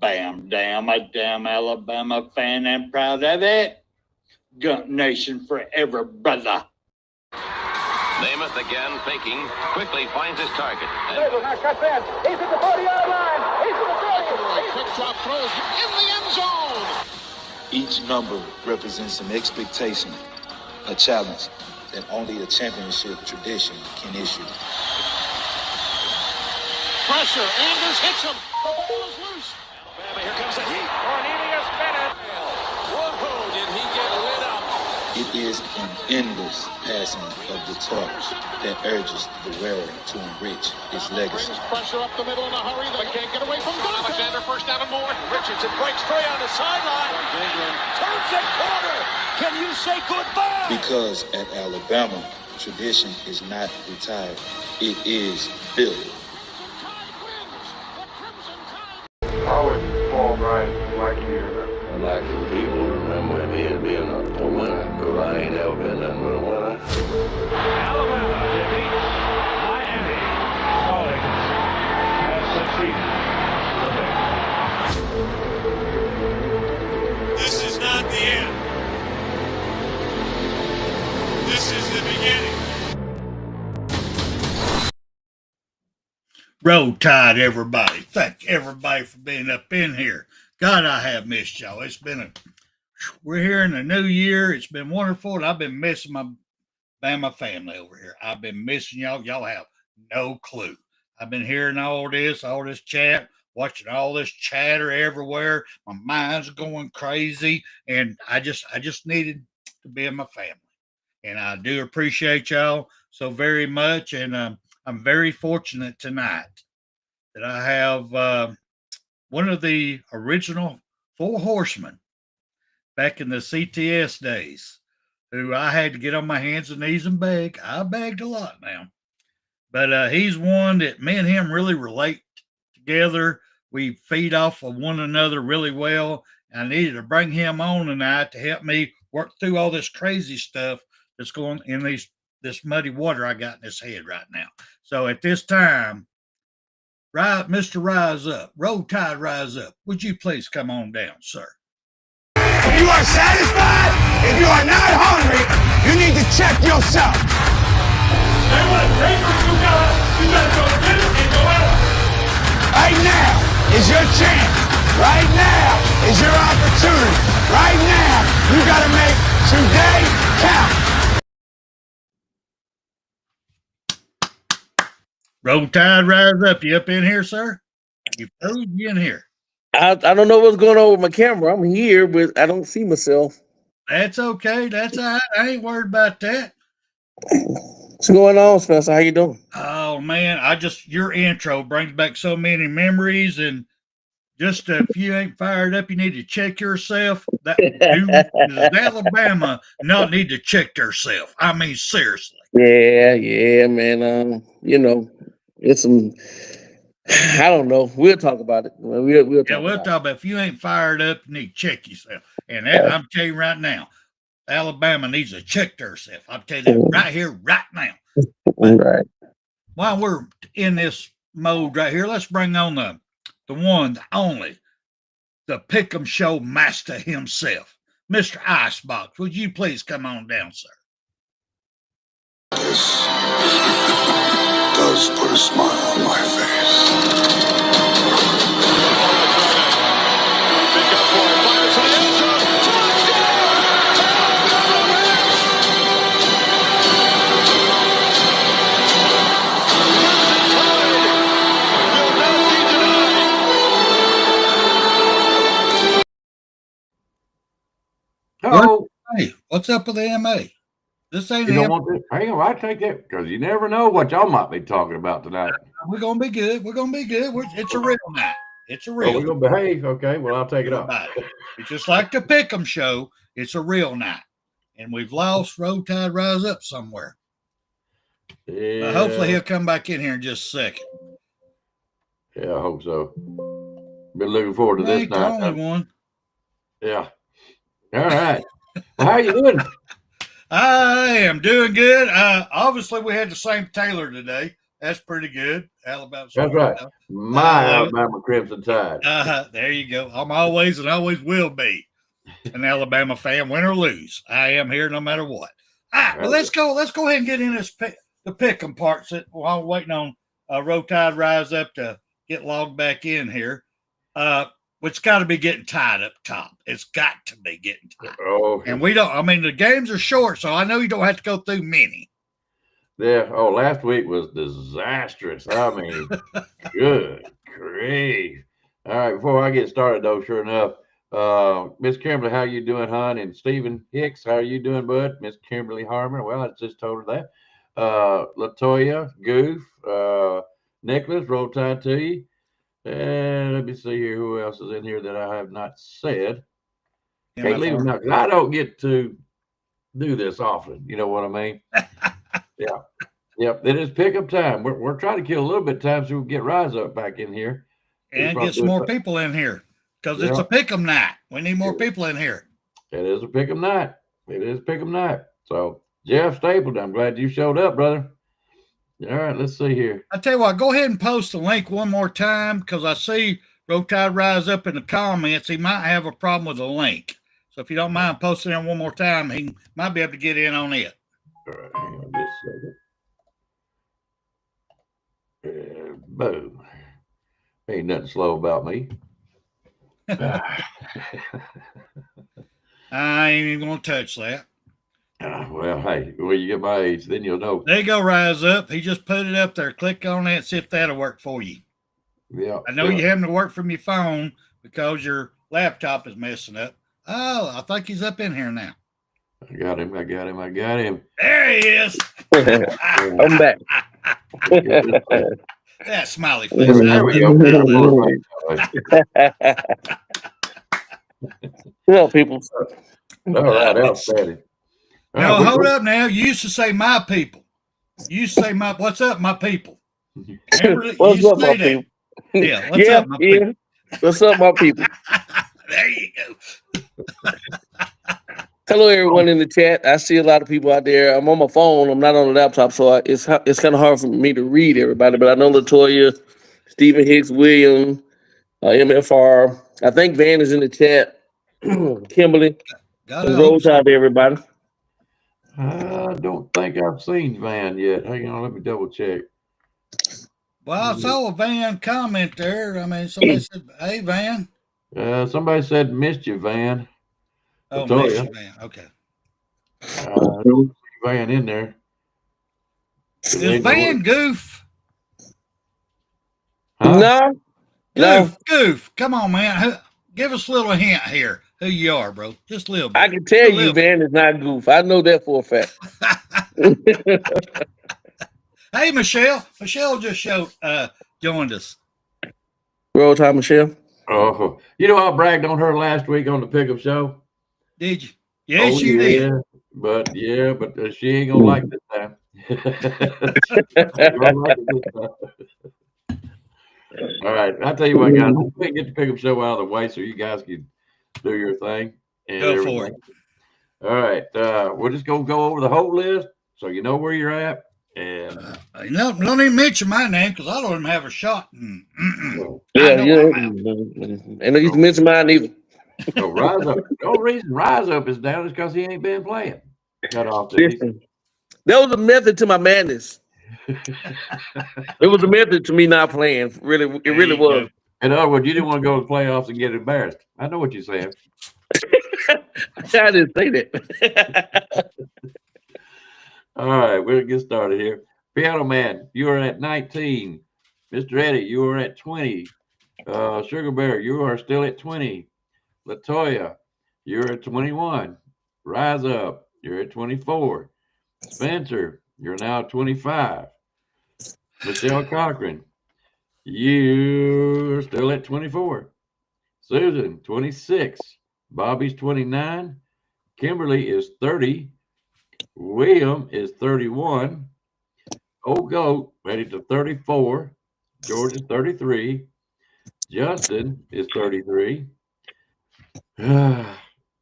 Bam, damn, a damn Alabama fan and proud of it. Gump Nation forever, brother. Namath again faking, quickly finds his target. Now cuts in. He's at the 40-yard line. He's at the 30. Quick drop throws in the end zone. Each number represents an expectation, a challenge that only a championship tradition can issue. Pressure. Anders hits him. The ball is loose. Alabama, here comes the heat. Cornelius Bennett. Whoa, did he get lit up? It is an endless passing of the torch that urges the wearer to enrich his legacy. Brings pressure up the middle in a hurry. They can't get away from Donovan. Alexander first down and more. Richardson breaks free on the sideline. Turns the corner. Can you say goodbye? Because at Alabama, tradition is not retired. It is built. I always fall right like you. I'd like for people to remember me as being a winner, because I ain't ever been nothing but a winner. Alabama defeats Miami. College has succeeded. This is not the end. This is the beginning. Roll Tide, everybody. Thank everybody for being up in here. God, I have missed y'all. We're here in the new year. It's been wonderful, and I've been missing my Bama family over here. I've been missing y'all. Y'all have no clue. I've been hearing all this chat, watching all this chatter everywhere. My mind's going crazy, and I just needed to be in my family. And I do appreciate y'all so very much, and I'm very fortunate tonight that I have one of the original Four Horsemen back in the CTS days, who I had to get on my hands and knees and beg. I begged a lot now. But he's one that me and him really relate together. We feed off of one another really well. I needed to bring him on tonight to help me work through all this crazy stuff that's going in this muddy water I got in this head right now. So at this time, Mr. Rise Up, Roll Tide Rise Up, would you please come on down, sir? If you are satisfied, if you are not hungry, you need to check yourself. And what papers you gotta go get it and go out. Right now is your chance. Right now is your opportunity. Right now, you gotta make today count. Roll Tide Rise Up. You up in here, sir? You in here? I don't know what's going on with my camera. I'm here, but I don't see myself. That's okay. That's all right. I ain't worried about that. What's going on, Spencer? How you doing? Oh, man. Your intro brings back so many memories, and just if you ain't fired up, you need to check yourself. Does Alabama not need to check themselves? I mean, seriously. Yeah, man. It's some. I don't know. We'll talk about it. We'll talk about it. If you ain't fired up, you need to check yourself. And I'm telling you right now, Alabama needs to check themselves. I'll tell you that right here, right now. Right. While we're in this mode right here, let's bring on the one, the only, the Pickem Show master himself, Mr. Icebox. Would you please come on down, sir? This does put a smile on my face. Hello. Hey, what's up with the MA? This ain't you don't want to hang on. I take that because you never know what y'all might be talking about tonight. We're gonna be good. It's a real night. It's a real. We're gonna behave. Okay. Well, I'll take it off. It's just like the Pickem Show. It's a real night, and we've lost Roll Tide Rise Up somewhere. Yeah. Hopefully he'll come back in here in just a second. Yeah, I hope so. Been looking forward to this night. The only one. Yeah. All right. Well, how are you doing? I am doing good. Obviously, we had the same tailor today. That's pretty good. Alabama. That's right. My Alabama Crimson Tide. There you go. I'm always and always will be an Alabama fan, win or lose. I am here no matter what. All right, but let's go ahead and get in the Pickem parts while we're waiting on Roll Tide Rise Up to get logged back in here. It's got to be getting tied up top. It's got to be getting tied. Oh, and we don't. I mean, the games are short, so I know you don't have to go through many. Yeah. Oh, last week was disastrous. I mean, good grief. All right. Before I get started, though, sure enough, Miss Kimberly, how you doing, hon? And Stephen Hicks, how are you doing, bud? Miss Kimberly Harmon. Well, I just told her that. Latoya, Goof, Nicholas, Roll Tide to you. And let me see here who else is in here that I have not said. Can't leave them out because I don't get to do this often. You know what I mean? Yeah. Yep. It is pickup time. We're trying to kill a little bit of time so we can get Rise Up back in here. And get some more people in here because it's a Pickem night. We need more people in here. It is a Pickem night. It is Pickem night. So, Jeff Stapleton, I'm glad you showed up, brother. All right, let's see here. I tell you what, go ahead and post the link one more time because I see Roll Tide Rise Up in the comments. He might have a problem with the link. So if you don't mind posting it one more time, he might be able to get in on it. All right, hang on just a second. Boom. Ain't nothing slow about me. I ain't even going to touch that. Well, hey, when you get my age, then you'll know. There you go, Rise Up. He just put it up there. Click on that, see if that'll work for you. Yeah. I know you're having to work from your phone because your laptop is messing up. Oh, I think he's up in here now. I got him. There he is. I'm back. That smiley face. There we go. Well, people. All right, outstanding. No, hold up now. You used to say my people. You used to say what's up, my people. What's up, my people? Yeah, what's up, my people? What's up, my people? There you go. Hello, everyone in the chat. I see a lot of people out there. I'm on my phone. I'm not on the laptop, so it's kind of hard for me to read everybody. But I know Latoya, Stephen Hicks, William, MFR. I think Van is in the chat. Kimberly. Roll Tide to everybody. I don't think I've seen Van yet. Hang on, let me double check. Well, I saw a Van comment there. I mean, somebody said, "Hey, Van." Somebody said, "Missed you, Van." Oh, missed you, Van. Okay. Don't see Van in there. Is Van Goof? Huh? No. Goof. Come on, man. Give us a little hint here. Who you are, bro? Just a little bit. I can tell you, Van is not Goof. I know that for a fact. Hey, Michelle. Michelle just joined us. Roll Tide, Michelle. Oh, you know I bragged on her last week on the Pickup Show. Did you? Yes, you did. But she ain't gonna like this time. All right, I'll tell you what, guys. Let's get the Pickup Show out of the way so you guys can do your thing. And go for it. All right, we're just gonna go over the whole list so you know where you're at. And don't even mention my name because I don't even have a shot. And I used to mention mine either. So Rise Up. The only reason Rise Up is down is because he ain't been playing. Cut off that was a method to my madness. It was a method to me not playing. It really was. In other words, you didn't want to go to the playoffs and get embarrassed. I know what you're saying. I didn't say that. All right, we'll get started here. Piano Man, you are at 19. Mr. Eddie, you are at 20. Sugar Bear, you are still at 20. Latoya, you're at 21. Rise Up, you're at 24. Spencer, you're now at 25. Michelle Cochran, you're still at 24. Susan, 26. Bobby's 29. Kimberly is 30. William is 31. Old Goat, ready to 34. George is 33. Justin is 33. Poor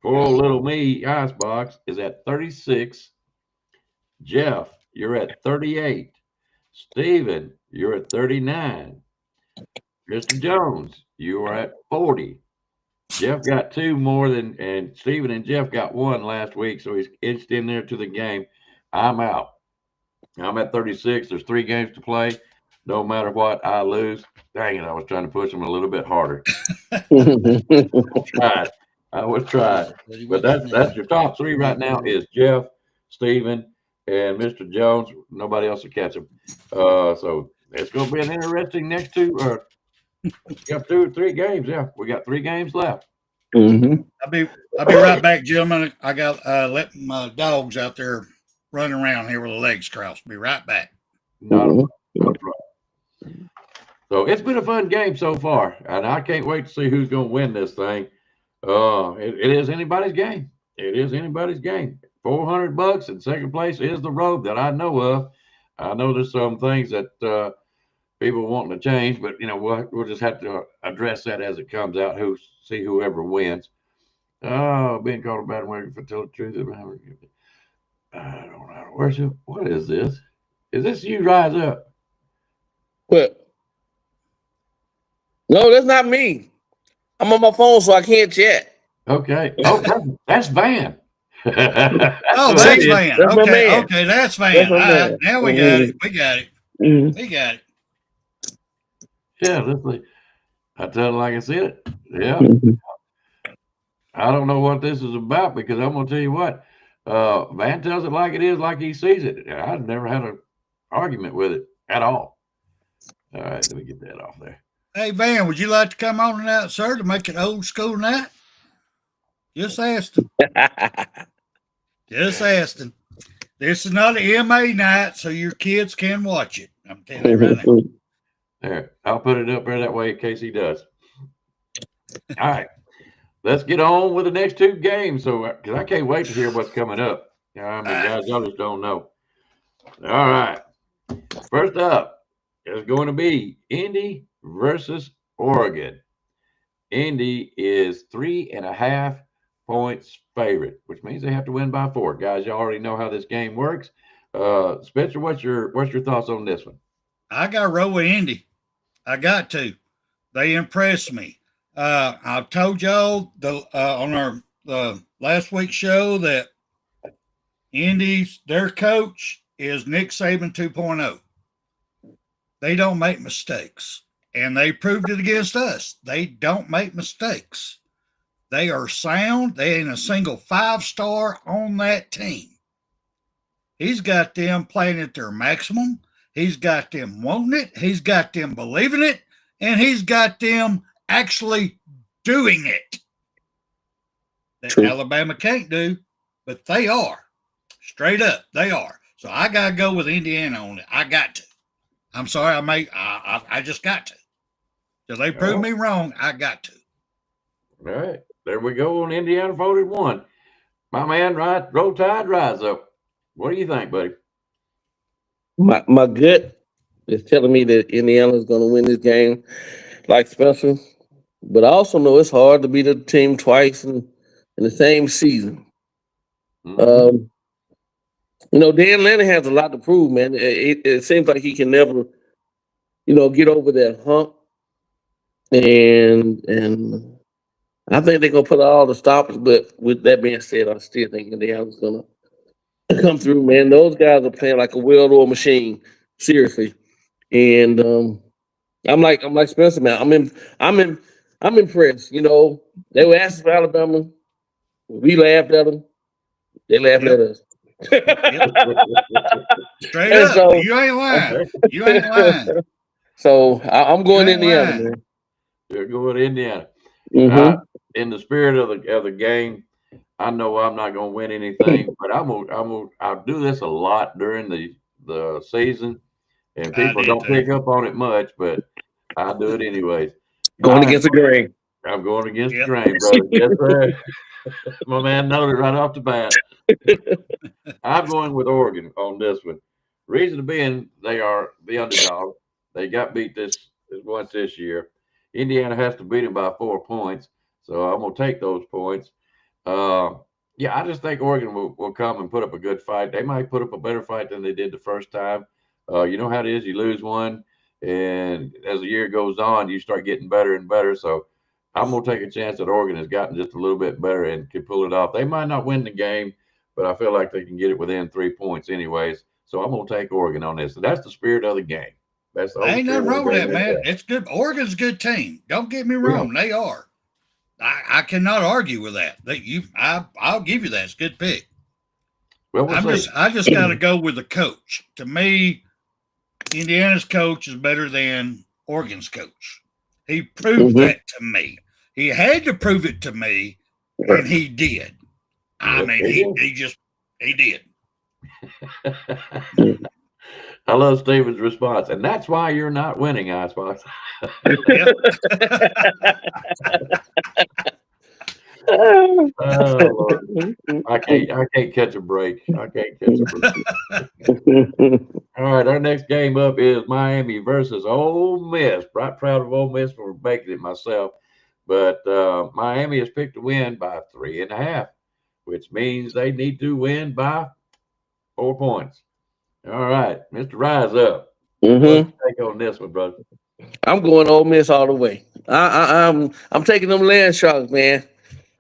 old little me, Icebox, is at 36. Jeff, you're at 38. Stephen, you're at 39. Mr. Jones, you are at 40. Jeff got 2 more than, and Stephen and Jeff got 1 last week, so he's inched in there to the game. I'm out. I'm at 36. There's 3 games to play. No matter what, I lose. Dang it, I was trying to push him a little bit harder. I was trying. But that's your top 3 right now is Jeff, Stephen, and Mr. Jones. Nobody else will catch him. So it's going to be an interesting next 2. We got 2 or 3 games. Yeah, we got 3 games left. I'll be right back, gentlemen. I got let my dogs out there running around here with their legs crossed. Be right back. Not a problem. So it's been a fun game so far, and I can't wait to see who's going to win this thing. It is anybody's game. It is anybody's game. $400 in second place is the road that I know of. I know there's some things that people wanting to change, but we'll just have to address that as it comes out. See whoever wins. Being called a bad word for telling the truth. I don't know. What is this? Is this you, Rise Up? What? No, that's not me. I'm on my phone, so I can't chat. Okay. Oh, that's Van. Oh, that's Van. That's my Okay, man. okay, that's Van. That's my All man. right, now we got it. We got it. We got it. Yeah, I tell it like I said it. Yeah. I don't know what this is about because I'm gonna tell you what. Van tells it like it is, like he sees it. I've never had an argument with it at all. All right, let me get that off there. Hey, Van, would you like to come on tonight, sir, to make it old school night? Just asking. Just asking. This is not an MA night, so your kids can watch it. I'm telling you right now. There, I'll put it up there that way in case he does. All right, let's get on with the next 2 games. So, because I can't wait to hear what's coming up. Guys, y'all just don't know. All right, first up is going to be Indy versus Oregon. Indy is 3.5 points favorite, which means they have to win by 4. Guys, you already know how this game works. Spencer, what's your thoughts on this one? I got to roll with Indy. I got to. They impressed me. I told y'all on our last week's show that Indy's their coach is Nick Saban 2.0. They don't make mistakes. And they proved it against us. They don't make mistakes. They are sound. They ain't a single 5-star on that team. He's got them playing at their maximum. He's got them wanting it. He's got them believing it. And he's got them actually doing it. That True. Alabama can't do, but they are. Straight up, they are. So I got to go with Indiana on it. I got to. I'm sorry, I just got to. So they proved me wrong. I got to. All right. There we go on Indiana voted 1. My man, Roll Tide, Rise Up. What do you think, buddy? My gut is telling me that Indiana's going to win this game, like Spencer. But I also know it's hard to beat a team twice in the same season. Dan Lanning has a lot to prove, man. It seems like he can never, get over that hump. And I think they're gonna put out all the stoppers. But with that being said, I still think Indiana's gonna come through, man. Those guys are playing like a well-oiled machine, seriously. And I'm like Spencer, man. I'm impressed. They were asking for Alabama. We laughed at them. They laughed at us. Straight up. So, you ain't lying. You ain't lying. So I'm going Indiana, man. You're going Indiana. Mm-hmm. In the spirit of the game, I know I'm not going to win anything, but I'll do this a lot during the season, and people don't pick up on it much, but I'll do it anyways. Going against the grain. I'm going against the grain, brother. Yes, sir. My man noted right off the bat. I'm going with Oregon on this one. Reason being, they are the underdog. They got beat once this year. Indiana has to beat them by 4 points, so I'm going to take those points. I just think Oregon will come and put up a good fight. They might put up a better fight than they did the first time. You know how it is. You lose one, and as the year goes on, you start getting better and better. So I'm going to take a chance that Oregon has gotten just a little bit better and can pull it off. They might not win the game, but I feel like they can get it within 3 points anyways. So I'm going to take Oregon on this. And that's the spirit of the game. That's the whole Ain't nothing spirit wrong of the with game that, right man. there. It's good. Oregon's a good team. Don't get me wrong. They are. I cannot argue with that. I'll give you that. It's a good pick. Well, I just got to go with the coach. To me, Indiana's coach is better than Oregon's coach. He proved that to me. He had to prove it to me, and he did. I mean, he did. I love Steven's response, and that's why you're not winning, Icebox. Oh, Lord. I can't catch a break. I can't catch a break. All right, our next game up is Miami versus Ole Miss. Right, proud of Ole Miss for making it myself, but Miami has picked to win by 3.5, which means they need to win by 4 points. All right, Mr. Rise Up. What's your take on this one, brother? I'm going Ole Miss all the way. I'm taking them land sharks, man.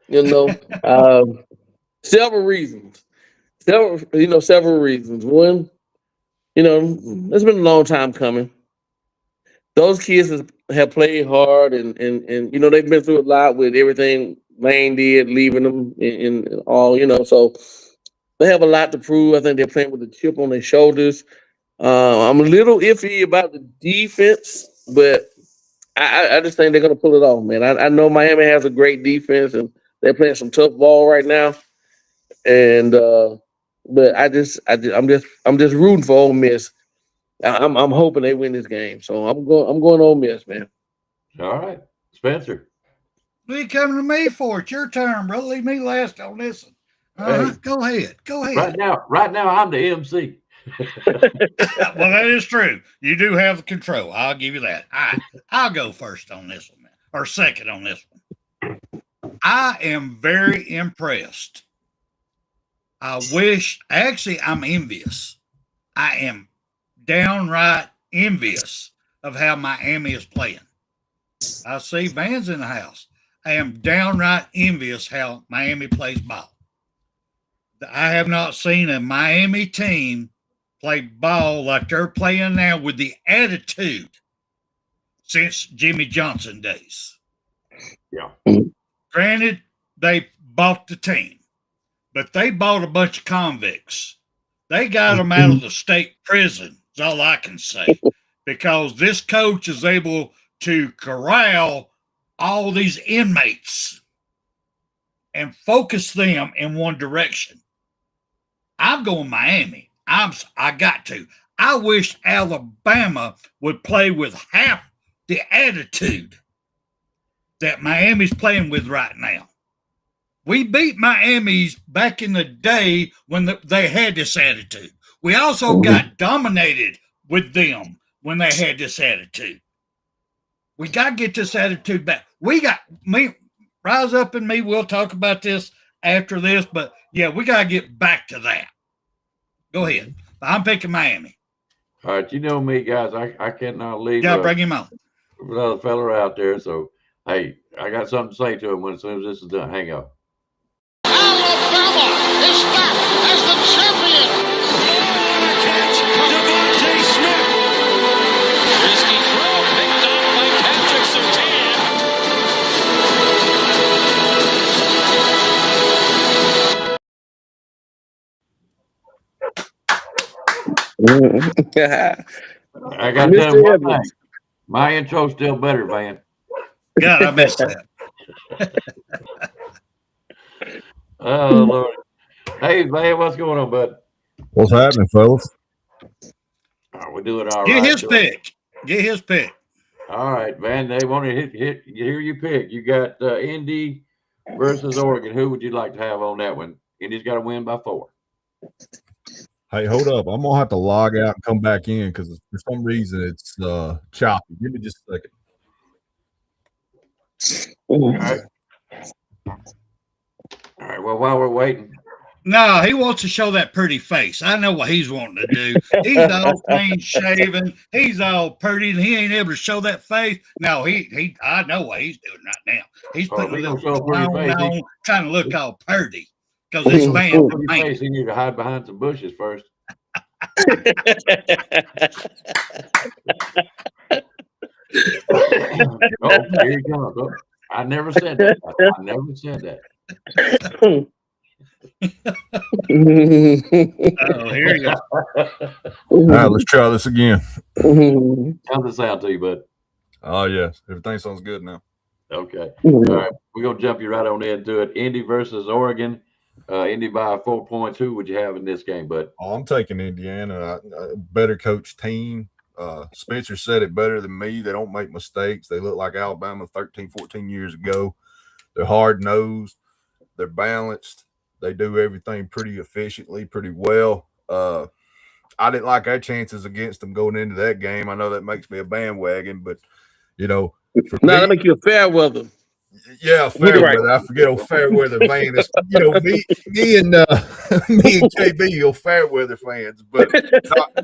You know, several reasons. Several reasons. One, it's been a long time coming. Those kids have played hard, and they've been through a lot with everything Lane did, leaving them and all. So they have a lot to prove. I think they're playing with a chip on their shoulders. I'm a little iffy about the defense, but I just think they're going to pull it off, man. I know Miami has a great defense, and they're playing some tough ball right now. And but I'm just rooting for Ole Miss. I'm hoping they win this game, so I'm going Ole Miss, man. All right, Spencer. What are you coming to me for? It's your turn, bro. Leave me last on this one. Hey, Go ahead. Right now, I'm the MC. Well, that is true. You do have the control. I'll give you that. I'll go first on this one, man, or second on this one. I am very impressed. I'm envious. I am downright envious of how Miami is playing. I see Van's in the house. I am downright envious how Miami plays ball. I have not seen a Miami team play ball like they're playing now with the attitude since Jimmy Johnson days. Yeah. Granted, they bought the team, but they bought a bunch of convicts. They got them out of the state prison, is all I can say, because this coach is able to corral all these inmates and focus them in one direction. I'm going Miami. I got to. I wish Alabama would play with half the attitude that Miami's playing with right now. We beat Miami's back in the day when they had this attitude. We also got dominated with them when they had this attitude. We got to get this attitude back. Rise Up and me, we'll talk about this after this, but yeah, we got to get back to that. Go ahead. I'm picking Miami. All right, you know me, guys. I cannot leave. Yeah, bring him on. Another fella out there. So, hey, I got something to say to him as soon as this is done. Hang on. Alabama is back as the champion. What a catch, Devontae Smith. Risky throw picked up by Patrick Surtain. I got to tell you one thing. My intro's still better, Van. God, I missed that. Oh, Lord. Hey, Van, what's going on, bud? What's happening, fellas? We're doing all right. Get his pick. All right, Van. They want to hear you pick. You got Indy versus Oregon. Who would you like to have on that one? Indy's got to win by 4. Hey, hold up. I'm going to have to log out and come back in because for some reason it's choppy. Give me just a second. All right. Well, while we're waiting, No, he wants to show that pretty face. I know what he's wanting to do. He's all clean shaven. He's all pretty, and he ain't able to show that face. No, he. I know what he's doing right now. He's putting a little cologne on, trying to look all pretty because his fans are face. He needs to hide behind some bushes first. Oh, here he comes. Oh, I never said that. I never said that. Oh, here you go. All right, let's try this again. How's it sound to you, bud? Oh, yes. Everything sounds good now. Okay. All right. We're going to jump you right on into it. Indy versus Oregon. Indy by 4 points. Who would you have in this game, bud? Oh, I'm taking Indiana. A better coached team. Spencer said it better than me. They don't make mistakes. They look like Alabama 13, 14 years ago. They're hard-nosed. They're balanced. They do everything pretty efficiently, pretty well. I didn't like our chances against them going into that game. I know that makes me a bandwagon, but, you know. That make you a fair weather. Yeah, Fairweather. I forget old Fairweather fan. It's, you know, me and KB are Fairweather fans, but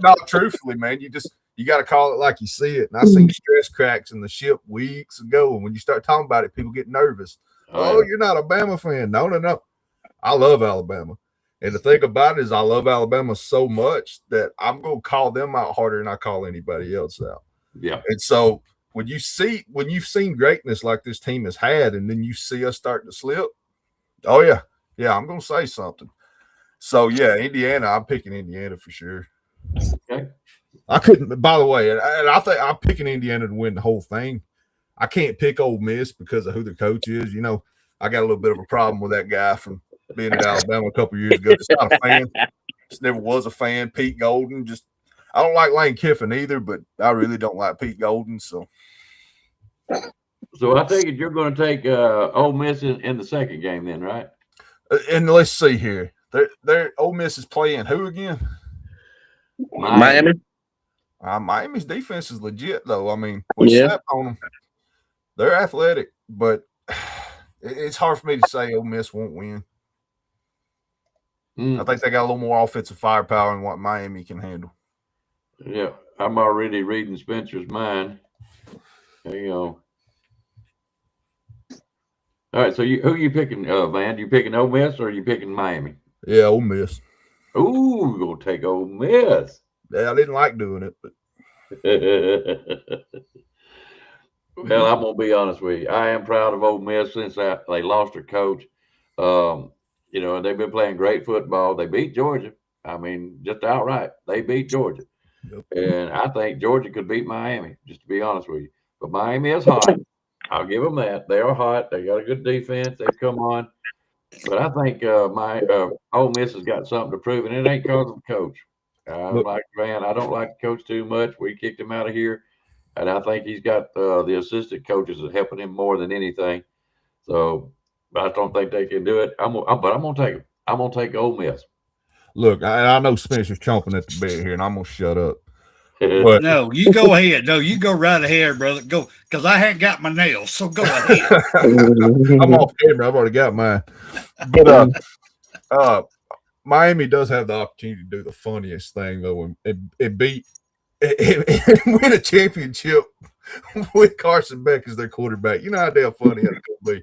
not truthfully, man. You got to call it like you see it. And I seen stress cracks in the ship weeks ago, and when you start talking about it, people get nervous. Oh, you're not a Bama fan? No. I love Alabama, and the thing about it is, I love Alabama so much that I'm gonna call them out harder than I call anybody else out. Yeah, and so. When you've seen greatness like this team has had, and then you see us starting to slip, oh yeah, I'm gonna say something. So yeah, Indiana, I'm picking Indiana for sure. Okay. I couldn't. By the way, and I think I'm picking Indiana to win the whole thing. I can't pick Ole Miss because of who the coach is. You know, I got a little bit of a problem with that guy from being at Alabama a couple years ago. Just not a fan. Just never was a fan. Pete Golden, just. I don't like Lane Kiffin either, but I really don't like Pete Golden. So I think you're going to take Ole Miss in the second game, then, right? And let's see here. They're Ole Miss is playing who again? Miami. Miami's defense is legit, though. I mean, we slept on them. They're athletic, but it's hard for me to say Ole Miss won't win. I think they got a little more offensive firepower than what Miami can handle. Yeah, I'm already reading Spencer's mind. There you go. All right, so who are you picking, Van? You picking Ole Miss or are you picking Miami? Yeah, Ole Miss. Ooh, we're going to take Ole Miss. Yeah, I didn't like doing it, but. Well, I'm going to be honest with you. I am proud of Ole Miss since they lost their coach. You know, they've been playing great football. They beat Georgia. I mean, just outright. They beat Georgia. Yep. And I think Georgia could beat Miami, just to be honest with you. But Miami is hot. I'll give them that. They are hot. They got a good defense. They've come on. But I think Ole Miss has got something to prove, and it ain't because of the coach. I don't like the coach too much. We kicked him out of here, and I think he's got the assistant coaches that helping him more than anything. So I don't think they can do it. But I'm going to take them. I'm going to take Ole Miss. Look, I know Spencer's chomping at the bit here, and I'm going to shut up. But no, you go ahead. No, you go right ahead, brother. Go, because I haven't got my nails, so go ahead. I'm off camera. I've already got mine. But Miami does have the opportunity to do the funniest thing, though, and win a championship with Carson Beck as their quarterback. You know how damn funny that's going to be.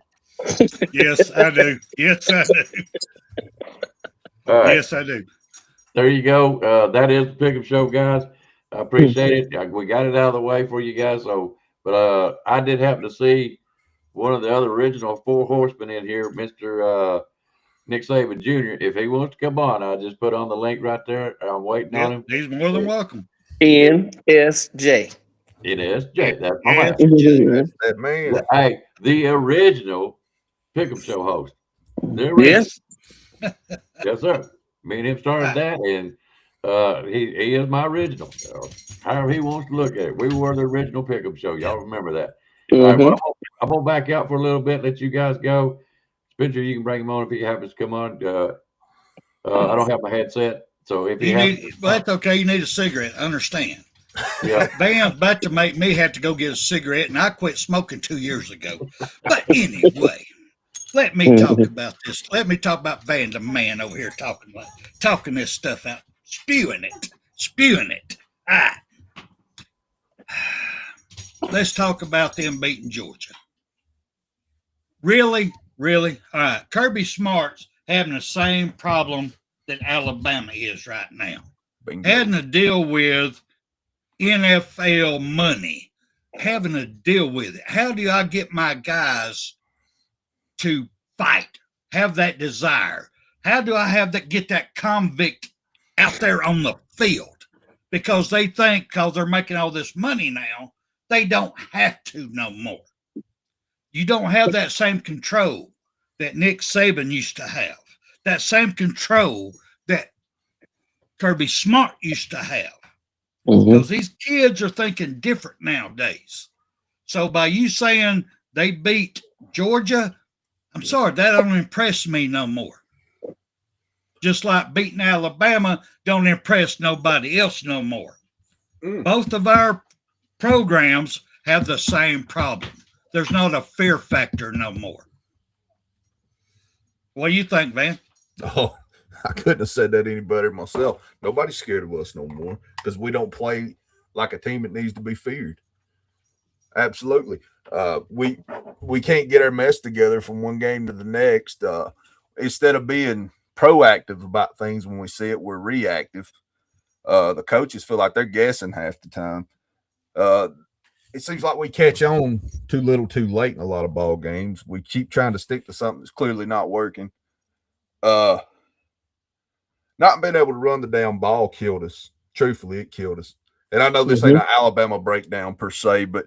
Yes, I do. Yes, I do. All right. Yes, I do. There you go. That is the Pickem Show, guys. I appreciate it. We got it out of the way for you guys. But I did happen to see one of the other original four horsemen in here, Mr. Nick Saban Jr. If he wants to come on, I just put on the link right there. I'm waiting on him. He's more than welcome. NSJ. NSJ. That's my man. That man. Hey, the original Pickem Show host. The original. Yes. Yes, sir. Me and him started that, and he is my original. However he wants to look at it. We were the original Pickem Show. Y'all remember that. All right, well, I'm going to back out for a little bit, let you guys go. Spencer, you can bring him on if he happens to come on. I don't have my headset, so if well, that's okay. You need a cigarette. I understand. Yeah. Bam's about to make me have to go get a cigarette, and I quit smoking 2 years ago. But anyway, Let me talk about this. Let me talk about Van the Man over here talking this stuff out, spewing it. All right. Let's talk about them beating Georgia. Really? All right. Kirby Smart's having the same problem that Alabama is right now. Bingo. Having to deal with NFL money, having to deal with it. How do I get my guys to fight, have that desire? How do I get that convict out there on the field? Because they think because they're making all this money now, they don't have to no more. You don't have that same control that Nick Saban used to have, that same control that Kirby Smart used to have. Because these kids are thinking different nowadays. So by you saying they beat Georgia, I'm sorry, that don't impress me no more. Just like beating Alabama don't impress nobody else no more. Both of our programs have the same problem. There's not a fear factor no more. What do you think, Van? Oh, I couldn't have said that any better myself. Nobody's scared of us no more because we don't play like a team that needs to be feared. Absolutely. We can't get our mess together from one game to the next. Instead of being proactive about things when we see it, we're reactive. The coaches feel like they're guessing half the time. It seems like we catch on too little too late in a lot of ball games. We keep trying to stick to something that's clearly not working. Not being able to run the damn ball killed us. Truthfully, it killed us. And I know this ain't an Alabama breakdown per se, but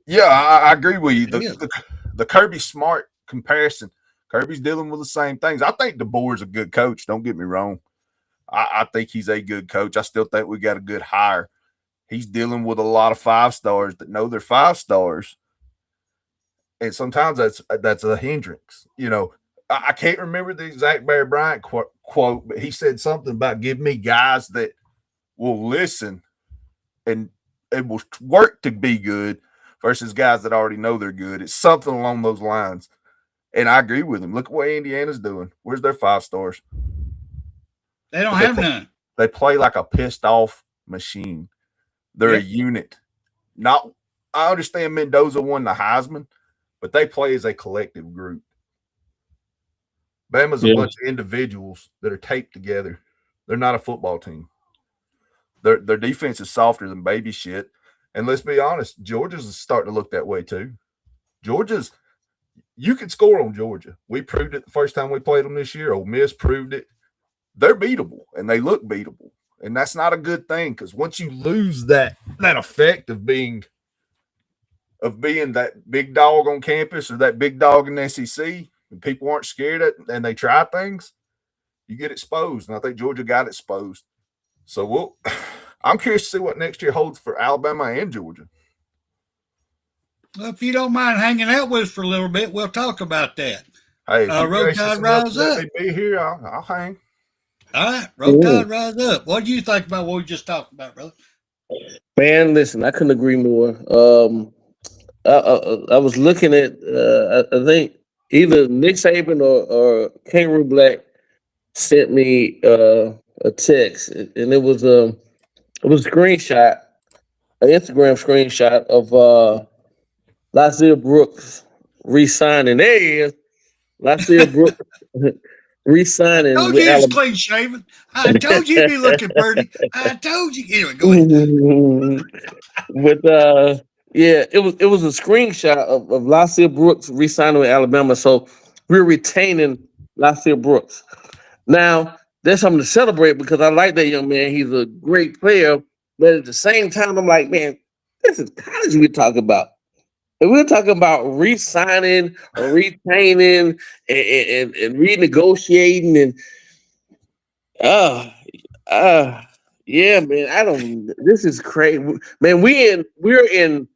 yeah, I agree with you. The Kirby Smart comparison, Kirby's dealing with the same things. I think DeBoer's a good coach. Don't get me wrong. I think he's a good coach. I still think we got a good hire. He's dealing with a lot of 5-stars that know they're 5-stars. And sometimes that's a hindrance. You know, I can't remember the exact Barry Bryant quote, but he said something about give me guys that will listen and will work to be good versus guys that already know they're good. It's something along those lines. And I agree with him. Look at what Indiana's doing. Where's their 5-stars? They don't have none. They play like a pissed off machine. They're a unit. I understand Mendoza won the Heisman, but they play as a collective group. Bama's a bunch of individuals that are taped together. They're not a football team. Their defense is softer than baby shit. And let's be honest, Georgia's starting to look that way too. You can score on Georgia. We proved it the first time we played them this year. Ole Miss proved it. They're beatable, and they look beatable. And that's not a good thing because once you lose that effect of being that big dog on campus or that big dog in the SEC, and people aren't scared and they try things, you get exposed. And I think Georgia got exposed. So I'm curious to see what next year holds for Alabama and Georgia. Well, if you don't mind hanging out with us for a little bit, we'll talk about that. Hey, Roll Tide Rise Up. Let me be here. I'll hang. All right, Roll Tide Rise Up. What do you think about what we just talked about, brother? Man, listen, I couldn't agree more. I was looking at, I think either Nick Saban or Kangaroo Black sent me a text, and it was a screenshot, an Instagram screenshot of Lysir Brooks re-signing. There he is, Lysir Brooks re-signing. I told you he was clean shaven. I told you he'd be looking pretty. I told you. Anyway, go ahead. But yeah, it was a screenshot of Lysir Brooks re-signing with Alabama. So we're retaining Lysir Brooks. Now, there's something to celebrate because I like that young man. He's a great player. But at the same time, I'm like, man, this is college we're talking about. And we're talking about re-signing or retaining and renegotiating and yeah, man. This is crazy. Man, we're in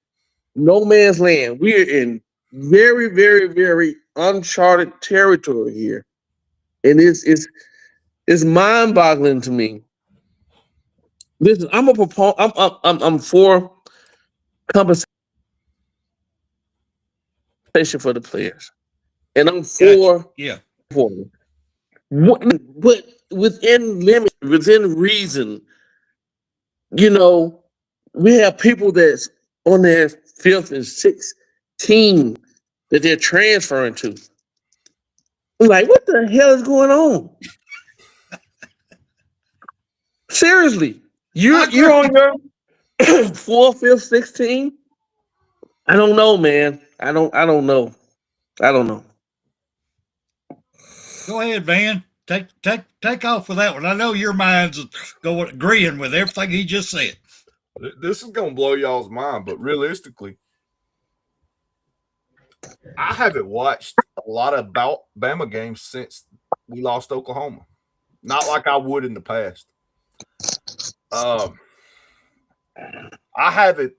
no man's land. We're in very, very, very uncharted territory here. And it's mind-boggling to me. Listen, I'm a proponent. I'm for compensation for the players. and I'm for Yeah. But within limit, within reason, we have people that's on their fifth and sixth team that they're transferring to. I'm like, what the hell is going on? Seriously, you're on your fourth, fifth, 16. I don't know, man. I don't know. Go ahead, man. Take off with that one. I know your mind's agreeing with everything he just said. This is gonna blow y'all's mind, but realistically, I haven't watched a lot of Bama games since we lost Oklahoma. Not like I would in the past. I haven't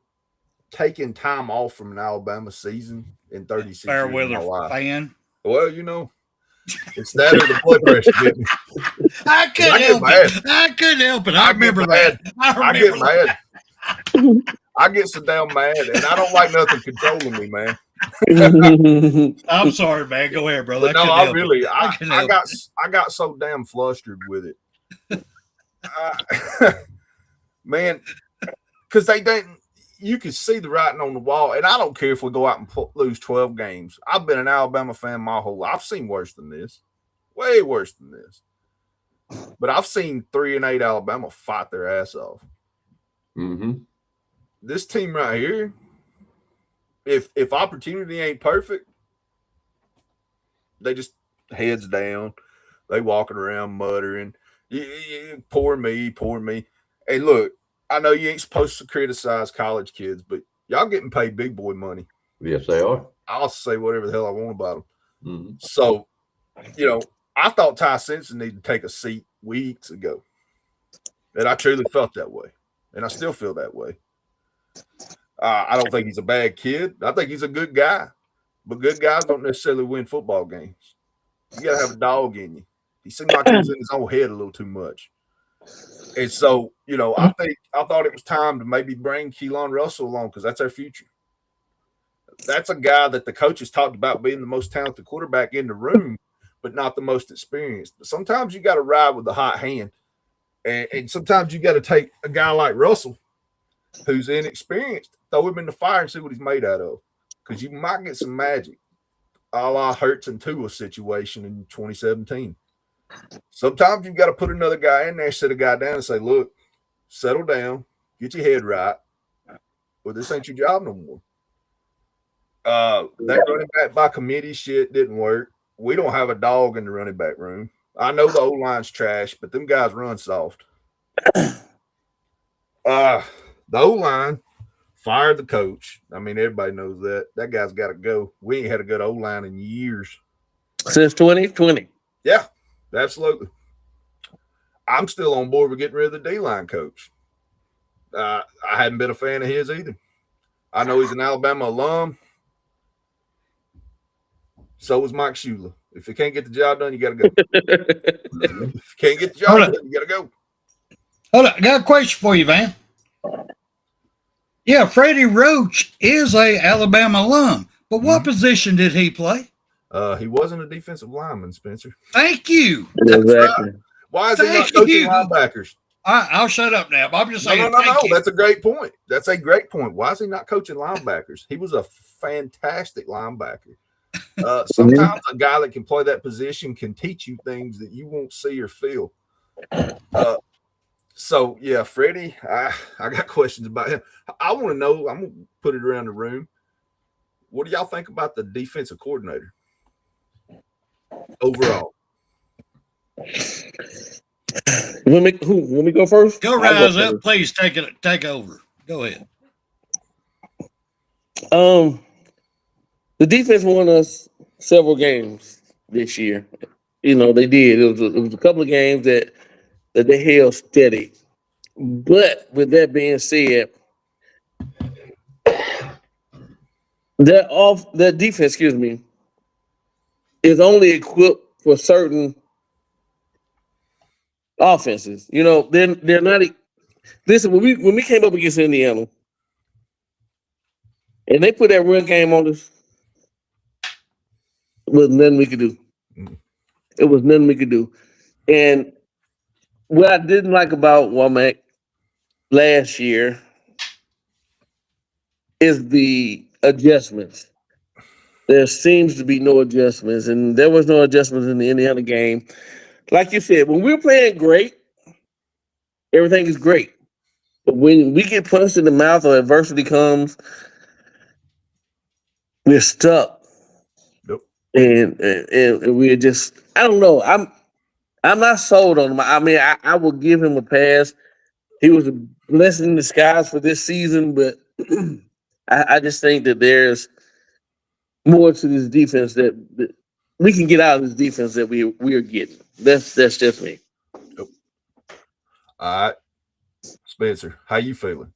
taken time off from an Alabama season in 36 years of my life. Fan. Well, it's that or the blood pressure. I couldn't help it. I remember that. I get mad. I get so damn mad, and I don't like nothing controlling me, man. I'm sorry, man. Go ahead, brother. No, I got so damn flustered with it, man, because they didn't. You can see the writing on the wall, and I don't care if we go out and lose 12 games. I've been an Alabama fan my whole life. I've seen worse than this, way worse than this. But I've seen 3-8 Alabama fight their ass off. Mm-hmm. This team right here, if opportunity ain't perfect, they just heads down. They walking around muttering, poor me, poor me. Hey, look, I know you ain't supposed to criticize college kids, but y'all getting paid big boy money. Yes, they are. I'll say whatever the hell I want about them. Mm-hmm. So, I thought Ty Simpson needed to take a seat weeks ago. And I truly felt that way. And I still feel that way. I don't think he's a bad kid. I think he's a good guy. But good guys don't necessarily win football games. You got to have a dog in you. He seemed like he was in his own head a little too much. And so, I thought it was time to maybe bring Keelan Russell along because that's our future. That's a guy that the coaches talked about being the most talented quarterback in the room, but not the most experienced. But sometimes you got to ride with the hot hand. And sometimes you got to take a guy like Russell, who's inexperienced, throw him in the fire and see what he's made out of. Because you might get some magic, a la Hurts and Tua situation in 2017. Sometimes you got to put another guy in there, sit a guy down and say, look, settle down, get your head right, or this ain't your job no more. That running back by committee shit didn't work. We don't have a dog in the running back room. I know the O-line's trash, but them guys run soft. The O-line fired the coach. I mean, everybody knows that. That guy's got to go. We ain't had a good O-line in years. Since 2020. Yeah, absolutely. I'm still on board with getting rid of the D-line coach. I hadn't been a fan of his either. I know he's an Alabama alum. So was Mike Shula. If you can't get the job done, you got to go. If you can't get the job done, you got to go. Hold on. I got a question for you, Van. Yeah, Freddie Roach is a Alabama alum, but what position did he play? He wasn't a defensive lineman, Spencer. Thank you. Exactly. Why is he not coaching linebackers? I'll shut up now. But I'm just saying. No. That's a great point. That's a great point. Why is he not coaching linebackers? He was a fantastic linebacker. Sometimes a guy that can play that position can teach you things that you won't see or feel. So, yeah, Freddie, I got questions about him. I want to know, I'm going to put it around the room. What do y'all think about the defensive coordinator overall? Let me go first? Go rise up, please take over. Go ahead. The defense won us several games this year. They did. It was a couple of games that they held steady. But with that being said, that defense, is only equipped for certain offenses. They're not. Listen, when we came up against Indiana, and they put that run game on us, was nothing we could do. It was nothing we could do. And what I didn't like about Womack last year is the adjustments. There seems to be no adjustments, and there was no adjustments in the Indiana game. Like you said, when we're playing great, everything is great. But when we get punched in the mouth or adversity comes, we're stuck. Nope. And we're just, I don't know. I'm not sold on him. I mean, I will give him a pass. He was a blessing in disguise for this season, but I just think that there's more to this defense that we can get out of this defense that we are getting. That's just me. Yep. All right, Spencer, how you feeling?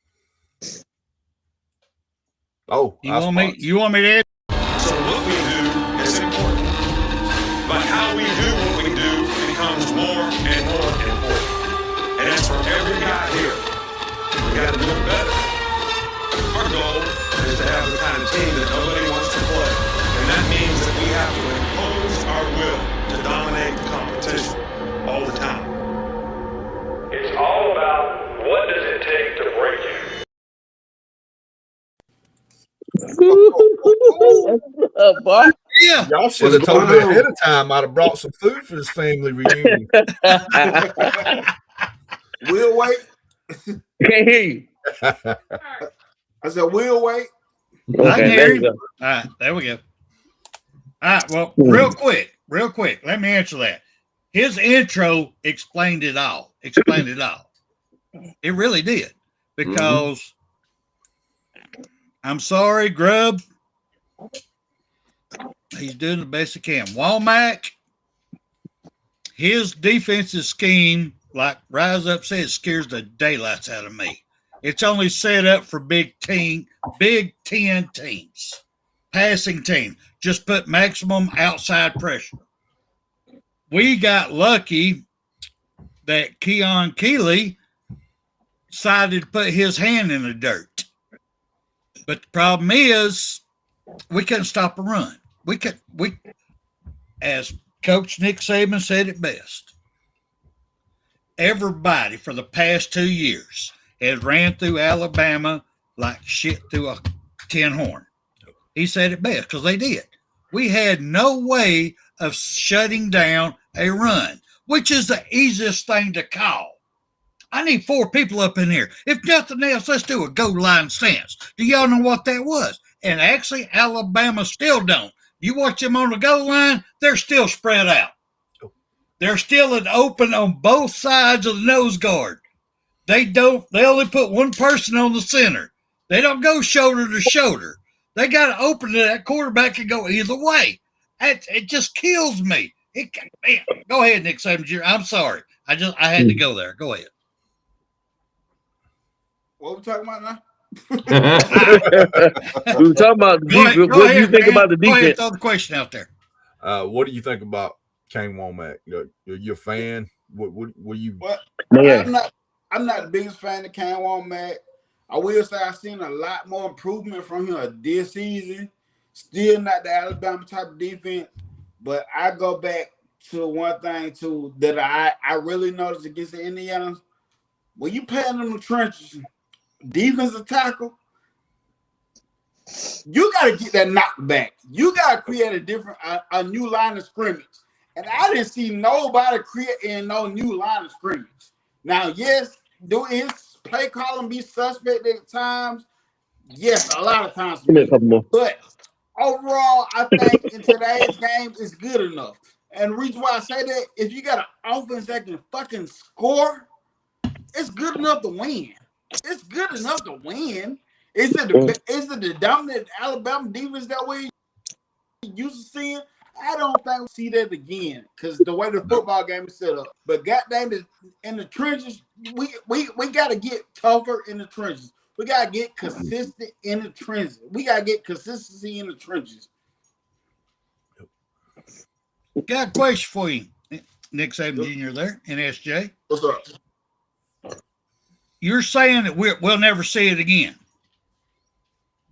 Oh, you want me to? So what we do is important, but how we do what we do becomes more and more important. And that's for every guy here. We got to do it better. Our goal is to have the kind of team that nobody wants to play. And that means that we have to impose our will to dominate the competition all the time. It's all about what does it take to break you. Yeah. Y'all should have told me ahead of time. I'd have brought some food for this family reunion. We'll wait. Can't hear you. I said, we'll wait. Okay, I can there hear you you. go. All right, there we go. All right, well, real quick, let me answer that. His intro explained it all. It really did. Because I'm sorry, Grubb. He's doing the best he can. Womack, his defensive scheme, like Rise Up says, scares the daylights out of me. It's only set up for Big 10 teams, passing team. Just put maximum outside pressure. We got lucky that Keon Keeley decided to put his hand in the dirt. But the problem is we couldn't stop a run. We as Coach Nick Saban said it best, everybody for the past 2 years has ran through Alabama like shit through a tin horn. He said it best because they did. We had no way of shutting down a run, which is the easiest thing to call. I need 4 people up in here. If nothing else, let's do a goal line stance. Do y'all know what that was? And actually, Alabama still don't. You watch them on the goal line, they're still spread out. They're still open on both sides of the nose guard. They only put one person on the center. They don't go shoulder to shoulder. They got to open to that quarterback and go either way. It just kills me. Go ahead, Nick Saban Jr. I'm sorry. I had to go there. Go ahead. What we talking about now? We were talking about the defense. What do you think about the defense? Go ahead, throw the question out there. What do you think about Kane Womack? You're a fan? What you? Well, Man. I'm not the biggest fan of Kane Womack. I will say I've seen a lot more improvement from him this season. Still not the Alabama type of defense, but I go back to one thing too that I really noticed against the Indiana. When you playing in the trenches, defensive tackle, you got to get that knockback. You got to create a new line of scrimmage. And I didn't see nobody creating no new line of scrimmage. Now, yes, do his play calling be suspect at times? Yes, a lot of times. But overall, I think in today's game, it's good enough. And the reason why I say that, if you got an offense that can fucking score, it's good enough to win. It's good enough to win. Is it the dominant Alabama defense that we used to seeing? I don't think we'll see that again because the way the football game is set up. But goddamn it, in the trenches, we got to get tougher in the trenches. We got to get consistent in the trenches. We got to get consistency in the trenches. Got a question for you, Nick Saban Jr. there, NSJ. What's up? You're saying that we'll never see it again.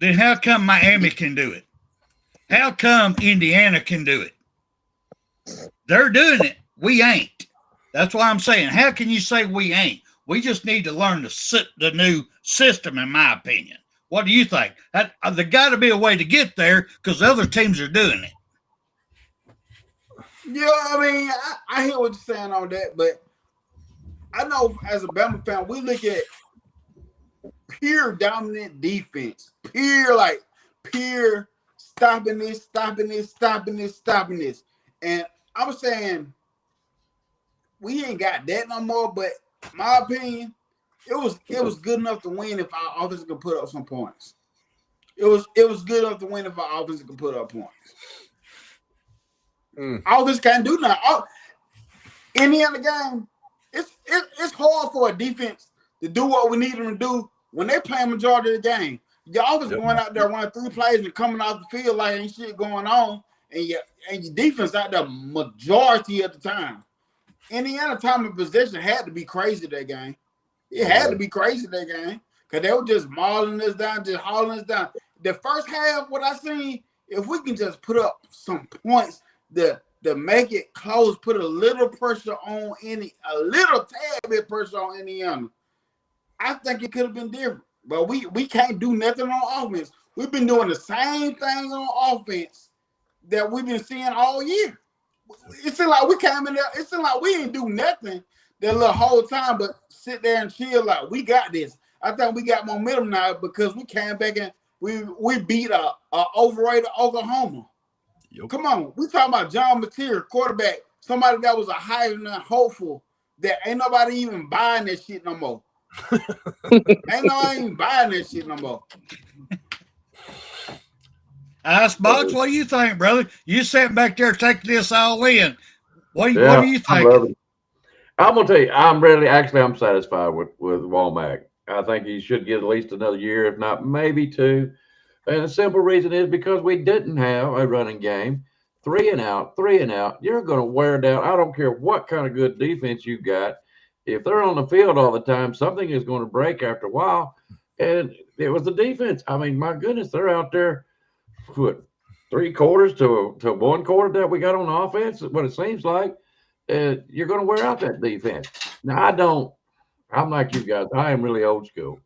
Then how come Miami can do it? How come Indiana can do it? They're doing it. We ain't. That's why I'm saying, how can you say we ain't? We just need to learn the new system, in my opinion. What do you think? There got to be a way to get there because other teams are doing it. Yeah, I mean, I hear what you're saying on that, but I know as a Bama fan, we look at pure dominant defense, pure stopping this. And I was saying we ain't got that no more, but my opinion, it was good enough to win if our offense could put up some points. It was good enough to win if our offense could put up points. Offense can't do nothing. In the end of the game, it's hard for a defense to do what we need them to do when they play a majority of the game. Y'all was going out there running 3 plays and coming off the field like ain't shit going on, and your defense out there majority of the time. Indiana time of possession had to be crazy that game. It had to be crazy that game because they were just mauling us down, just hauling us down. The first half, what I seen, if we can just put up some points to make it close, put a little pressure on a little tad bit pressure on Indiana, I think it could have been different. But we can't do nothing on offense. We've been doing the same things on offense that we've been seeing all year. It seems like we came in there. It seems like we didn't do nothing that little whole time, but sit there and chill. Like we got this. I think we got momentum now because we came back and we beat a overrated Oklahoma. Yep. Come on, we talking about John Material, quarterback, somebody that was a higher than hopeful that ain't nobody even buying that shit no more. Ain't nobody even buying that shit no more. Icebox, what do you think, brother? You sitting back there taking this all in. What do you think? I'm gonna tell you, I'm satisfied with Womack. I think he should get at least another year, if not maybe 2. And the simple reason is because we didn't have a running game. 3 and out. You're going to wear down. I don't care what kind of good defense you got. If they're on the field all the time, something is going to break after a while. And it was the defense. I mean, my goodness, they're out there, 3 quarters to 1 quarter that we got on offense, what it seems like. You're going to wear out that defense. Now, I'm like you guys. I am really old school.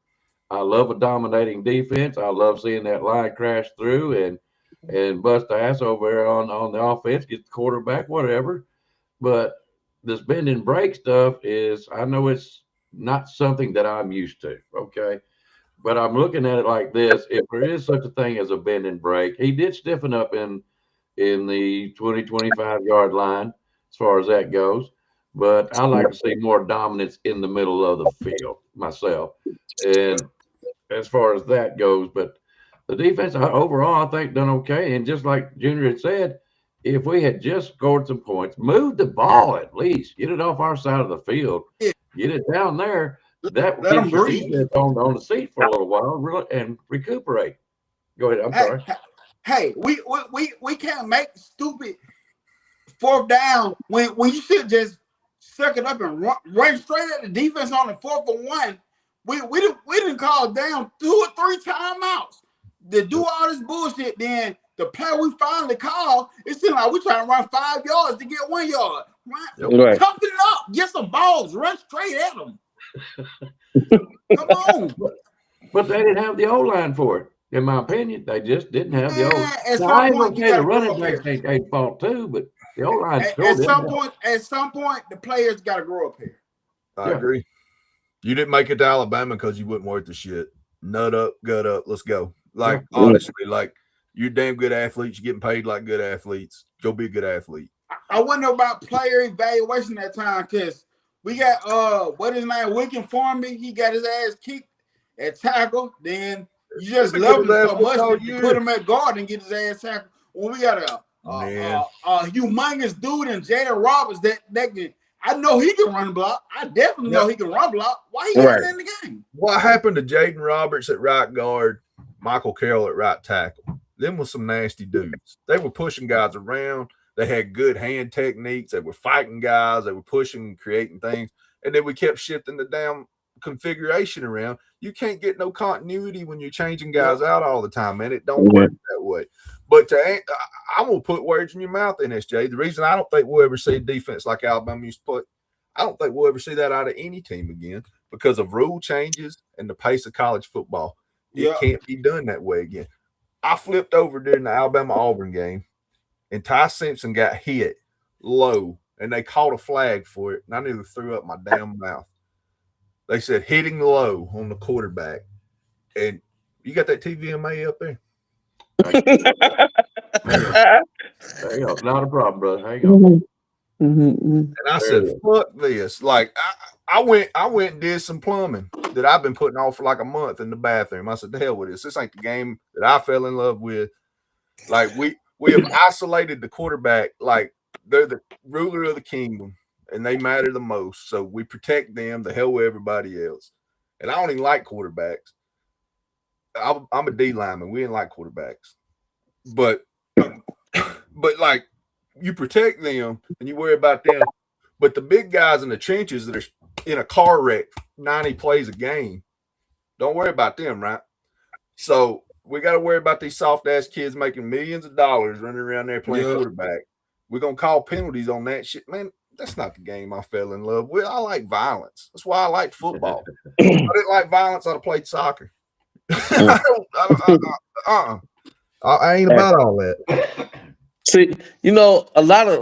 I love a dominating defense. I love seeing that line crash through and bust ass over there on the offense, get the quarterback, whatever. But this bend and break stuff I know it's not something that I'm used to, okay? But I'm looking at it like this. If there is such a thing as a bend and break, he did stiffen up in the 20, 25-yard line as far as that goes. But I like to see more dominance in the middle of the field myself. And as far as that goes, but the defense overall, I think, done okay. And just like Junior had said, if we had just scored some points, moved the ball at least, get it off our side of the field, get it down there, that keeps your defense on the seat for a little while and recuperate. Go ahead. I'm sorry. Hey, we can't make stupid 4th down when you should just suck it up and run straight at the defense on the 4th and 1. We didn't call down 2 or 3 timeouts to do all this bullshit. Then the play we finally called, it seemed like we trying to run 5 yards to get 1 yard. Right. Toughen it up, get some balls, run straight at them. Come on. But they didn't have the O-line for it, in my opinion. They just didn't have the O-line. At some point, you got to running back ain't fault too, but the O-line at some point, the players got to grow up here. I agree. You didn't make it to Alabama because you wouldn't worth the shit. Nut up, gut up, let's go. Like, honestly, like, you're damn good athletes. You're getting paid like good athletes. Go be a good athlete. I wonder about player evaluation that time because we got, what his name, Wicken Farming. He got his ass kicked at tackle. Then you just love him so much you put him at guard and get his ass tackled. When we got a humongous dude in Jaden Roberts that can, I know he can run block. I definitely know he can run block. Why he ain't in the game? What happened to Jaden Roberts at right guard, Michael Carroll at right tackle? Them was some nasty dudes. They were pushing guys around. They had good hand techniques. They were fighting guys. They were pushing, creating things. And then we kept shifting the damn configuration around. You can't get no continuity when you're changing guys out all the time, man. It don't work that way. way. But I'm gonna put words in your mouth, NSJ. The reason I don't think we'll ever see defense like Alabama used to play, I don't think we'll ever see that out of any team again because of rule changes and the pace of college football. It can't be done that way again. I flipped over during the Alabama-Auburn game, and Ty Simpson got hit low, and they caught a flag for it, and I nearly threw up my damn mouth. They said hitting low on the quarterback. And you got that TVMA up there? There you go. Not a problem, brother. Hang on. And I said, fuck this. Like, I went and did some plumbing that I've been putting off for like a month in the bathroom. I said, the hell with this. This ain't the game that I fell in love with. Like, we have isolated the quarterback like they're the ruler of the kingdom and they matter the most. So we protect them the hell with everybody else. And I don't even like quarterbacks. I'm a D lineman. We didn't like quarterbacks. But like, you protect them and you worry about them. But the big guys in the trenches that are in a car wreck 90 plays a game, don't worry about them, right? So we got to worry about these soft-ass kids making millions of dollars running around there playing quarterback. We're going to call penalties on that shit. Man, that's not the game I fell in love with. I like violence. That's why I like football. If I didn't like violence, I'd have played soccer. I ain't about all that. See, you know, a lot of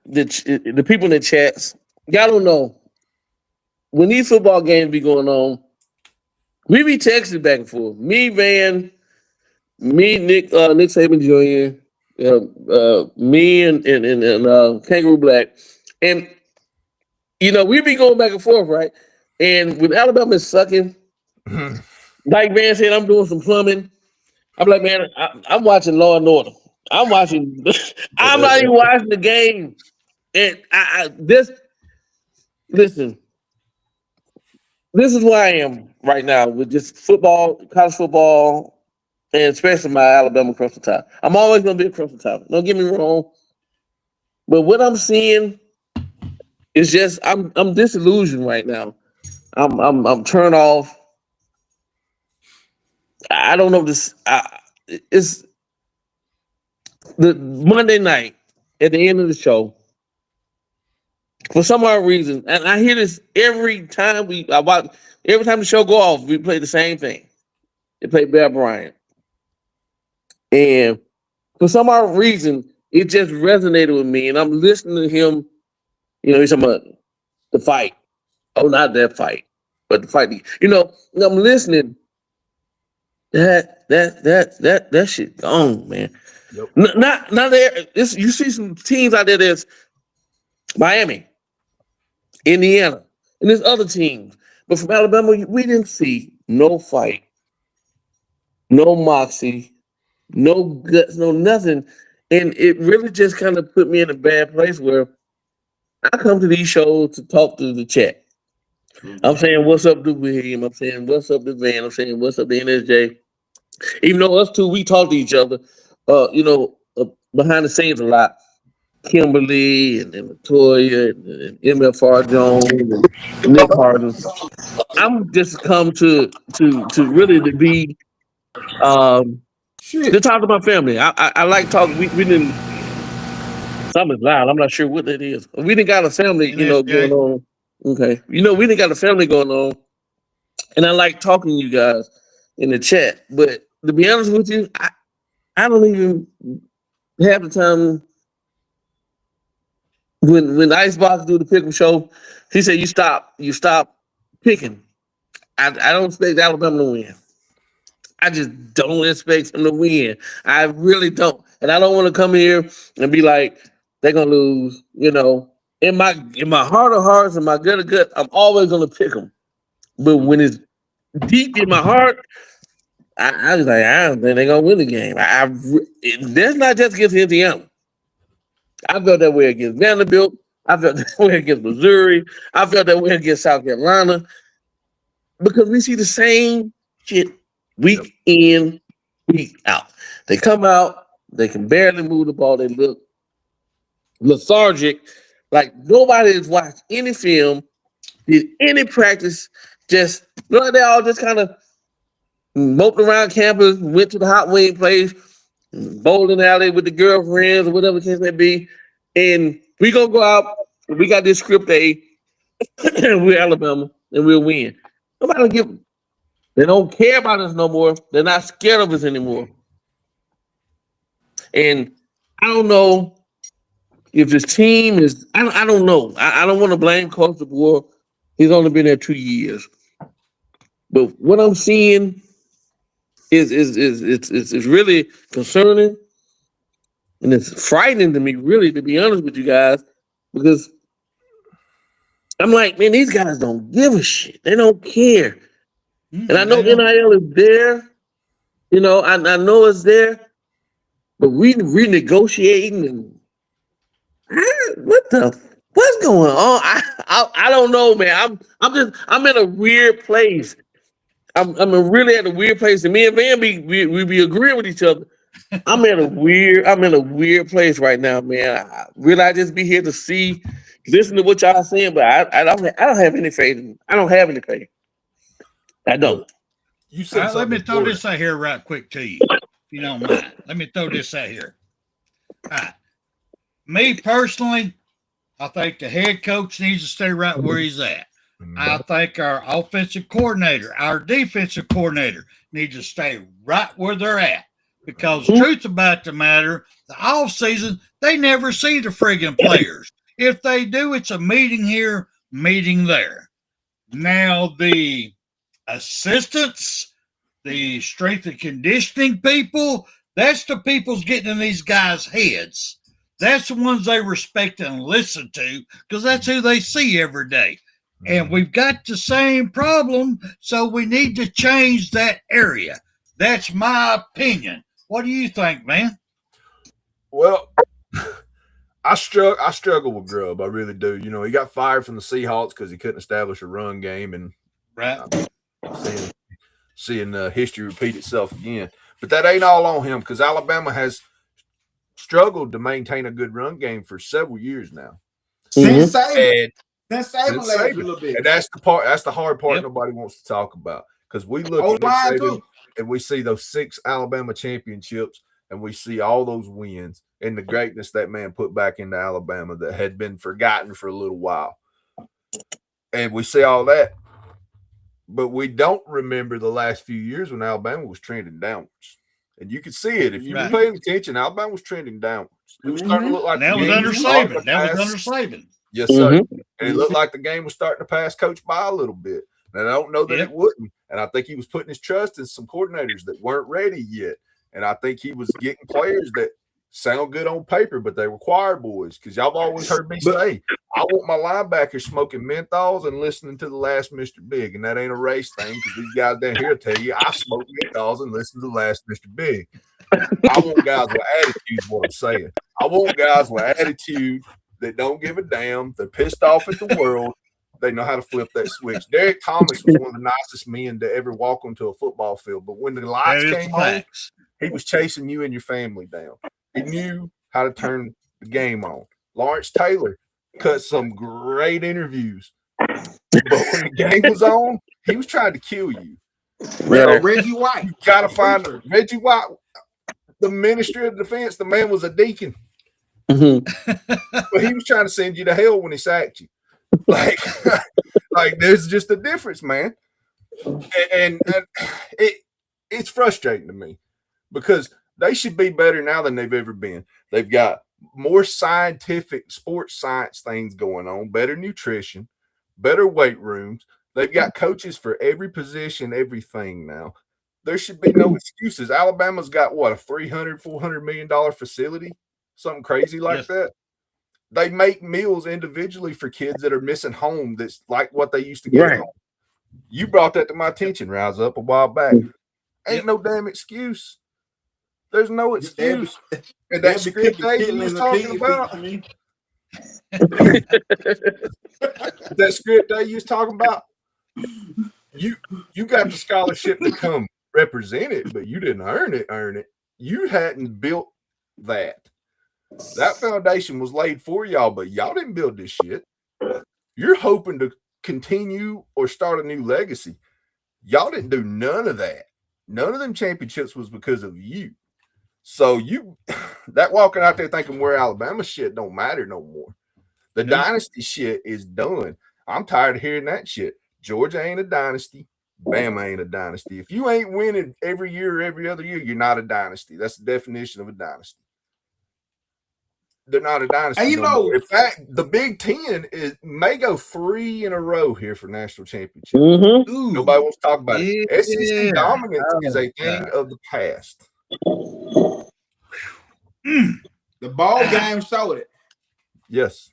the people in the chats, y'all don't know. When these football games be going on, we be texting back and forth. Me, Van, me, Nick Saban Jr., me and Kangaroo Black, and you know we be going back and forth, right? And when Alabama is sucking, like Van said, I'm doing some plumbing. I'm like, man, I'm watching Law and Order. I'm not even watching the game. And listen, this is where I am right now with just football, college football, and especially my Alabama Crimson Tide. I'm always going to be a Crimson Tide. Don't get me wrong. But what I'm seeing is just I'm disillusioned right now. I'm turned off. I don't know this. It's the Monday night at the end of the show. For some odd reason, and I hear this every time every time the show go off, we play the same thing. They play Bear Bryant. And for some odd reason, it just resonated with me. And I'm listening to him, you know, he's talking about the fight. Oh, not that fight, but the fight. You know, I'm listening. That shit gone, man. Yep. Not there. You see some teams out there that's Miami, Indiana, and there's other teams. But from Alabama, we didn't see no fight, no moxie, no guts, no nothing. And it really just kind of put me in a bad place where I come to these shows to talk to the chat. I'm saying, what's up to William? I'm saying, what's up to Van? I'm saying, what's up to NSJ? Even though us two, we talk to each other, behind the scenes a lot. Kimberly and Latoya and MFR Jones and Nick Harden. I'm just come to really to be to talk to my family. I like talking. We didn't. Something's loud. I'm not sure what that is. We didn't got a family, going on. Okay, we didn't got a family going on, and I like talking to you guys in the chat. But to be honest with you, I don't even have the time. When Icebox do the Pickem show, he said you stop picking. I don't expect Alabama to win. I just don't expect them to win. I really don't. And I don't want to come here and be like, they're gonna lose, In my heart of hearts and my gut of gut, I'm always gonna pick them. But when it's deep in my heart, I was like, I don't think they're gonna win the game. That's not just against Indiana. I felt that way against Vanderbilt. I felt that way against Missouri. I felt that way against South Carolina. Because we see the same shit week in, week out. They come out, they can barely move the ball. They look lethargic. Like nobody has watched any film, did any practice. They all just kind of moped around campus, went to the hot wing place, bowling alley with the girlfriends or whatever the case may be. And we gonna go out. We got this script A. We're Alabama and we'll win. Nobody don't give. They don't care about us no more. They're not scared of us anymore. And I don't know if this team is. I don't know. I don't want to blame Coach DeBoer. He's only been there 2 years. But what I'm seeing is really concerning, and it's frightening to me, really, to be honest with you guys, because I'm like, man, these guys don't give a shit. They don't care. And I know NIL is there. You know, I know it's there, but we renegotiating and what's going on? I don't know, man. I'm in a weird place. I'm really at a weird place. And me and Van we be agreeing with each other. I'm in a weird place right now, man. I just be here to listen to what y'all saying, but I don't have any faith. I don't have any faith. I don't. You said let me throw this out here right quick to you, if you don't mind. Let me throw this out here. All right. Me personally, I think the head coach needs to stay right where he's at. I think our offensive coordinator, our defensive coordinator need to stay right where they're at. Because truth about the matter, the offseason, they never see the friggin' players. If they do, it's a meeting here, meeting there. Now, the assistants, the strength and conditioning people, that's the people's getting in these guys' heads. That's the ones they respect and listen to because that's who they see every day. And we've got the same problem, so we need to change that area. That's my opinion. What do you think, man? Well, I struggle with Grubb. I really do. You know, he got fired from the Seahawks because he couldn't establish a run game, and seeing history repeat itself again. But that ain't all on him because Alabama has struggled to maintain a good run game for several years now. Since Saban left a little bit. And that's the part. That's the hard part nobody wants to talk about because we look at Saban and we see those 6 Alabama championships and we see all those wins and the greatness that man put back into Alabama that had been forgotten for a little while. And we see all that, but we don't remember the last few years when Alabama was trending downwards. And you can see it if you were paying attention. Alabama was trending downwards. It was starting to look like that was under Saban. That was under Saban. Yes, sir. And it looked like the game was starting to pass Coach by a little bit. And I don't know that it wouldn't. And I think he was putting his trust in some coordinators that weren't ready yet. And I think he was getting players that sound good on paper, but they were choir boys. Because y'all have always heard me say, I want my linebackers smoking menthols and listening to the last Mr. Big. And that ain't a race thing because these guys down here tell you I smoke menthols and listen to the last Mr. Big. I want guys with attitude is what I'm saying. I want guys with attitude that don't give a damn. They're pissed off at the world. They know how to flip that switch. Derek Thomas was one of the nicest men to ever walk onto a football field. But when the lights came on, he was chasing you and your family down. He knew how to turn the game on. Lawrence Taylor cut some great interviews. But when the game was on, he was trying to kill you. Reggie White. You got to find Reggie White, the ministry of defense. The man was a deacon. But he was trying to send you to hell when he sacked you. Like there's just a difference, man. And it's frustrating to me because they should be better now than they've ever been. They've got more scientific sports science things going on, better nutrition, better weight rooms. They've got coaches for every position, everything now. There should be no excuses. Alabama's got what, a $300-400 million facility? Something crazy like that. They make meals individually for kids that are missing home. That's like what they used to get home. You brought that to my attention, Rise Up, a while back. Ain't no damn excuse. There's no excuse. And that script A you was talking about. That script A you was talking about. You got the scholarship to come represent it, but you didn't earn it. You hadn't built that. That foundation was laid for y'all, but y'all didn't build this shit. You're hoping to continue or start a new legacy. Y'all didn't do none of that. None of them championships was because of you. So you that walking out there thinking we're Alabama shit don't matter no more. The dynasty shit is done. I'm tired of hearing that shit. Georgia ain't a dynasty. Bama ain't a dynasty. If you ain't winning every year or every other year, you're not a dynasty. That's the definition of a dynasty. They're not a dynasty. And you know, in fact, the Big Ten may go 3 in a row here for national championship. Mm-hmm. Nobody wants to talk about it. SEC dominance is a thing of the past. The ball game showed it. Yes.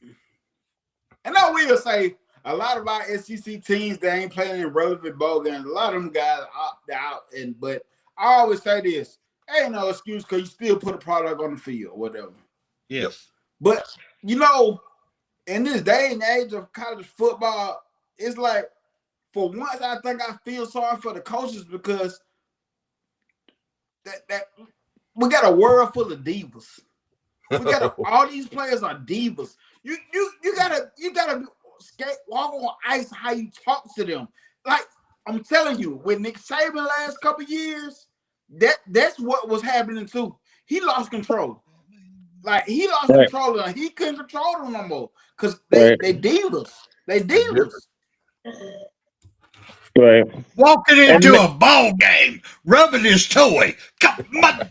And I will say a lot of our SEC teams that ain't playing in relevant ball games, a lot of them guys opt out. But I always say this: ain't no excuse because you still put a product on the field, whatever. Yes. But you know, in this day and age of college football, it's like for once I think I feel sorry for the coaches because that we got a world full of divas. We got all these players are divas. You gotta walk on ice how you talk to them. Like I'm telling you, with Nick Saban last couple of years, that's what was happening too. He lost control. Like he lost control and he couldn't control them no more because they divas. They divas. Right. Walking into a ball game, rubbing his toy. Come on.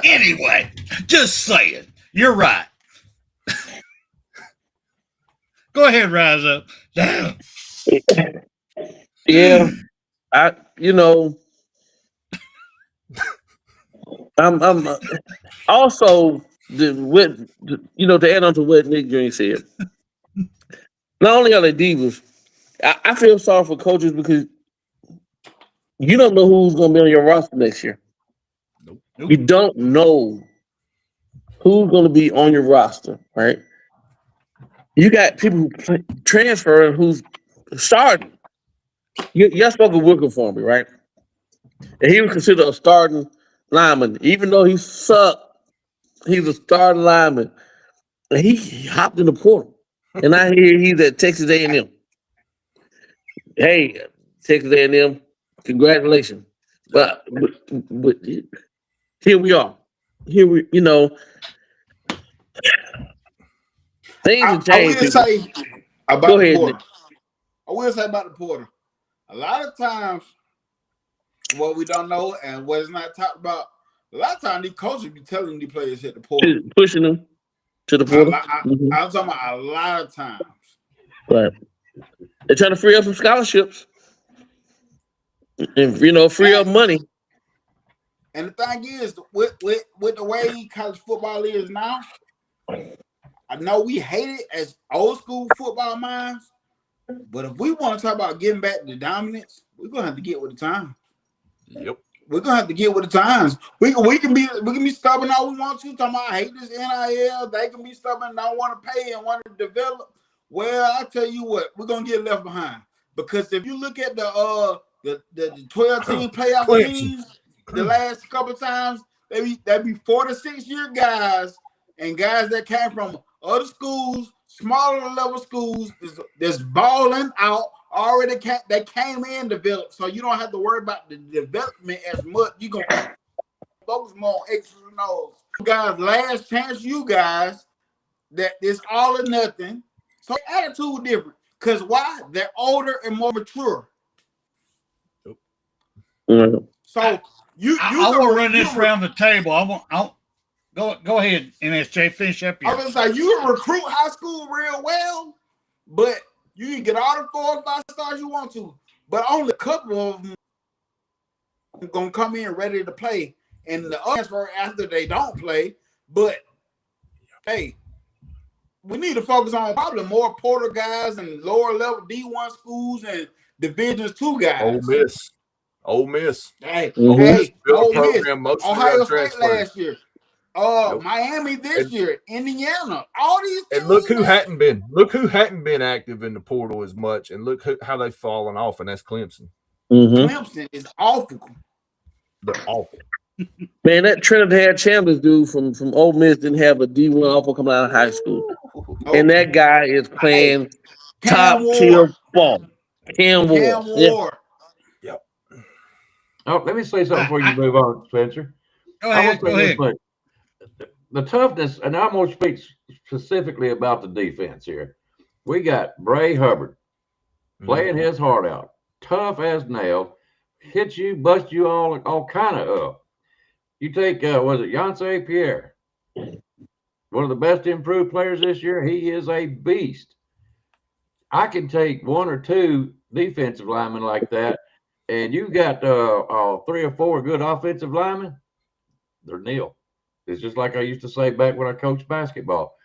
Anyway, just saying. You're right. Go ahead, rise up. Damn. Yeah. I'm also to add on to what Nick Green said. Not only are they divas, I feel sorry for coaches because you don't know who's going to be on your roster next year. Nope. You don't know who's going to be on your roster, right? You got people who transfer and who's starting. Y'all spoke of Wicker for me, right? And he was considered a starting lineman. Even though he sucked, he's a starting lineman. And he hopped in the portal. And I hear he's at Texas A&M. Hey, Texas A&M, congratulations. But here we are. Things have changed. I will say about Go the ahead, portal. Nick. I will say about the portal. A lot of times, what we don't know and what is not talked about, a lot of times these coaches be telling these players hit the portal. Pushing them to the portal. I'm talking about a lot of times. Right. They're trying to free up some scholarships. And free up money. And the thing is, with the way college football is now, I know we hate it as old school football minds, but if we want to talk about getting back to dominance, we're gonna have to get with the times. Yep. We're gonna have to get with the times. We can be stubborn all we want to. Talking about I hate this NIL. They can be stubborn, don't want to pay and want to develop. Well, I tell you what, we're gonna get left behind because if you look at the 12-team playoff teams, the last couple of times they be 4 to 6 year guys and guys that came from other schools, smaller level schools, that's balling out. Already they came in developed, so you don't have to worry about the development as much. You gonna focus more on X's and O's. You guys, last chance, you guys, that it's all or nothing. So attitude different, cause why? They're older and more mature. Mm-hmm. So I want to run this around the table. I'll go ahead, NSJ, finish up here. I was like, you recruit high school real well, but you can get all the 4 or 5 stars you want to, but only a couple of them are gonna come in ready to play, and the others after they don't play. But hey, we need to focus on probably more porter guys and lower level D1 schools and Divisions 2 guys. Ole Miss. Hey, Ole Miss Ole built a Miss. program mostly Ohio around State transfer. last year. Miami this year, Indiana, all these teams. And look who hadn't been active in the portal as much, and look how they've fallen off, and that's Clemson. Mm-hmm. Clemson is awful. They're awful. Man, that Trinidad Chambers dude from Ole Miss didn't have a D1 offer coming out of high school. And that guy is playing top tier ball. Cam Ward. Ward. Yep. Oh, let me say something before you move on, Spencer. Go ahead. Go ahead. The toughness, and I'm going to speak specifically about the defense here. We got Bray Hubbard playing his heart out, tough as nail, hit you, bust you all kind of up. You take, was it Yancey Pierre? One of the best improved players this year. He is a beast. I can take one or two defensive linemen like that, and you got 3 or 4 good offensive linemen, they're nil. It's just like I used to say back when I coached basketball.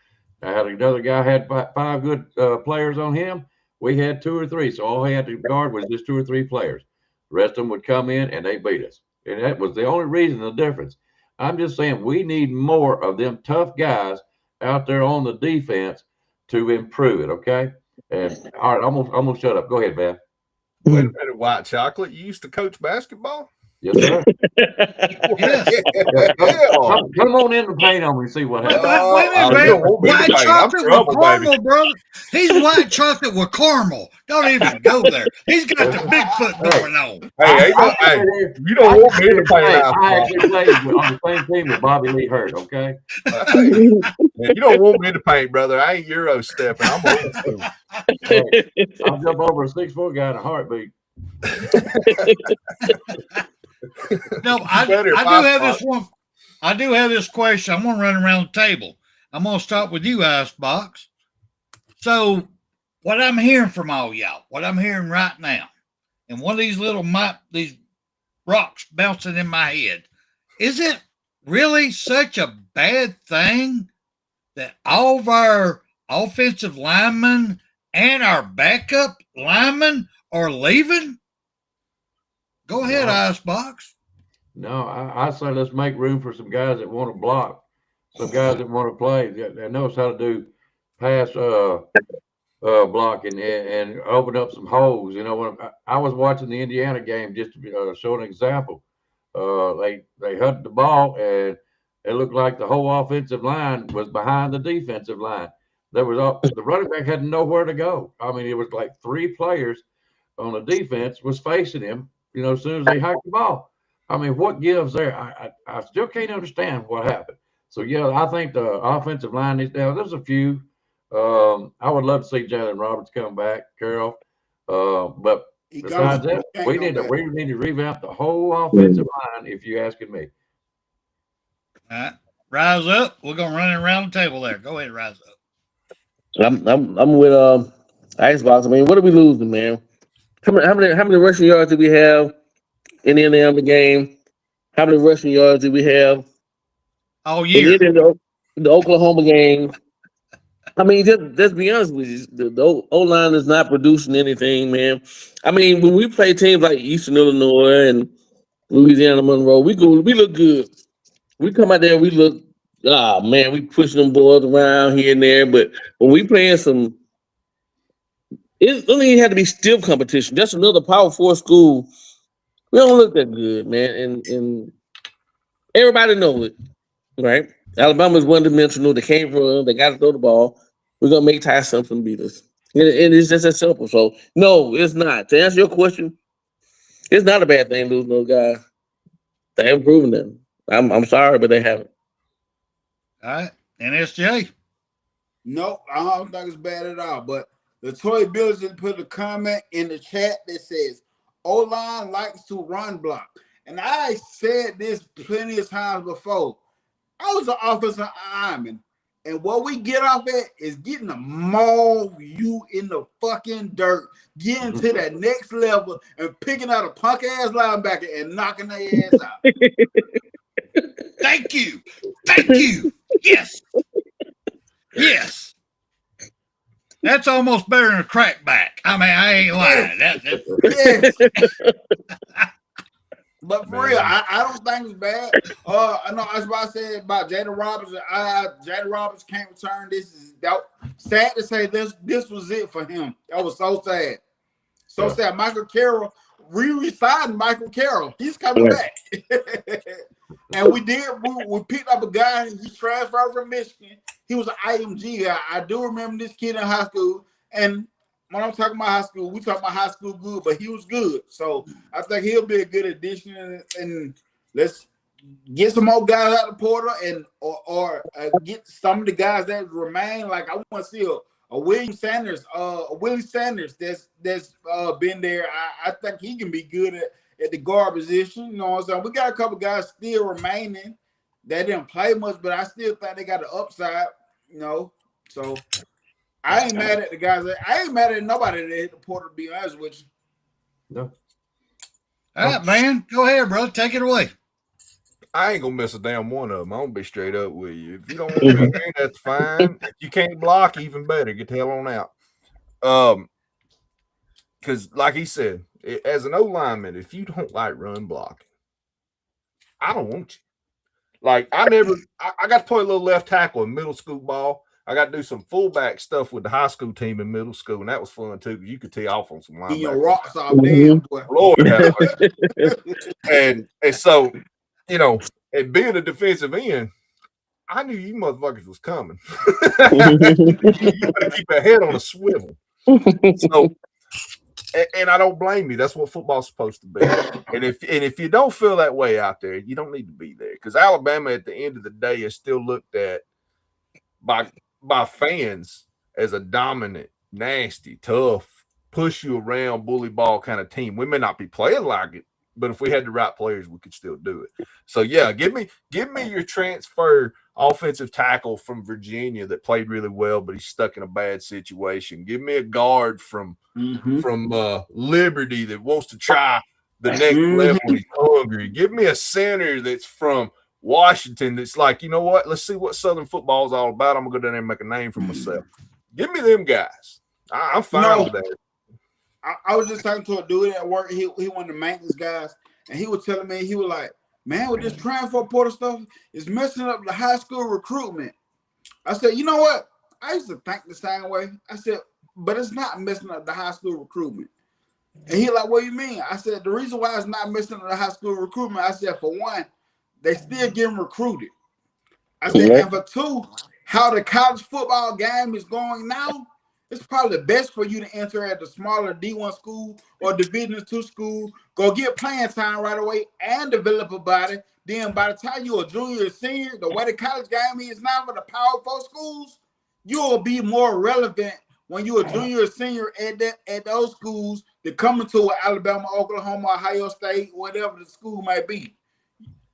I had another guy had 5 good players on him. We had 2 or 3, so all he had to guard was just 2 or 3 players. The rest of them would come in and they beat us. And that was the only reason, the difference. I'm just saying we need more of them tough guys out there on the defense to improve it, okay? And all right, I'm gonna shut up. Go ahead, man. Wait a minute, White Chocolate. You used to coach basketball? Yes, sir. Yes. Come on in and paint on me and see what happens. Wait a minute, man. White chocolate with caramel, brother. He's white chocolate with caramel. Don't even go there. He's got the Bigfoot going on. Hey, you don't want me to play out. I actually played on the same team with Bobby Lee Hurt, okay? You don't want me to paint, brother. I ain't Euro stepping. I'm old school. I'll jump over a 6'4" guy in a heartbeat. No, I do have this one. I do have this question. I'm going to run around the table. I'm going to start with you, Icebox. So, what I'm hearing from all y'all, what I'm hearing right now, and one of these these rocks bouncing in my head, is it really such a bad thing that all of our offensive linemen and our backup linemen are leaving? Go ahead, Icebox. No, I say let's make room for some guys that want to block, some guys that want to play, that knows how to do pass blocking and open up some holes. You know, when I was watching the Indiana game, just to show an example, they hunted the ball and it looked like the whole offensive line was behind the defensive line. The running back had nowhere to go. I mean, it was like 3 players on the defense was facing him. You know, as soon as they hiked the ball. I mean, what gives there? I still can't understand what happened. So, yeah, I think the offensive line is down. There's a few. I would love to see Jalen Roberts come back, Carroll. But besides that, we need to revamp the whole offensive line, if you're asking me. All right. Rise up. We're going to run it around the table there. Go ahead, rise up. I'm with Icebox. I mean, what are we losing, man? How many rushing yards do we have in the game? How many rushing yards do we have all year? In the Oklahoma game. I mean, just be honest with you, the O-line is not producing anything, man. I mean, when we play teams like Eastern Illinois and Louisiana Monroe, we look good. We come out there, we look, man, we pushing them boys around here and there. But when we playing it don't even have to be stiff competition. That's another Power 4 school. We don't look that good, man. And everybody knows it, right? Alabama's one-dimensional. They can't run. They got to throw the ball. We're going to make Ty Simpson beat us. And it's just that simple. So, no, it's not. To answer your question, it's not a bad thing losing those guys. They haven't proven them. I'm sorry, but they haven't. All right. NSJ? No, I don't think it's bad at all. But Latoya Billington put a comment in the chat that says, O-line likes to run block. And I said this plenty of times before. I was an offensive lineman. And what we get off at is getting to maul you in the fucking dirt, getting to that next level and picking out a punk-ass linebacker and knocking their ass out. Thank you. Thank you. Yes. Yes. That's almost better than a crackback. I mean, I ain't lying. Yes. But for real, I don't think it's bad. I know that's what I said about Jada Roberts. Jada Roberts can't return. This is sad to say. This was it for him. That was so sad. So sad. Michael Carroll, re-signed Michael Carroll. He's coming back. And we picked up a guy. He transferred from Michigan. He was an IMG guy. I do remember this kid in high school. And when I'm talking about high school, we talking about high school good, but he was good. So I think he'll be a good addition, and let's get some more guys out of the portal, and or get some of the guys that remain. Like I want to see a Willie Sanders that's been there. I think he can be good at the guard position. You know what I'm saying? We got a couple guys still remaining that didn't play much, but I still think they got the upside. You know, so I ain't mad at the guys. I ain't mad at nobody that hit the portal, to be honest with you. No. All right, man. Go ahead, bro. Take it away. I ain't gonna miss a damn one of them. I'm gonna be straight up with you. If you don't want to be there, that's fine. If you can't block, even better. Get the hell on out. Because like he said, as an O lineman, if you don't like run blocking, I don't want you. Like I got to play a little left tackle in middle school ball. I got to do some fullback stuff with the high school team in middle school, and that was fun too. Because you could tee off on some linebackers. Your rocks off damn boy. Lord have mercy. and so, you know, and being a defensive end, I knew you motherfuckers was coming. You better keep your head on a swivel. So, and I don't blame you. That's what football's supposed to be. And if you don't feel that way out there, you don't need to be there. Because Alabama, at the end of the day, is still looked at by fans as a dominant, nasty, tough, push you around, bully ball kind of team. We may not be playing like it, but if we had the right players, we could still do it. So yeah, give me your transfer offensive tackle from Virginia that played really well, but he's stuck in a bad situation. Give me a guard from Liberty that wants to try the next level when he's hungry. Give me a center that's from Washington that's like, you know what? Let's see what Southern football is all about. I'm gonna go down there and make a name for myself. Give me them guys. I'm fine with that. I was just talking to a dude at work. He one of the maintenance guys, and he was telling me, he was like, man, with this transfer portal stuff, it's messing up the high school recruitment. I said, you know what? I used to think the same way. I said, but it's not messing up the high school recruitment. And he like, what do you mean? I said, the reason why it's not messing up the high school recruitment, I said, for one, they still getting recruited. I said, and for two, how the college football game is going now, it's probably best for you to enter at the smaller D1 school or Division II school. Go get playing time right away and develop a body. Then by the time you're a junior or senior, the way the college game is now for the Power 4 schools, you will be more relevant when you're a junior or senior at those schools that come into Alabama, Oklahoma, Ohio State, whatever the school may be.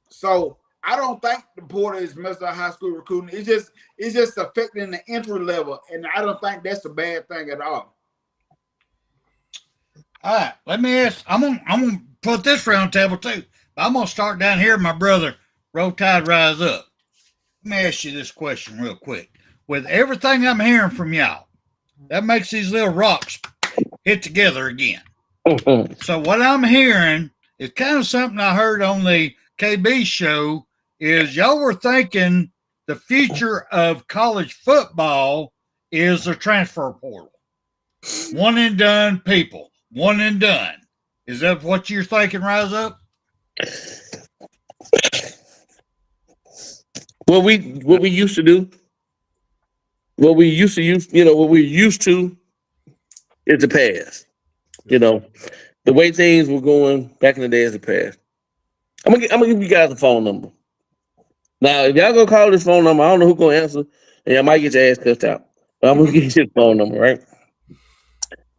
So I don't think the portal is messing up high school recruiting. It's just affecting the entry level, and I don't think that's a bad thing at all. All right, let me ask. I'm gonna put this round table too. But I'm gonna start down here, my brother. Roll Tide, rise up. Let me ask you this question real quick. With everything I'm hearing from y'all, that makes these little rocks hit together again. So what I'm hearing is kind of something I heard on the KB show. Is y'all were thinking the future of college football is the transfer portal. One and done people. One and done. Is that what you're thinking, Rise Up? What we used to do, what we used to use, what we're used to is the past. The way things were going back in the day is the past. I'm gonna give you guys a phone number. Now, if y'all gonna call this phone number, I don't know who's gonna answer, and y'all might get your ass cussed out. But I'm gonna give you this phone number, right?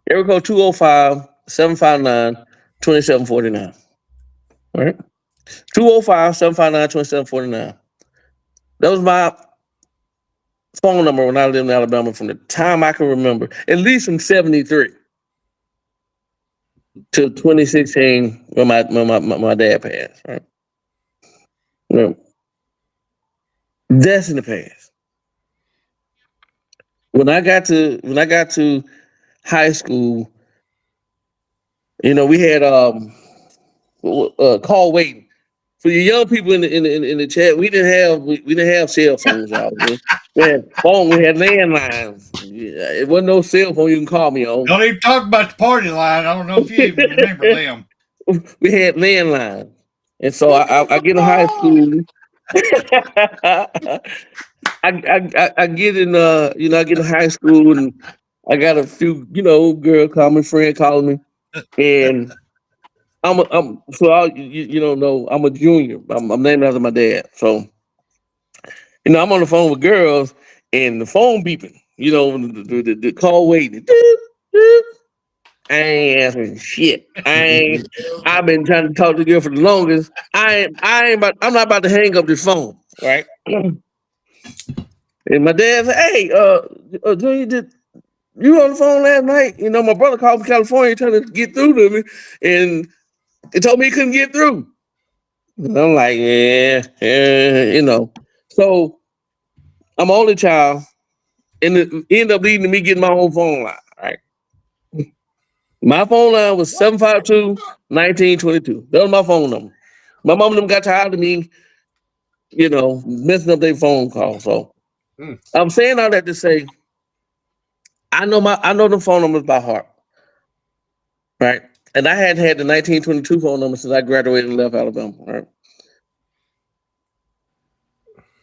Area code 205-759-2749. All right? 205-759-2749. That was my phone number when I lived in Alabama from the time I can remember, at least from 73 to 2016 when my dad passed, right? That's in the past. When I got to high school, we had call waiting. For you young people in the chat, we didn't have cell phones, y'all. We had landlines. It wasn't no cell phone you can call me on. Don't even talk about the party line. I don't know if you even remember them. We had landlines, and so I get in high school. I get in high school, and I got a few, girl calling me, friend calling me, and you don't know, I'm a junior. I'm named after my dad. So, I'm on the phone with girls and the phone beeping, the call waiting. Doop, doop. I ain't answering shit. I've been trying to talk to the girl for the longest. I'm not about to hang up this phone, right? And my dad said, "Hey, Junior, you on the phone last night? My brother called from California trying to get through to me, and they told me he couldn't get through." And I'm like, yeah, So I'm only child, and it ended up leading to me getting my own phone line. Right, my phone line was 752-1922. That was my phone number. My mom and them got tired of me, messing up their phone call. So I'm saying all that to say, I know the phone numbers by heart. Right. And I hadn't had the 1922 phone number since I graduated and left Alabama. Right.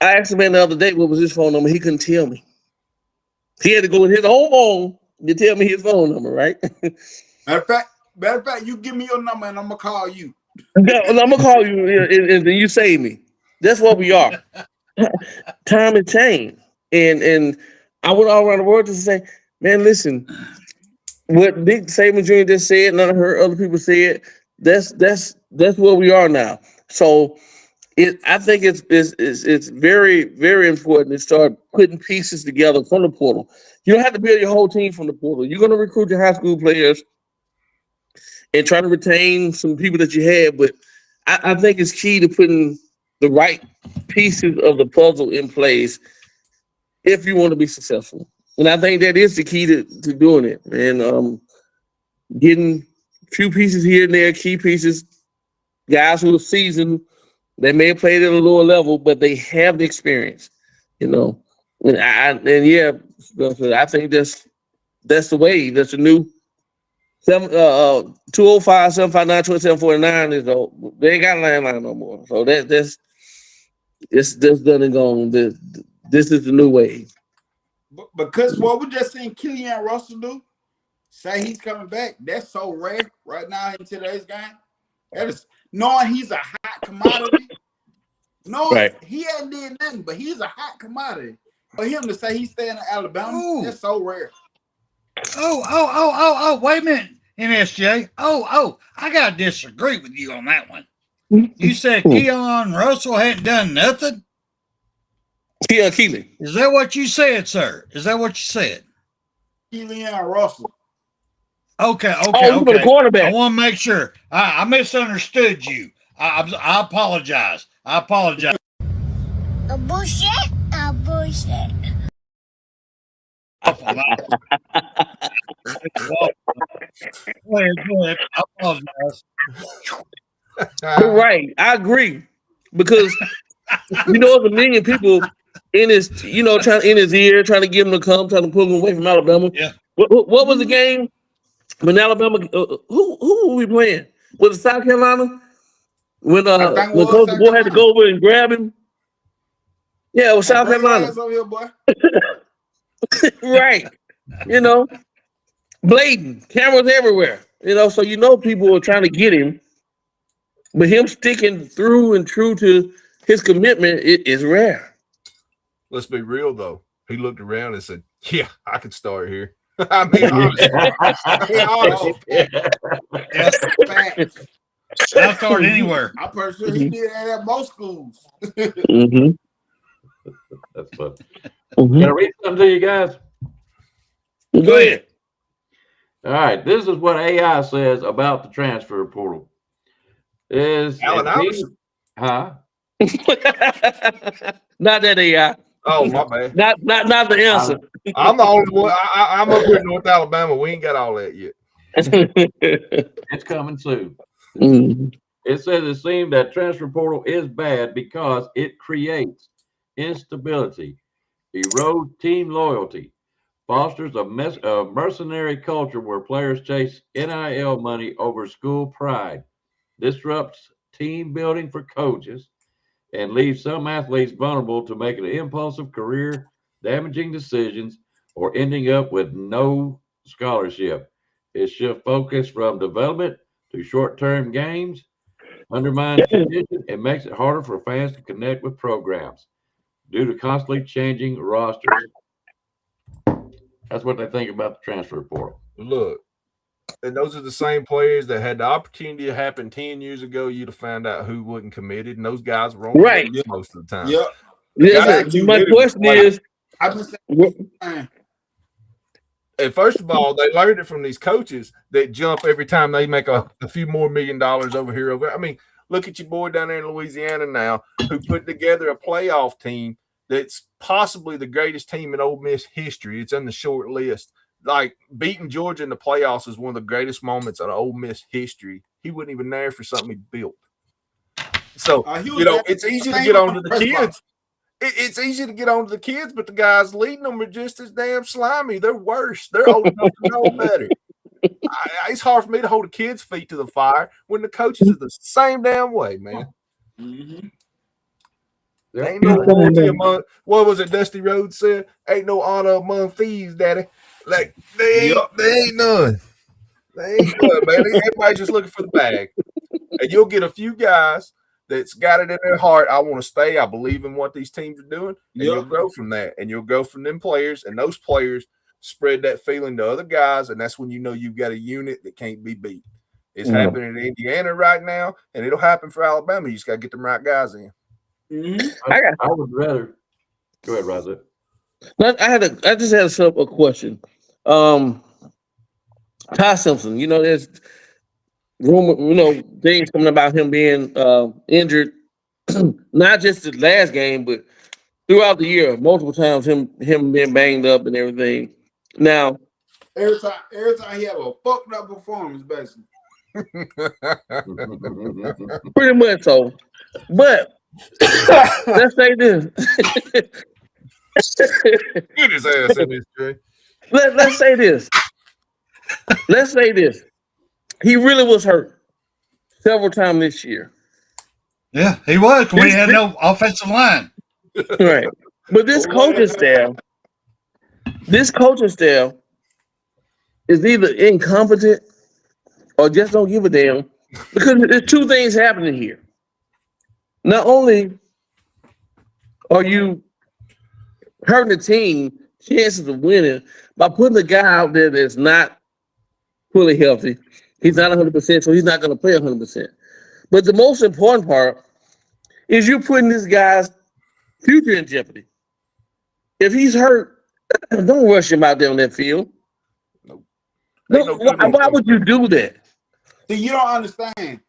I asked the man the other day what was his phone number. He couldn't tell me. He had to go in his own phone to tell me his phone number, right? Matter of fact, you give me your number and I'm gonna call you. Yeah, I'm gonna call you and you save me. That's what we are. Time has changed. And I went all around the world to say, man, listen, what Big Saban Jr. just said, and I heard other people say it, that's where we are now. So I think it's very, very important to start putting pieces together from the portal. You don't have to build your whole team from the portal. You're going to recruit your high school players and try to retain some people that you have, but I think it's key to putting the right pieces of the puzzle in place if you want to be successful. And I think that is the key to doing it. And getting a few pieces here and there, key pieces, guys who are seasoned. They may have played at a lower level, but they have the experience, And I think that's the way. That's the new 205-759-2749 is they ain't got a landline no more. So that's done and gone. This is the new way. Because what we just seen Killian Russell do, say he's coming back. That's so rare right now in today's game. That is knowing he's a hot commodity. No, right. He ain't did nothing, but he's a hot commodity. For him to say he's staying in Alabama, that's so rare. Wait a minute, NSJ. I gotta disagree with you on that one. You said Keon Russell hadn't done nothing? Keon Keelan. Is that what you said, sir? Is that what you said? Keon Russell. Okay. The quarterback. I want to make sure. I misunderstood you. I apologize. A bullshit. Go ahead. I apologize. Right. I agree. Because there's a million people in his, trying in his ear, trying to get him to come, trying to pull him away from Alabama. Yeah. What was the game when Alabama? Who were we playing? Was it South Carolina? When Coach Boy had to go over and grab him? Yeah, it was South Carolina. Over here, boy. Right. Blatant cameras everywhere. So people are trying to get him, but him sticking through and true to his commitment is rare. Let's be real though. He looked around and said, "Yeah, I could start here." I mean, honestly. I'll start anywhere. I'm pretty sure he did that at most schools. Mm-hmm. That's fun. Can I read something to you guys? Go ahead. All right. This is what AI says about the transfer portal. Alan Iverson? Huh? Not that AI. Oh, my bad. Not the answer. I'm the only one. I'm up here in North Alabama. We ain't got all that yet. It's coming soon. Mm-hmm. It says it seems that transfer portal is bad because it creates instability, erodes team loyalty, fosters a mercenary culture where players chase NIL money over school pride, disrupts team building for coaches, and leaves some athletes vulnerable to making impulsive career-damaging decisions or ending up with no scholarship. It shifts focus from development to short-term games, undermines tradition, and makes it harder for fans to connect with programs due to constantly changing rosters. That's what they think about the transfer portal. Look, and those are the same players that had the opportunity to happen 10 years ago. You'd have found out who wasn't committed, and those guys were on the Right. bench most of the time. Yep. My question is, I've been saying, and first of all, they learned it from these coaches that jump every time they make a few more $1 million over here. I mean, look at your boy down there in Louisiana now, who put together a playoff team that's possibly the greatest team in Ole Miss history. It's on the short list. Like, beating Georgia in the playoffs is one of the greatest moments of Ole Miss history. He wasn't even there for something he built. So, it's easy to get onto the kids. It's easy to get onto the kids, but the guys leading them are just as damn slimy. They're worse. They're old enough to know better. It's hard for me to hold a kid's feet to the fire when the coaches are the same damn way, man. Mm-hmm. There ain't no loyalty among, what was it Dusty Rhodes said? Ain't no honor among thieves, daddy. Like, they ain't none. They ain't none, man. Everybody's just looking for the bag. And you'll get a few guys that's got it in their heart. I want to stay. I believe in what these teams are doing. And you'll grow from that. And you'll grow from them players. And those players spread that feeling to other guys. And that's when you know you've got a unit that can't be beat. It's happening in Indiana right now. And it'll happen for Alabama. You just got to get them right guys in. Mm-hmm. I would rather go ahead, Raza. I just had a question. Ty Simpson, there's rumor, things coming about him being injured, not just the last game, but throughout the year, multiple times him being banged up and everything. Now, every time he have a fucked up performance, basically. Pretty much so. But let's say this. Get his ass in this, Jay. Let's say this. Let's say this. He really was hurt several times this year. Yeah, he was. We had no offensive line. Right. But this coaching staff is either incompetent or just don't give a damn, because there's two things happening here. Not only are you hurting the team chances of winning by putting a guy out there that's not fully healthy. He's not 100%, so he's not going to play 100%. But the most important part is you're putting this guy's future in jeopardy. If he's hurt, don't rush him out there on that field. Why would you do that? See, you don't understand.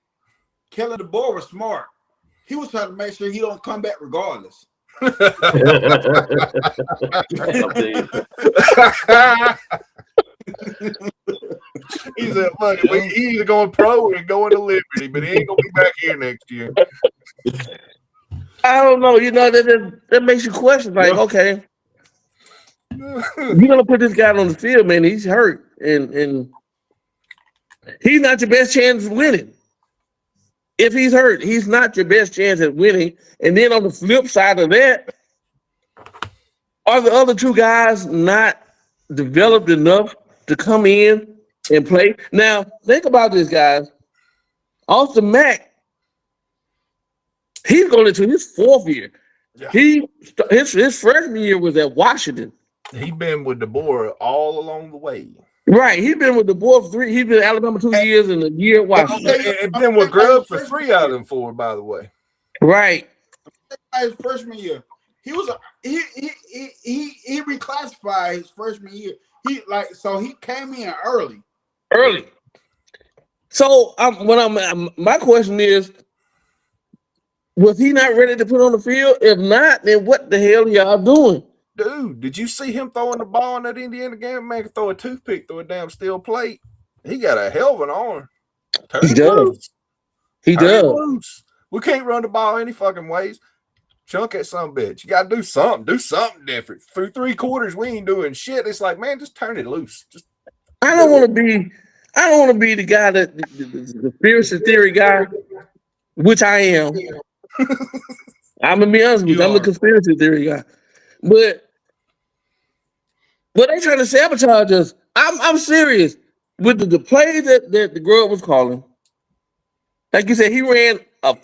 Kelly DeBoer was smart. He was trying to make sure he don't come back regardless. He said, "Look, he's either going pro or going to Liberty, but he ain't gonna be back here next year." I don't know. That makes you question. Like, okay, you're gonna put this guy on the field, man. He's hurt, and he's not your best chance of winning. If he's hurt, he's not your best chance at winning. And then on the flip side of that, are the other two guys not developed enough to come in and play? Now, think about this, guys. Austin Mack, he's going into his fourth year. Yeah. His freshman year was at Washington. He's been with DeBoer all along the way. Right, he's been with DeBoer for 3. He's been at Alabama 2 years and a year at Washington. And been with Grubb for 3 out of them 4, by the way. Right. His freshman year, he reclassified his freshman year. He came in early. So my question is, was he not ready to put on the field? If not, then what the hell are y'all doing? Dude, did you see him throwing the ball in that Indiana game? Man could throw a toothpick through a damn steel plate. He got a hell of an arm. He does. He does. Loose. We can't run the ball any fucking ways. Chunk at some bitch. You got to do something. Do something different. Through 3 quarters, we ain't doing shit. It's like, man, just turn it loose. I don't want to be the guy that the conspiracy theory guy, which I am. I'm gonna be honest with you. I'm the conspiracy theory guy. But But they trying to sabotage us. I'm serious. With the plays that the girl was calling, like you said, he ran a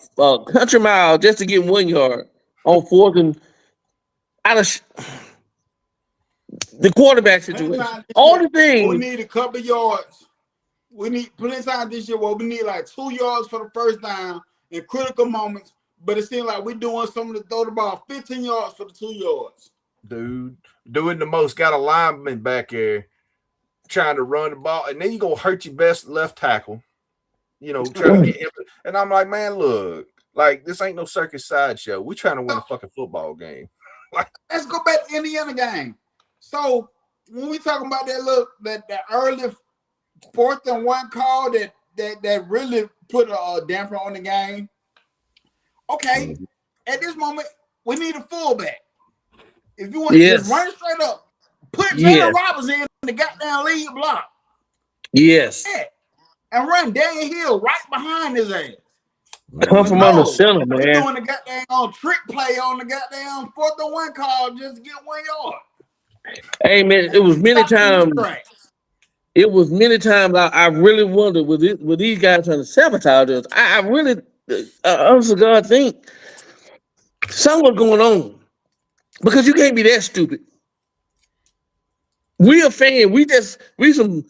country mile just to get 1 yard on 4th and out of the quarterback situation. All the things we need a couple yards. We need plenty of time this year where we need like 2 yards for the first down in critical moments. But it seems like we're doing something to throw the ball 15 yards for the 2 yards. Dude, doing the most. Got a lineman back there trying to run the ball, and then you gonna hurt your best left tackle. You know, trying to get him. And I'm like, man, look, like this ain't no circus sideshow. We're trying to win a fucking football game. Like, let's go back to the Indiana game. So when we talking about that early 4th and 1 call that really put a damper on the game. Okay, at this moment, we need a fullback. If you want to just run straight up, put Taylor Roberts in the goddamn lead block. Yes. Yeah. And run Daniel Hill right behind his ass. Come from on the center, man. We're doing the goddamn trick play on the goddamn 4th and 1 call just to get 1 yard. Hey, man, it was many times. It was many times I really wondered, were these guys trying to sabotage us? I really, honestly, God, think something's going on. Because you can't be that stupid. We a fan. We some,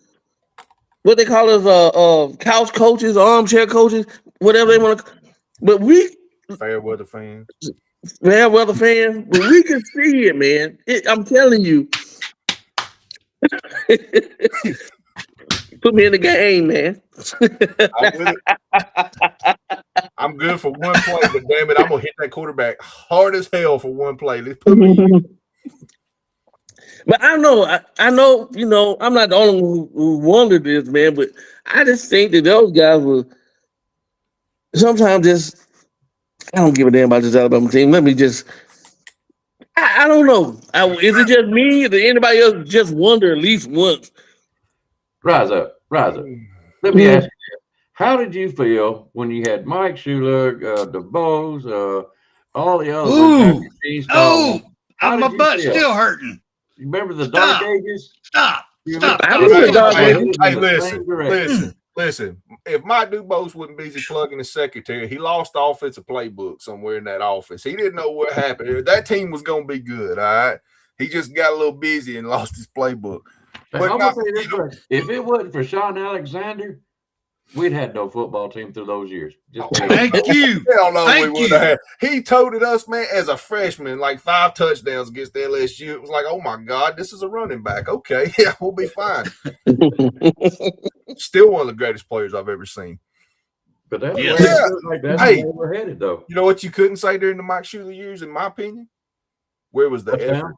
what they call us, couch coaches, armchair coaches, whatever they want to. But we fair weather fans. Fair weather fans. But we can see it, man. I'm telling you. Put me in the game, man. I'm good for one play, but damn it, I'm gonna hit that quarterback hard as hell for one play. Let's put me in. But I know, you know, I'm not the only one who wondered this, man, but I just think that those guys were sometimes just, I don't give a damn about this Alabama team. Let me just, I don't know. Is it just me? Did anybody else just wonder at least once? Rise up. Let me ask you, how did you feel when you had Mike Schuler, DeBose, all the others? My butt's still hurting. You remember the dark ages? Stop. Hey, listen. If Mike DuBose wasn't busy plugging his secretary, he lost the offensive playbook somewhere in that office. He didn't know what happened. That team was going to be good, all right? He just got a little busy and lost his playbook. But I'm gonna say this way. If it wasn't for Sean Alexander, we'd had no football team through those years. Thank you. Hell no, we would have. He toted us, man, as a freshman, like 5 touchdowns against LSU. It was like, oh my God, this is a running back. Okay, yeah, we'll be fine. Still one of the greatest players I've ever seen. But that's hey, where we're headed, though. You know what you couldn't say during the Mike Schuler years, in my opinion? Where was the effort?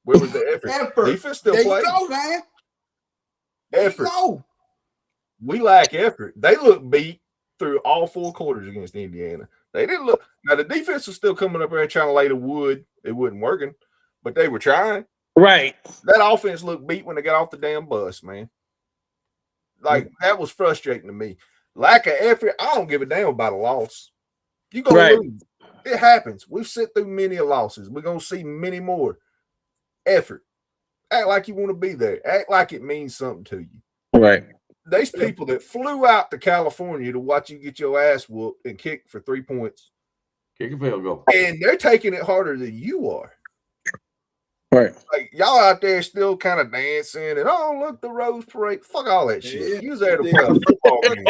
Where was the effort? Defense still played. There you go, man. Effort. We lack effort. They look beat through all 4 quarters against Indiana. They didn't look. Now, the defense was still coming up there trying to lay the wood. It wasn't working, but they were trying. Right. That offense looked beat when they got off the damn bus, man. Like, that was frustrating to me. Lack of effort. I don't give a damn about a loss. You're going to lose. It happens. We've sat through many losses. We're going to see many more. Effort. Act like you want to be there. Act like it means something to you. Right. There's people that flew out to California to watch you get your ass whooped and kick for 3 points. Kick a field goal. And they're taking it harder than you are. Right. Like, y'all out there still kind of dancing and, oh, look, the Rose Parade. Fuck all that shit. You was there to play a football game.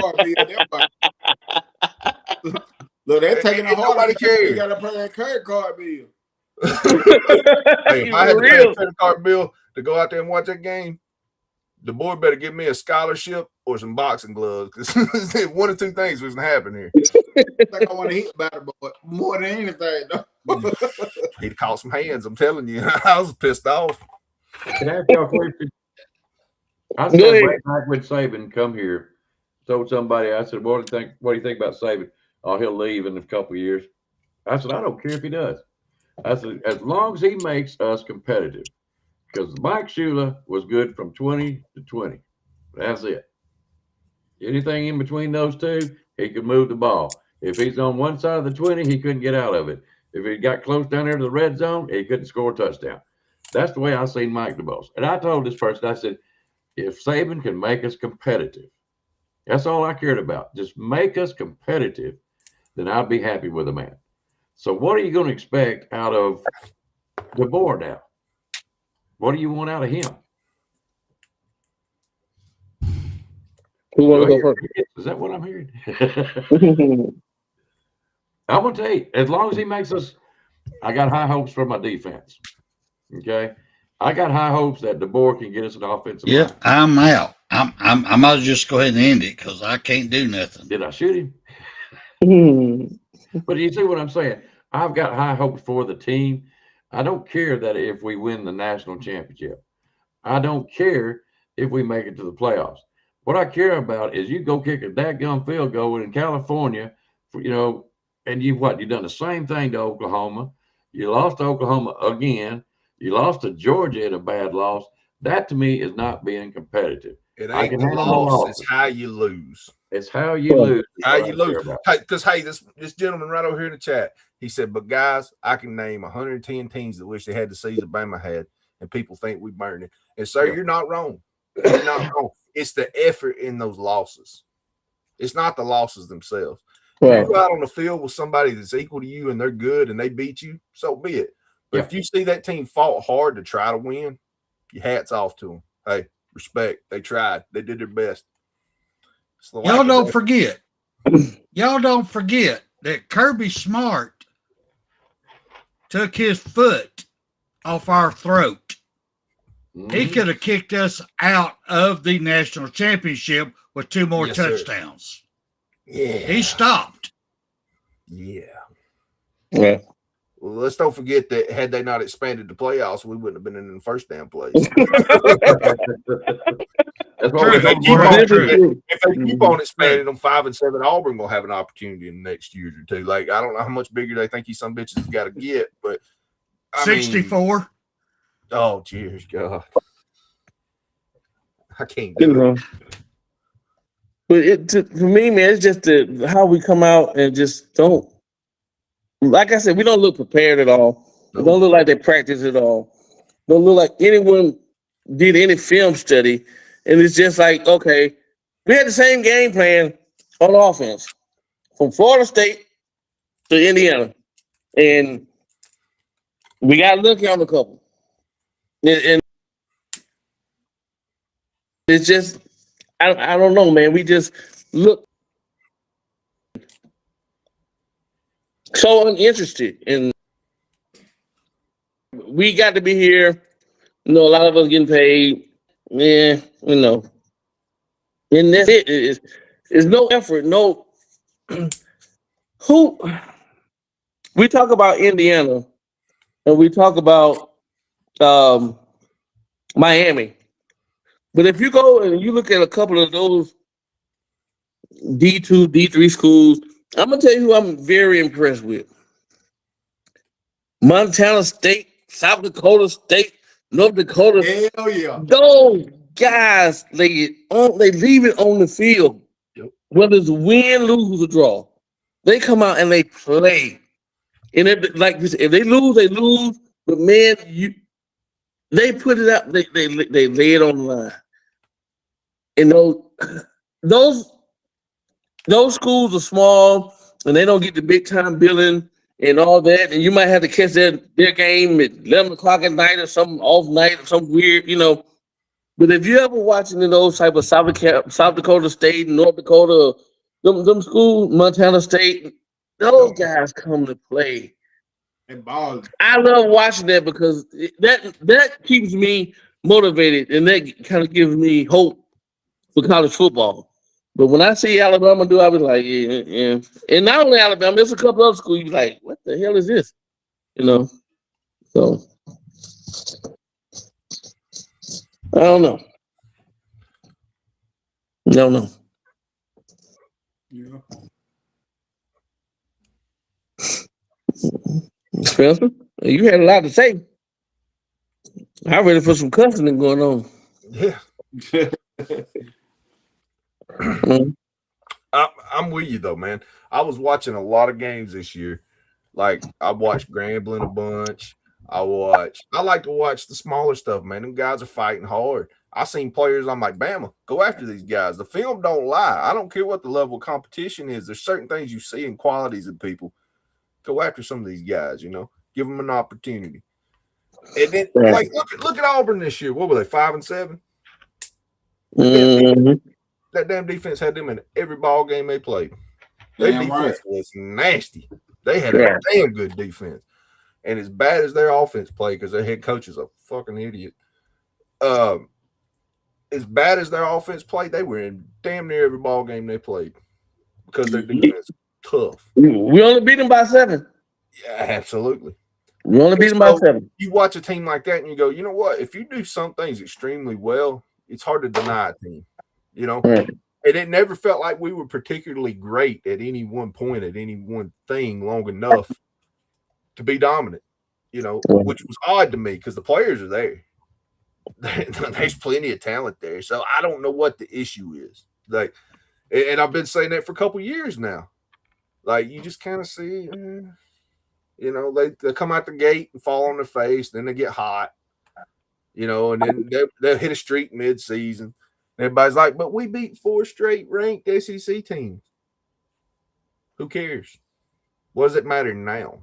Look, they're taking it harder. Nobody cares. You got to pay that credit card bill. Hey, if I had to pay a credit card bill to go out there and watch that game, the board better give me a scholarship or some boxing gloves, because one or two things was going to happen here. Like I want to hit about it, but more than anything, though. He'd caught some hands, I'm telling you. I was pissed off. Can I ask y'all a question? I said right back when Saban come here, told somebody, I said, what do you think about Saban? Oh, he'll leave in a couple of years. I said, I don't care if he does. I said, as long as he makes us competitive, because Mike Schuler was good from 20 to 20. That's it. Anything in between those two, he could move the ball. If he's on one side of the 20, he couldn't get out of it. If he got close down there to the red zone, he couldn't score a touchdown. That's the way I seen Mike DeBose. And I told this person, I said, if Saban can make us competitive, that's all I cared about. Just make us competitive, then I'd be happy with a man. So what are you going to expect out of DeBoer now? What do you want out of him? Who want to go first? Is that what I'm hearing? I'm going to tell you, as long as he makes us, I got high hopes for my defense. Okay. I got high hopes that DeBoer can get us an offensive line. I'm out. I might just go ahead and end it because I can't do nothing. Did I shoot him? But you see what I'm saying? I've got high hopes for the team. I don't care that if we win the national championship. I don't care if we make it to the playoffs. What I care about is you go kick a dadgum field goal in California, and you've done the same thing to Oklahoma. You lost to Oklahoma again. You lost to Georgia in a bad loss. That to me is not being competitive. It ain't the loss, it's how you lose. It's how you lose. How you lose. Because this gentleman right over here in the chat, he said, but guys, I can name 110 teams that wish they had the season Bama had, and people think we burned it. And sir, you're not wrong. You're not wrong. It's the effort in those losses. It's not the losses themselves. If you go out on the field with somebody that's equal to you and they're good and they beat you, so be it. But if you see that team fought hard to try to win, your hat's off to them. Hey, respect. They tried. They did their best. Y'all don't forget. Y'all don't forget that Kirby Smart took his foot off our throat. He could have kicked us out of the national championship with 2 more touchdowns. Yeah. He stopped. Yeah. Yeah. Well, let's don't forget that had they not expanded the playoffs, we wouldn't have been in the first damn place. That's what if they keep on expanding them, 5 and 7, Auburn will have an opportunity in the next year or two. Like, I don't know how much bigger they think some bitches got to get, but 64. Oh, cheers, God. I can't do it. But for me, man, it's just how we come out and just don't. Like I said, we don't look prepared at all. We don't look like they practice at all. Don't look like anyone did any film study. And it's just like, okay, we had the same game plan on offense from Florida State to Indiana. And we got lucky on a couple. And it's just, I don't know, man. We just look so uninterested. And we got to be here. A lot of us getting paid. Yeah, And that's it. It's no effort. No. We talk about Indiana and we talk about Miami. But if you go and you look at a couple of those D2, D3 schools, I'm going to tell you who I'm very impressed with. Montana State, South Dakota State, North Dakota. Hell yeah. Those guys, they leave it on the field. Whether it's a win, lose, or draw. They come out and they play. And if they lose, they lose. But man, they put it out. They lay it on the line. And those schools are small, and they don't get the big time billing and all that. And you might have to catch their game at 11 o'clock at night or some off night or some weird, But if you're ever watching those type of South Dakota State, North Dakota, them schools, Montana State, those guys come to play. I love watching that because that keeps me motivated and that kind of gives me hope for college football. But when I see Alabama do, I was like, yeah. And not only Alabama, there's a couple other schools. You're like, what the hell is this? So I don't know. No. Yeah. Spencer, you had a lot to say. I'm ready for some cussing going on. Yeah. I'm with you though, man. I was watching a lot of games this year. Like I watched Grambling a bunch. I like to watch the smaller stuff, man. Them guys are fighting hard. I seen players, I'm like, Bama, go after these guys. The film don't lie. I don't care what the level of competition is. There's certain things you see in qualities of people. Go after some of these guys, give them an opportunity. And then, like, look at Auburn this year. What were they, 5-7? That damn defense had them in every ball game they played. Their defense was nasty. They had a damn good defense. And as bad as their offense played, because their head coach is a fucking idiot, as bad as their offense played, they were in damn near every ball game they played because their defense is tough. We only beat them by 7. Yeah, absolutely. We only beat them by 7. You watch a team like that and you go, you know what? If you do some things extremely well, it's hard to deny a team, And it never felt like we were particularly great at any one point, at any one thing long enough to be dominant, which was odd to me because the players are there. There's plenty of talent there. So I don't know what the issue is. Like, and I've been saying that for a couple years now. Like, you just kind of see, they come out the gate and fall on their face, then they get hot, and then they'll hit a streak mid-season. Everybody's like, but we beat 4 straight ranked SEC teams. Who cares? What does it matter now?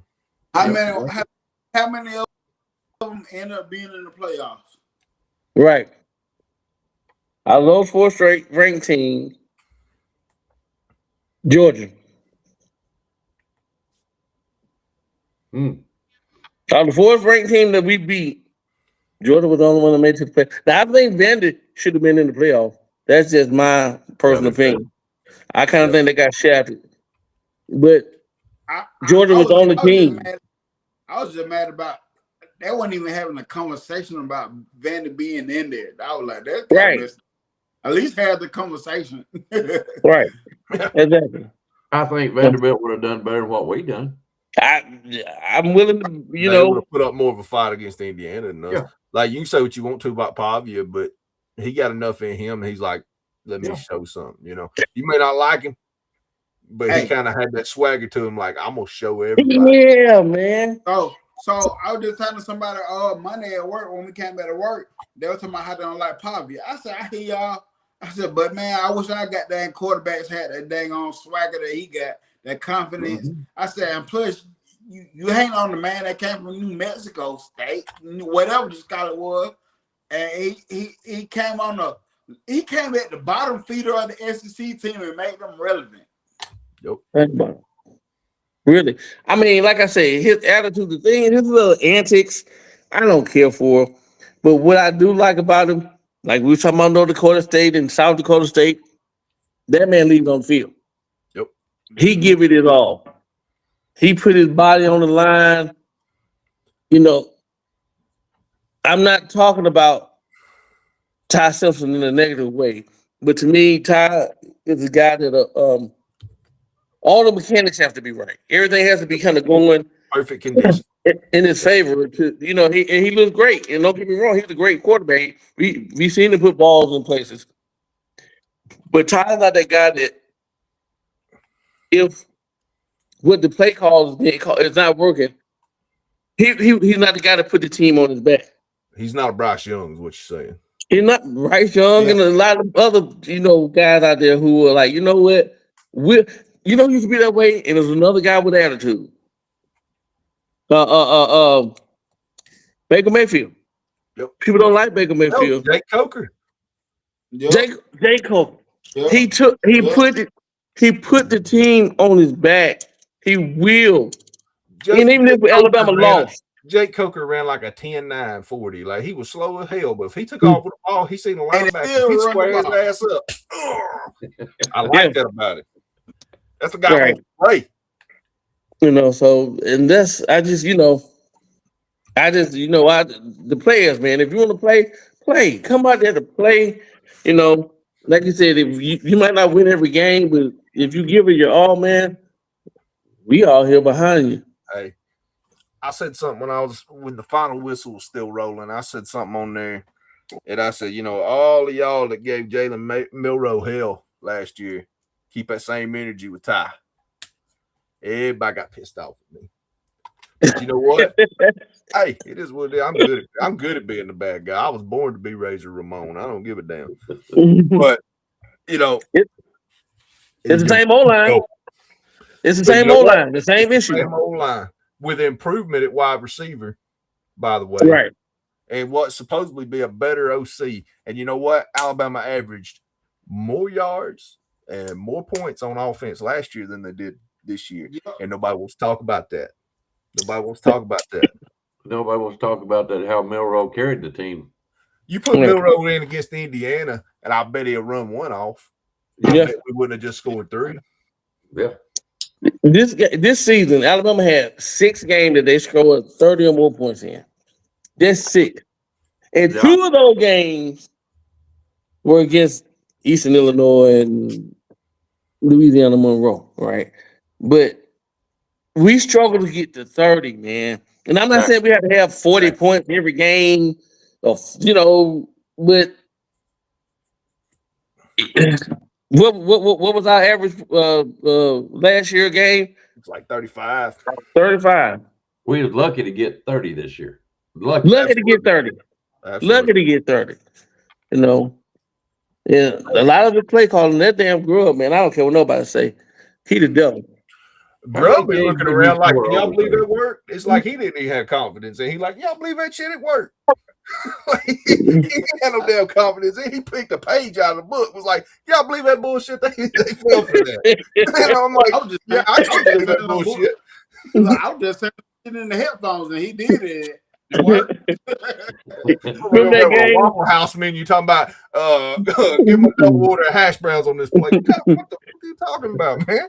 How many of them end up being in the playoffs? Right. Out of those 4 straight ranked teams, Georgia. Out of the 4th ranked team that we beat, Georgia was the only one that made it to the play. Now, I think Vandy should have been in the playoff. That's just my personal opinion. I kind of think they got shafted. But Georgia was on the team. I was just mad about they wasn't even having a conversation about Vandy being in there. I was like, that's right. At least have the conversation. Right. Exactly. I think Vanderbilt would have done better than what we done. I'm willing to, they would have put up more of a fight against Indiana than us. Yeah. Like, you can say what you want to about Pavia, but he got enough in him. He's like, let me show something. You may not like him, but he kind of had that swagger to him. Like, I'm gonna show everybody. Yeah, man. So I was just telling somebody Monday at work when we came back to work, they were talking about how they don't like Pavia. I said, I hear y'all. I said, but man, I wish I got that quarterbacks had that dang on swagger that he got, that confidence. I said, and plus you hang on the man that came from New Mexico State, whatever the scholar was, and he came at the bottom feeder of the SEC team and made them relevant. Yep. Really. I mean, like I say, his attitude, the thing, his little antics, I don't care for. But what I do like about him, like we were talking about North Dakota State and South Dakota State, that man leaves on the field. Yep. He give it his all. He put his body on the line. I'm not talking about Ty Simpson in a negative way, but to me, Ty is a guy that all the mechanics have to be right. Everything has to be kind of going perfect condition in his favor. He looks great. And don't get me wrong, he's a great quarterback. We've seen him put balls in places. But Ty's not that guy that if what the play calls is not working, he's not the guy to put the team on his back. He's not a Bryce Young, is what you're saying. He's not Bryce Young and a lot of other, guys out there who are like, you know what? Who used to be that way, and there's another guy with attitude. Baker Mayfield. Yep. People don't like Baker Mayfield. Jake Coker. Yep. Jake Coker. Yep. He put the team on his back. He will. And even if Alabama lost. Jake Coker ran like a 10-9 40. Like, he was slow as hell, but if he took off with the ball, he seen the linebacker, he squared his ass up. I like that about it. That's a guy who play. And that's the players, man. If you want to play. Come out there to play. Like you said, if you might not win every game, but if you give it your all, man, we all here behind you. Hey, I said something when the final whistle was still rolling. I said something on there, and I said, all of y'all that gave Jalen Milroe hell last year, keep that same energy with Ty. Everybody got pissed off at me. But you know what? Hey, it is what it is. I'm good at being the bad guy. I was born to be Razor Ramon. I don't give a damn. But you know, it's the same old line. It's the same old line, the same issue. Same old line with improvement at wide receiver, by the way. Right. And what's supposedly be a better OC. And you know what? Alabama averaged more yards and more points on offense last year than they did this year. And nobody wants to talk about that. Nobody wants to talk about that. Nobody wants to talk about that, how Milroe carried the team. You put Milroe in against Indiana, and I bet he'll run one off. I bet we wouldn't have just scored 3. Yeah. This season, Alabama had 6 games that they scored 30 or more points in. That's 6. And 2 of those games were against Eastern Illinois and Louisiana Monroe, right? But we struggled to get to 30, man. And I'm not saying we have to have 40 points every game, or but what was our average last year game? It's like 35. 35. We was lucky to get 30 this year. Lucky to get 30. Absolutely. Lucky to get 30. You know. Yeah, a lot of the play calling, that damn Grub, man. I don't care what nobody say. He the devil. Grub be looking around like, can y'all believe that worked? It's like he didn't even have confidence. And he like, y'all believe that shit? It worked. He didn't have no damn confidence. And he picked a page out of the book. Was like, y'all believe that bullshit? They fell for that. And I'm like, I can't believe that bullshit. I was just saying in the headphones, and he did it. It worked. Remember that game? Waffle House menu talking about give me a double order of hash browns on this plate. What the fuck are you talking about, man?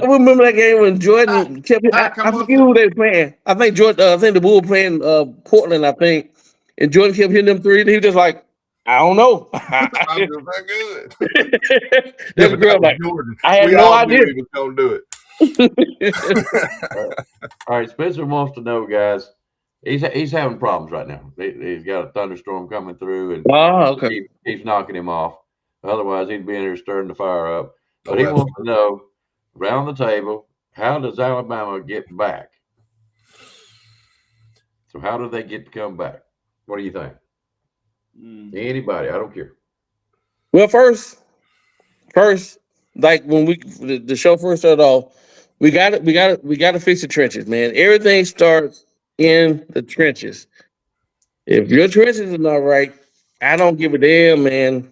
I remember that game when Jordan kept. I forget who they were playing. I think Jordan. I think the Bulls playing Portland. I think, and Jordan kept hitting them 3. And he was just like, I don't know. I'm just that good. That girl like Jordan. I had no idea. He was gonna do it. All right, Spencer wants to know, guys. He's having problems right now. He's got a thunderstorm coming through, and he's knocking him off. Otherwise, he'd be in here stirring the fire up. But he wants to know, around the table, how does Alabama get back? So how do they get to come back? What do you think? Anybody? I don't care. Well, first, like when the show first started off, we got to fix the trenches, man. Everything starts in the trenches. If your trenches are not right, I don't give a damn, man.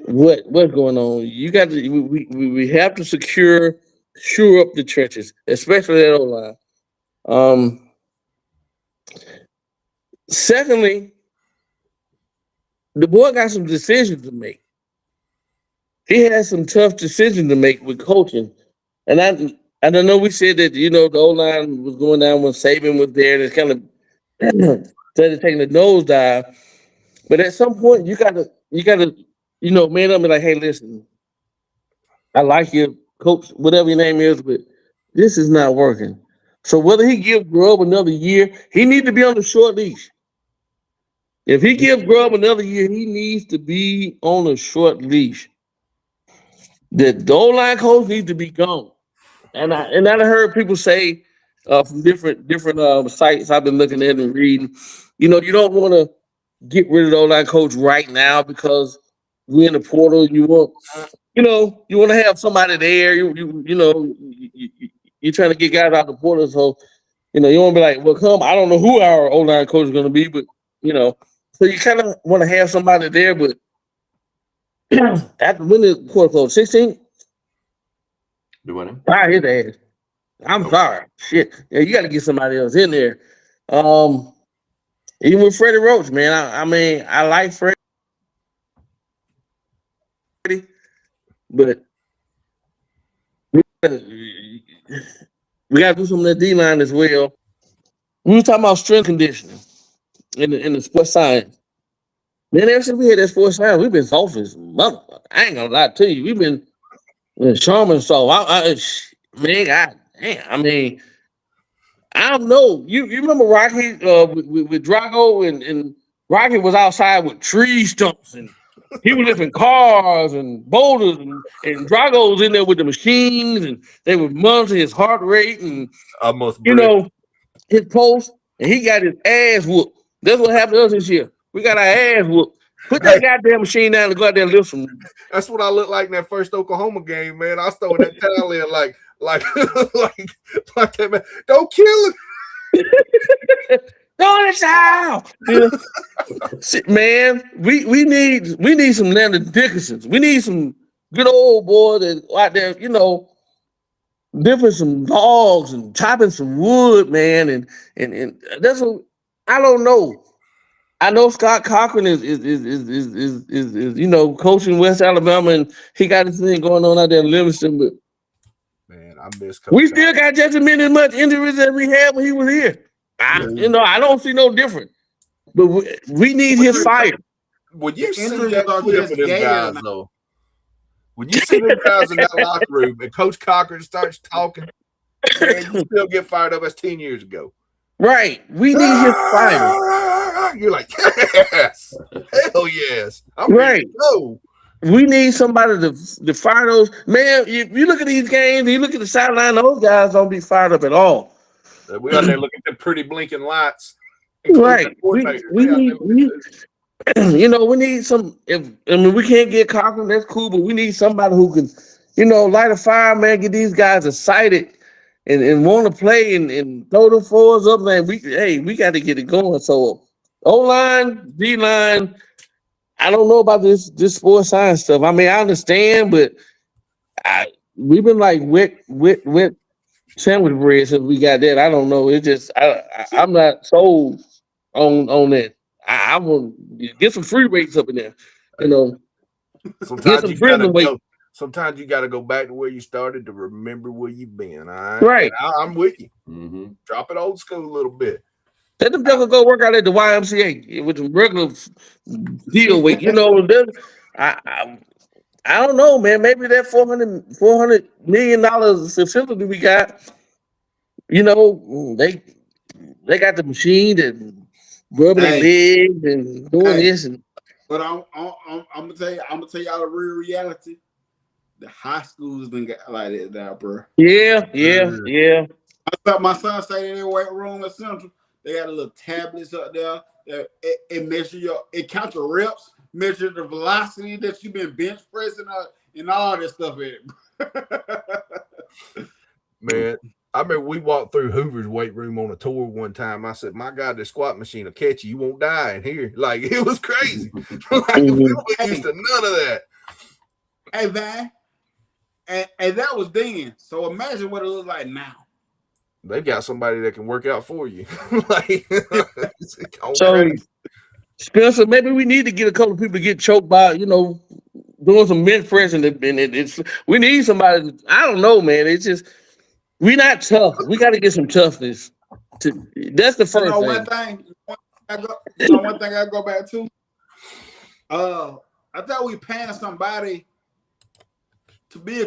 What's going on? You got to. We have to shore up the trenches, especially that O-line. Secondly, the boy got some decisions to make. He has some tough decisions to make with coaching, and I know we said that the O-line was going down when Saban was there, and it's kind of started taking a nosedive. But at some point, you gotta man up and be like, hey, listen, I like you, coach, whatever your name is, but this is not working. So whether he give Grubb another year, he needs to be on the short leash. If he gives Grubb another year, he needs to be on a short leash. The O-line coach needs to be gone. And I heard people say from different sites I've been looking at and reading, you don't want to get rid of the O-line coach right now because we're in the portal. You want to have somebody there. You're trying to get guys out of the portal, so you want to be like, well, come. I don't know who our O-line coach is going to be, but so you kind of want to have somebody there. But after when the portal closed, 16. Doing him. Fire his ass. I'm sorry. Shit. Yeah, you got to get somebody else in there. Even with Freddie Roach, man. I mean, I like Freddie, but we got to do some of that D-line as well. We were talking about strength conditioning in the sports science. Man, ever since we had that sports science, we've been soft as motherfucker. I ain't gonna lie to you. We've been Charmin soft. Man, God damn. I mean, I don't know. You remember Rocky with Drago and Rocky was outside with tree stumps and he was lifting cars and boulders and Drago was in there with the machines and they would monitor his heart rate and his post, and he got his ass whooped. That's what happened to us this year. We got our ass whooped. Put that goddamn machine down and go out there and lift some. That's what I looked like in that first Oklahoma game, man. I was throwing that towel in like that, man. Don't kill him. Throw the towel. Shit, man, we need some Landon Dickersons. We need some good old boys that out there, lifting some logs and chopping some wood, man. And that's what I don't know. I know Scott Cochran is coaching West Alabama, and he got his thing going on out there in Livingston. But man, I miss Coach. We still got just as much injuries as we had when he was here. I don't see no different. But we need his fire. When you see that clip of them guys, though, when you see them guys in that locker room and Coach Cochran starts talking, man, you still get fired up as 10 years ago. Right. We need his fire. You're like, yes. Hell yes. I'm ready to go. We need somebody to fire those. Man, you look at these games, you look at the sideline, those guys don't be fired up at all. We out there looking at the pretty blinking lights. Right. We need some. We can't get Cochran, that's cool, but we need somebody who can, light a fire, man, get these guys excited and want to play and throw the fours up, man. We got to get it going. So O-line, D-line, I don't know about this sports science stuff. I mean, I understand, but we've been like wet sandwich bread since we got that. I don't know. It's just I'm not sold on that. I want to get some free rates up in there. Sometimes you got to go back to where you started to remember where you've been. All right. Right. I'm with you. Mm-hmm. Drop it old school a little bit. Let them go work out at the YMCA with the regular deal weight. I don't know, man. Maybe that $400 million facility we got, they got the machine and rubbing their legs and doing this. But I'm gonna tell y'all the real reality. The high schools been got like that now, bro. Yeah. My son stayed in their weight room at Central. They got a little tablets up there. It measure it count your reps, measure the velocity that you've been bench pressing and all this stuff in it. Man, I remember we walked through Hoover's weight room on a tour one time. I said, "My God, the squat machine will catch you. You won't die in here." Like, it was crazy. Like, we weren't used to none of that. Hey, man. And that was then. So imagine what it looks like now. They've got somebody that can work out for you. Like, so, Spencer, maybe we need to get a couple of people to get choked by, doing some bench press, and we need somebody. I don't know, man. It's just we're not tough. We got to get some toughness. That's the first thing. One thing I go back to. I thought we paying somebody to be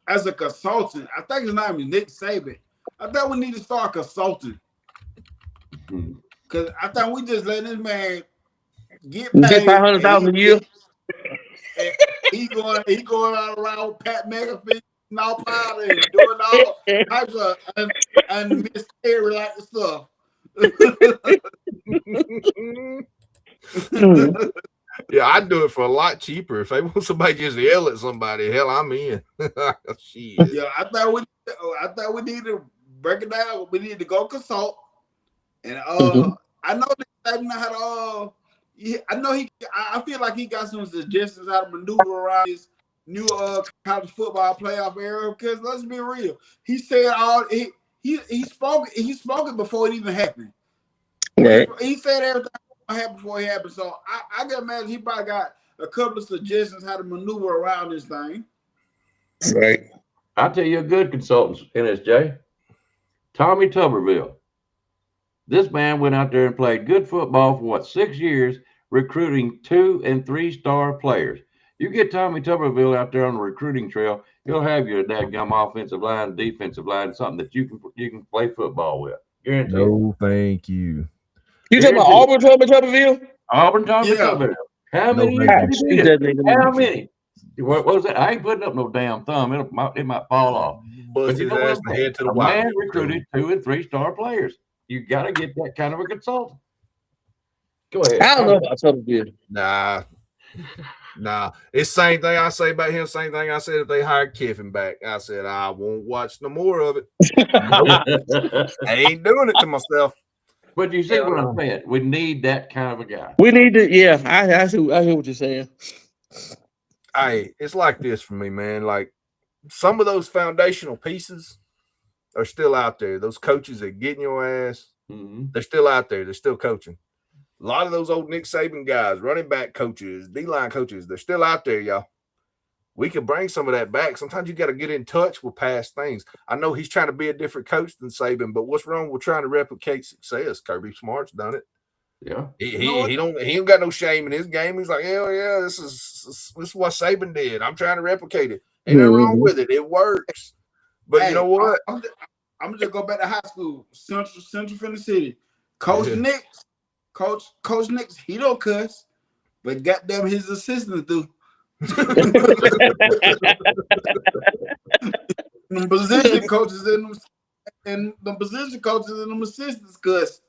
as a consultant. I think his name is Nick Saban. I thought we need to start consulting. Because I thought we just letting this man get paid. Get $500,000 a year. He going out around with Pat McAfee, snow powder, and doing all types of unnecessary like stuff. Yeah, I'd do it for a lot cheaper. If they want somebody just yell at somebody, hell, I'm in. Shit. Yeah, I thought we need to break it down. We need to go consult. And I know that I feel like he got some suggestions how to maneuver around his new college football playoff era. Because let's be real, he said he spoke it before it even happened. Right. He said everything happened before it happened. So I can imagine he probably got a couple of suggestions how to maneuver around this thing. Right. I'll tell you a good consultant, NSJ. Tommy Tuberville. This man went out there and played good football for 6 years, recruiting 2- and 3-star players. You get Tommy Tuberville out there on the recruiting trail, he'll have your dadgum offensive line, defensive line, something that you can play football with. Guaranteed. No, thank you. You talking about Auburn Tommy Tuberville? Auburn Tommy Tuberville. How many years? How many? What was it? I ain't putting up no damn thumb. It might fall off. But you know what? Man recruited 2- and 3-star players. You got to get that kind of a consultant. Go ahead. I don't know about Sutterfield. Nah. It's same thing I say about him. Same thing I said if they hired Kiffin back. I said I won't watch no more of it. Nope. I ain't doing it to myself. But you see what I'm saying? We need that kind of a guy. We need to. Yeah, I hear what you're saying. It's like this for me, man. Like some of those foundational pieces are still out there. Those coaches that get in your ass, they're still out there. They're still coaching. A lot of those old Nick Saban guys, running back coaches, D-line coaches, they're still out there, y'all. We can bring some of that back. Sometimes you got to get in touch with past things. I know he's trying to be a different coach than Saban, but what's wrong with trying to replicate success? Kirby Smart's done it. Yeah. He don't got no shame in his game. He's like, hell yeah, this is what Saban did. I'm trying to replicate it. Ain't nothing wrong with it. It works. But hey, you know what? I'm gonna just go back to high school, Central Finna City. Coach Nix, he don't cuss, but goddamn his assistants do. The position coaches and the position coaches and the assistants cuss.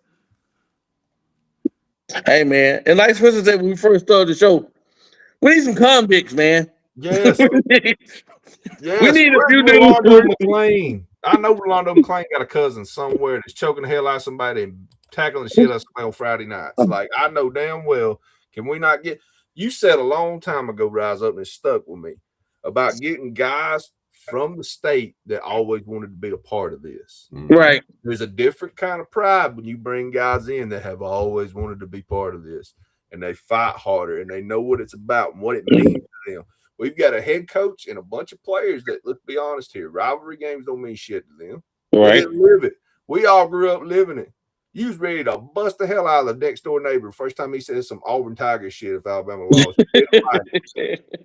Hey man, and like Spencer said when we first started the show, we need some convicts, man. Yes. We need a few Rolando McClain. I know Rolando McClain got a cousin somewhere that's choking the hell out of somebody and tackling the shit out of somebody on Friday nights. Like, I know damn well, can we not get – you said a long time ago, Rise Up, and it stuck with me, about getting guys from the state that always wanted to be a part of this. Right. There's a different kind of pride when you bring guys in that have always wanted to be part of this, and they fight harder, and they know what it's about and what it means to them. We've got a head coach and a bunch of players that, let's be honest here, rivalry games don't mean shit to them. Right. They didn't live it. We all grew up living it. You was ready to bust the hell out of the next door neighbor first time he said some Auburn Tiger shit if Alabama lost.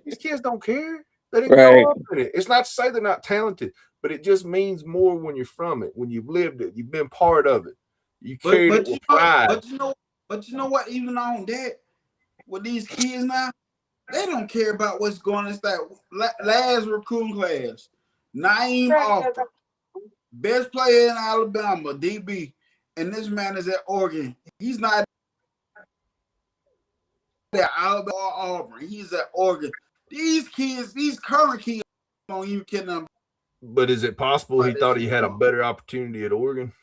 These kids don't care. They didn't grow up in it. It's not to say they're not talented, but it just means more when you're from it, when you've lived it, you've been part of it. You carried it with pride. But you know what? Even on that, with these kids now, they don't care about what's going on. It's that last recruiting class. Naeem Offer, best player in Alabama, DB. And this man is at Oregon. He's not at Alabama or Auburn. He's at Oregon. These kids, these current kids, don't even kidding them. But is it possible he thought he had a better opportunity at Oregon?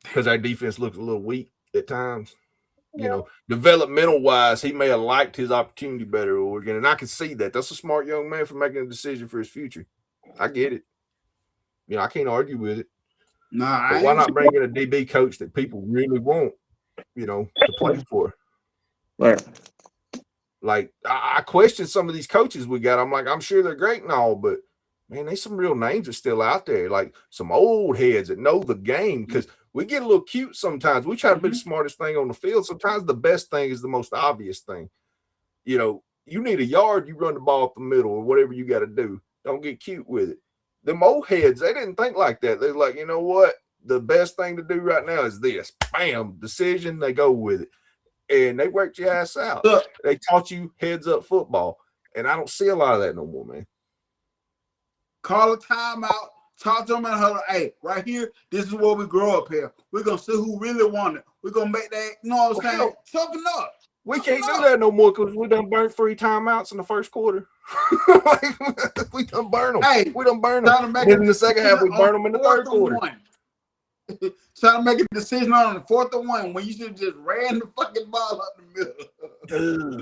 Because our defense looks a little weak at times. You know, developmental wise, he may have liked his opportunity better at Oregon. And I can see that. That's a smart young man for making a decision for his future. I get it. You know, I can't argue with it. Nah, but why not bring in a DB coach that people really want, you know, to play for? Right. Like, I question some of these coaches we got. I'm like, I'm sure they're great and all, but, man, there's some real names are still out there. Like, some old heads that know the game because we get a little cute sometimes. We try to be the smartest thing on the field. Sometimes the best thing is the most obvious thing. You know, you need a yard, you run the ball up the middle or whatever you got to do. Don't get cute with it. Them old heads, they didn't think like that. They're like, you know what? The best thing to do right now is this. Bam, decision, they go with it. And they worked your ass out. They taught you heads-up football. And I don't see a lot of that no more, man. Call a timeout. Talk to them and huddle. Hey, right here, this is where we grow up here. We're going to see who really want it. We're going to make that, you know what I'm saying? Toughen up. We can't do that no more because we done burnt 3 timeouts in the first quarter. We done burn them. Hey, we done burn them. And in the second half, we burn them in the third quarter. Trying to make a decision on the 4th and 1 when you should have just ran the fucking ball up the middle.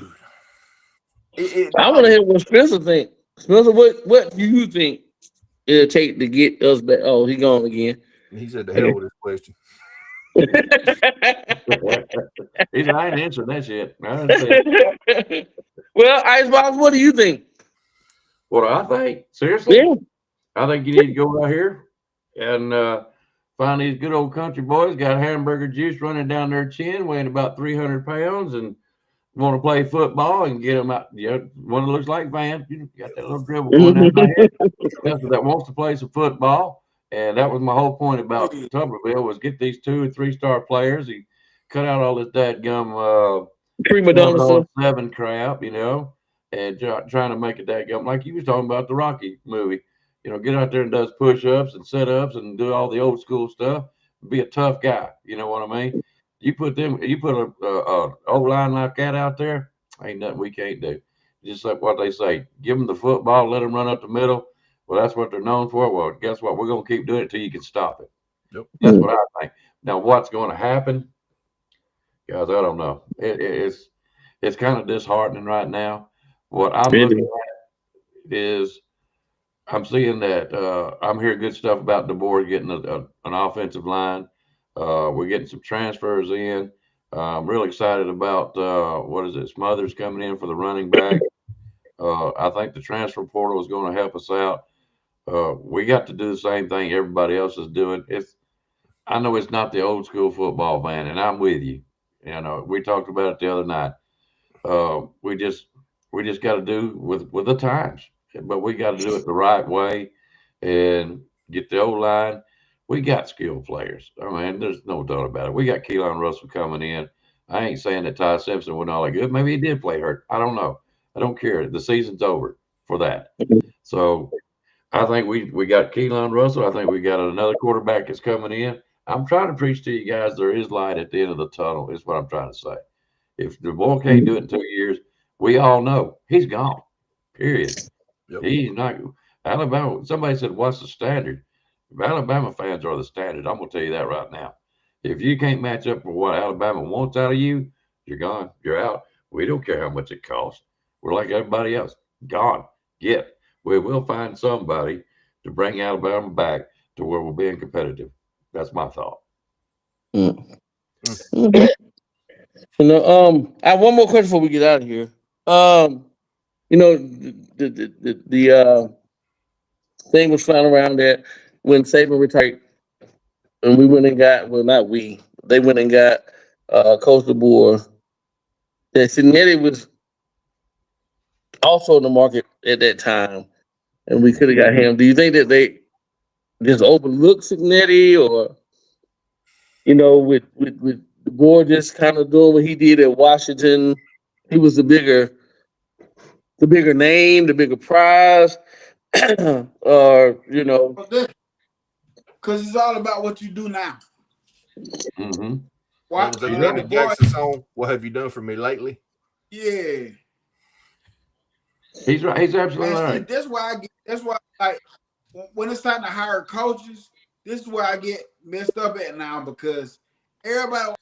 Dude. I want to hear what Spencer think. Spencer, what do you think it'll take to get us back? Oh, he gone again. He said the hell with this question. I ain't answering that shit. Well, Icebox, what do you think? What do I think? Seriously? Yeah. I think you need to go out here and find these good old country boys, got hamburger juice running down their chin, weighing about 300 pounds, and want to play football and get them out. You know, one that looks like Van, you got that little dribble going down my head. That wants to play some football. And that was my whole point about Tuberville was get these 2 and 3 star players. He cut out all this dadgum prima donna stuff, 7 crap, you know, and trying to make it dadgum like you was talking about the Rocky movie. get out there and does push-ups and sit-ups and do all the old school stuff. Be a tough guy. You know what I mean? You put a O-line like that out there, ain't nothing we can't do. Just like what they say, give them the football, let them run up the middle. Well, that's what they're known for. Well, guess what? We're going to keep doing it till you can stop it. Yep. That's what I think. Now, what's going to happen? Guys, I don't know. It's kind of disheartening right now. What I'm looking at is I'm seeing that I'm hearing good stuff about DeBoer getting an offensive line. We're getting some transfers in. I'm really excited about Smothers coming in for the running back. I think the transfer portal is going to help us out. We got to do the same thing everybody else is doing. I know it's not the old school football, man, and I'm with you. We talked about it the other night. We just got to do with the times, but we got to do it the right way and get the O-line. We got skilled players. I mean, there's no doubt about it. We got Keelan Russell coming in. I ain't saying that Ty Simpson wasn't all that good. Maybe he did play hurt. I don't know. I don't care. The season's over for that. So I think we got Keelan Russell. I think we got another quarterback that's coming in. I'm trying to preach to you guys there is light at the end of the tunnel, is what I'm trying to say. If the boy can't do it in 2 years, we all know he's gone. Period. Yep. He's not. Alabama, somebody said, what's the standard? If Alabama fans are the standard, I'm going to tell you that right now. If you can't match up for what Alabama wants out of you, you're gone. You're out. We don't care how much it costs. We're like everybody else. Gone. Get. We will find somebody to bring Alabama back to where we're being competitive. That's my thought. I have one more question before we get out of here. The thing was flying around that when Saban retired, and we went and got, well, not we, they went and got Coach DeBoer, that Cincinnati was also in the market at that time, and we could have got him. Do you think that they just overlooked Cincinnati, or, with DeBoer just kind of doing what he did at Washington, he was the bigger name, the bigger prize, or because it's all about what you do now. Mm-hmm. Why? Randy Jackson song, "What Have You Done For Me Lately?" Yeah, he's right. He's absolutely right. That's why like when it's time to hire coaches, this is where I get messed up at now, because everybody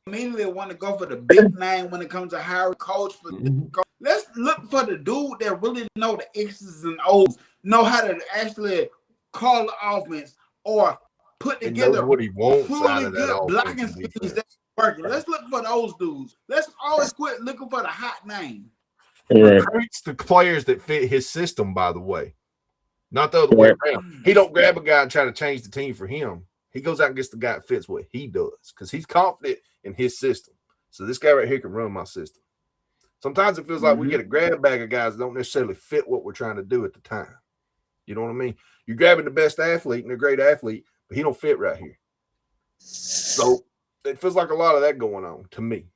immediately want to go for the big name when it comes to hiring coach. Let's look for the dude that really know the X's and O's, know how to actually call the offense or put together what he wants truly out of that good blocking offensive schemes that's working. Let's look for those dudes. Let's always quit looking for the hot name. Recruits the players that fit his system, by the way, not the other way around. He don't grab a guy and try to change the team for him. He goes out and gets the guy that fits what he does because he's confident in his system. So this guy right here can run my system. Sometimes it feels like we get a grab bag of guys that don't necessarily fit what we're trying to do at the time. You know what I mean? You're grabbing the best athlete and a great athlete, but he don't fit right here. So it feels like a lot of that going on to me.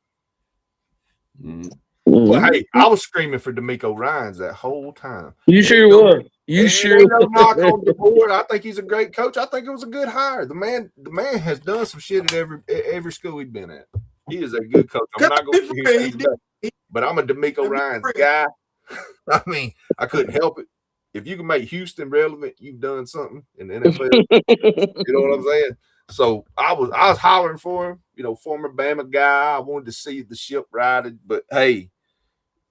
But hey, I was screaming for D'Amico Ryans that whole time. You sure were. You sure? No knock on the board. I think he's a great coach. I think it was a good hire. The man has done some shit at every school he's been at. He is a good coach. I'm not going to hear his but I'm a D'Amico Ryans guy. I mean, I couldn't help it. If you can make Houston relevant, you've done something in the NFL. You know what I'm saying? So I was hollering for him, former Bama guy. I wanted to see the ship righted, but hey,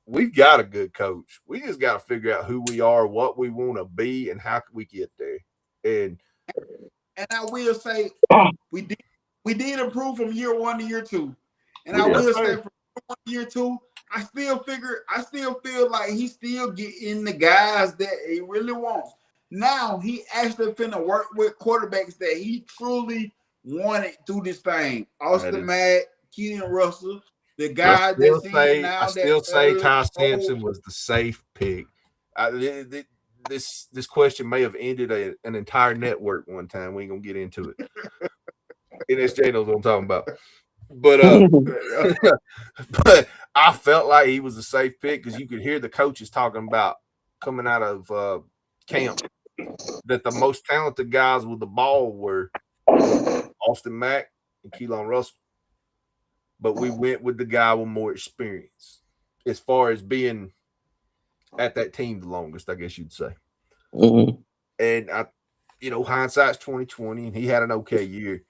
we've got a good coach. We just got to figure out who we are, what we want to be, and how can we get there. And I will say we did improve from year 1 to year 2. And I will say from year 1 to year 2, I still feel like he's still getting the guys that he really wants. Now he actually finna work with quarterbacks that he truly wanted through this thing. Austin Mack, Keelan Russell, the guy that's in now. I still say Ty Simpson was the safe pick. This question may have ended an entire network one time. We ain't gonna get into it. NSJ knows what I'm talking about. But but I felt like he was a safe pick because you could hear the coaches talking about coming out of camp. that the most talented guys with the ball were Austin Mack and Keelan Russell. But we went with the guy with more experience as far as being at that team the longest, I guess you'd say. Mm-hmm. And hindsight's 2020, and he had an okay year.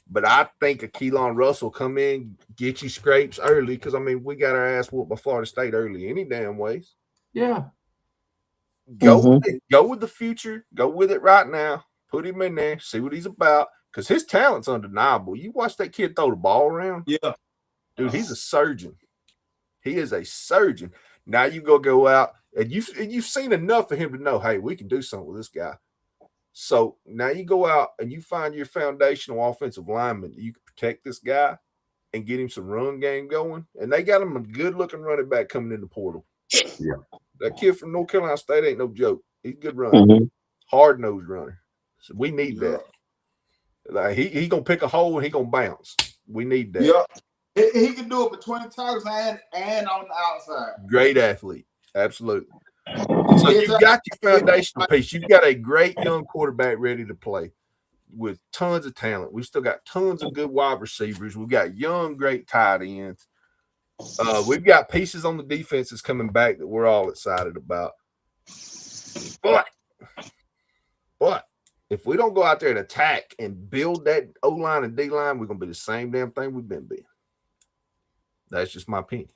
But I think a Keelan Russell come in, get you scrapes early, because we got our ass whooped by Florida State early any damn ways. Yeah. Go with it. Go with the future. Go with it right now. Put him in there. See what he's about. Because his talent's undeniable. You watch that kid throw the ball around. Yeah. Dude, he's a surgeon. He is a surgeon. Now you go out, and you've seen enough of him to know, hey, we can do something with this guy. So now you go out and you find your foundational offensive lineman. You can protect this guy and get him some run game going. And they got him a good-looking running back coming in the portal. Yeah. That kid from North Carolina State ain't no joke. He's a good runner. Hard-nosed runner. So we need that. Like he going to pick a hole and he going to bounce. We need that. Yeah. He can do it between tackles and on the outside. Great athlete. Absolutely. So you got your foundational piece. You've got a great young quarterback ready to play with tons of talent. We've still got tons of good wide receivers. We've got young, great tight ends. We've got pieces on the defenses coming back that we're all excited about. But if we don't go out there and attack and build that O-line and D-line, we're going to be the same damn thing we've been being. That's just my opinion.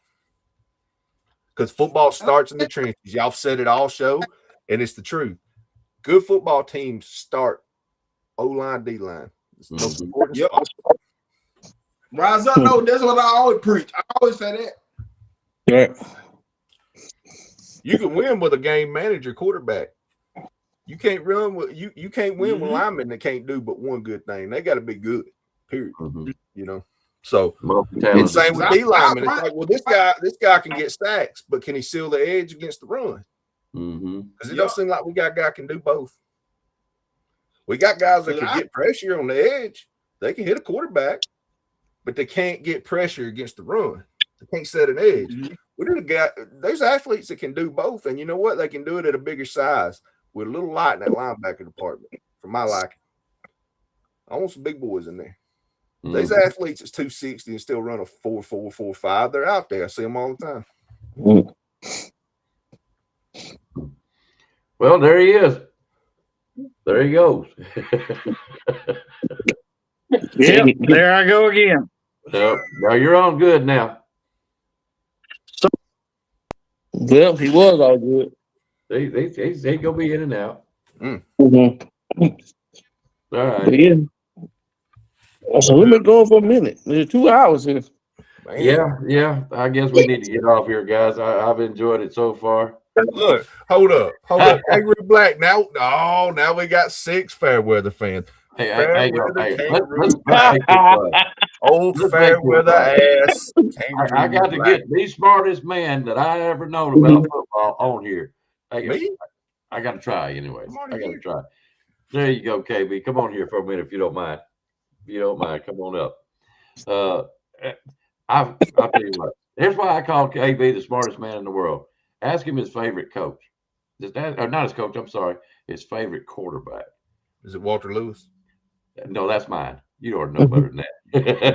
Because football starts in the trenches. Y'all said it all show, and it's the truth. Good football teams start O-line, D-line. It's the most important spot. Rise up, no, that's what I always preach. I always say that. Yeah. You can win with a game manager quarterback. You can't run with you can't win with linemen that can't do but one good thing. They got to be good. Period. So and same with D linemen. It's like, well, this guy can get sacks, but can he seal the edge against the run? Because it don't seem like we got a guy can do both. We got guys that can get pressure on the edge. They can hit a quarterback, but they can't get pressure against the run. They can't set an edge. There's athletes that can do both, and you know what? They can do it at a bigger size with a little light in that linebacker department. For my liking, I want some big boys in there. These athletes that's 260 and still run a 4.4, 4.5. They're out there. I see them all the time. Well, there he is. There he goes. Yep, there I go again. Yep. Now you're on good now. Well, he was all good. He's gonna be in and out. All right. Yeah. So we've been going for a minute. There's 2 hours here. Yeah. I guess we need to get off here, guys. I've enjoyed it so far. Look, hold up. Kangaroo Black. Now we got 6 Fairweather fans. Old Fairweather ass. I got to get the smartest man that I ever known about football on here. Me? I got to try anyways. I got to try. There you go, KB. Come on here for a minute if you don't mind. If you don't mind, come on up. I'll tell you what. Here's why I call KB the smartest man in the world. Ask him his favorite coach. Not his coach, I'm sorry. His favorite quarterback. Is it Walter Lewis? No, that's mine. You already know better than that.